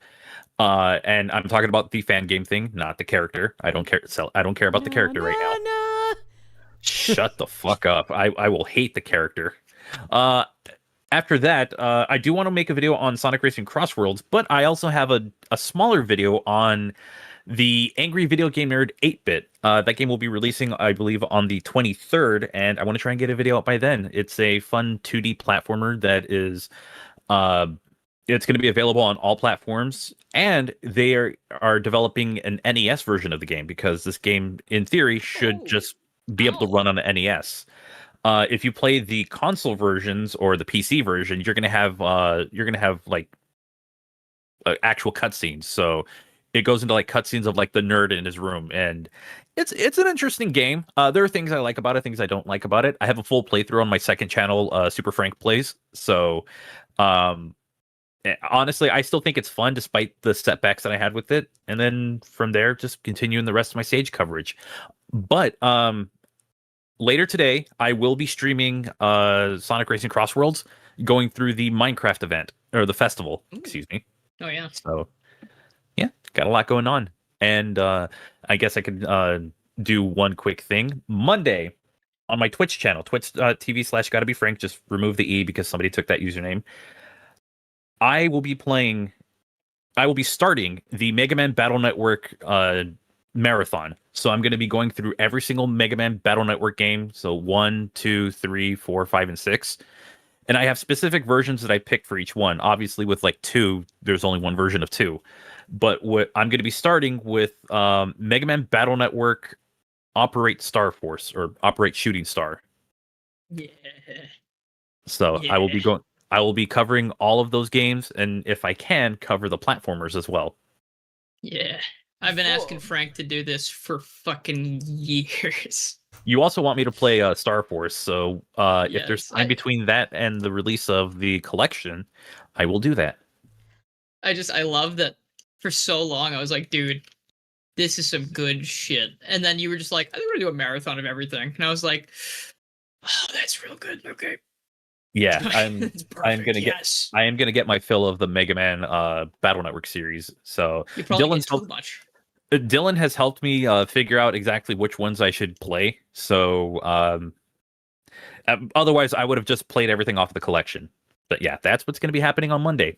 And I'm talking about the fan game thing, not the character. I don't care. I don't care about the character right now. Shut the fuck up. I will hate the character. After that, I do want to make a video on Sonic Racing Crossworlds, but I also have a smaller video on the Angry Video Game Nerd 8-Bit. That game will be releasing, I believe, on the 23rd, and I want to try and get a video out by then. It's a fun 2D platformer that is... it's going to be available on all platforms, and they are developing an NES version of the game, because this game, in theory, should just be able to run on the NES. If you play the console versions or the PC version, you're gonna have like actual cutscenes. So it goes into like cutscenes of like the nerd in his room, and it's an interesting game. There are things I like about it, things I don't like about it. I have a full playthrough on my second channel, Super Frank Plays. So honestly, I still think it's fun despite the setbacks that I had with it. And then from there, just continuing the rest of my Sage coverage. But later today, I will be streaming Sonic Racing Crossworlds, going through the Minecraft event, or the festival, excuse me. Oh, yeah. So, yeah, got a lot going on. And I guess I could do one quick thing. Monday, on my Twitch channel, twitch.tv/gottabefrank, just remove the E because somebody took that username. I will be starting the Mega Man Battle Network marathon. So I'm going to be going through every single Mega Man Battle Network game. So 1, 2, 3, 4, 5, and 6. And I have specific versions that I pick for each one. Obviously, with like 2, there's only one version of 2. But what I'm going to be starting with Mega Man Battle Network Operate Star Force, or Operate Shooting Star. Yeah. So Yeah. I will be covering all of those games, and if I can, cover the platformers as well. Yeah. I've been asking Frank to do this for fucking years. You also want me to play Star Force, so if Yes, there's time between that and the release of the collection, I will do that. I love that for so long I was like, dude, this is some good shit. And then you were just like, I think we're gonna do a marathon of everything. And I was like, oh, that's real good. Okay. Yeah, I am gonna get my fill of the Mega Man Battle Network series. So You probably get too much. Dylan has helped me figure out exactly which ones I should play. So otherwise, I would have just played everything off the collection. But yeah, that's what's going to be happening on Monday.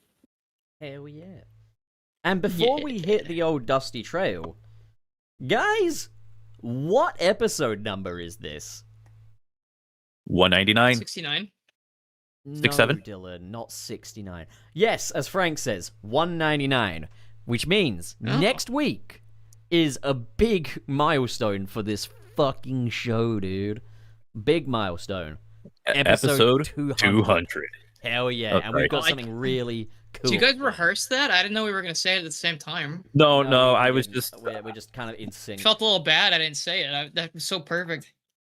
Hell yeah. And before we hit the old dusty trail, guys, what episode number is this? 199. 69. 67? No, Dylan, not 69. Yes, as Frank says, 199. Which means next week is a big milestone for this fucking show, dude. Big milestone. Episode 200. Hell yeah, and we've got something really cool. Did you guys rehearse that? I didn't know we were going to say it at the same time. No, I was just... We're just kind of in sync. Felt a little bad I didn't say it. That was so perfect.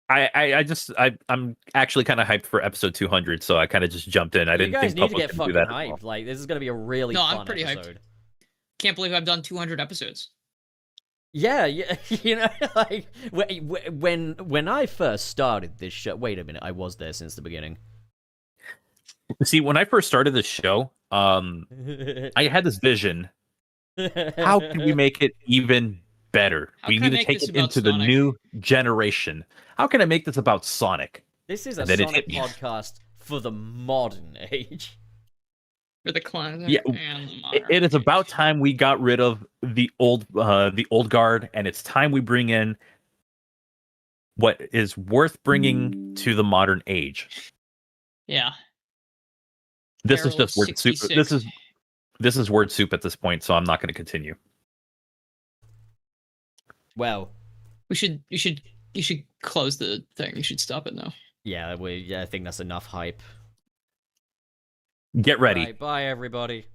I'm actually kind of hyped for episode 200, so I kind of just jumped in. I didn't think people would do that. Hyped. Like, this is going to be a really fun I'm pretty episode. Hyped. Can't believe I've done 200 episodes. Yeah, you know, like when I first started this show. Wait a minute, I was there since the beginning. See, when I first started this show, I had this vision. How can we make it even better? We need to take it into the new generation. How can I make this about Sonic? This is a Sonic podcast for the modern age. For the classic, yeah, and the modern it is about time we got rid of the old guard, and it's time we bring in what is worth bringing to the modern age. Yeah. This is just word soup. 66. This is word soup at this point, so I'm not going to continue. Well, you should close the thing. You should stop it now. yeah, I think that's enough hype. Get ready. Right, bye everybody.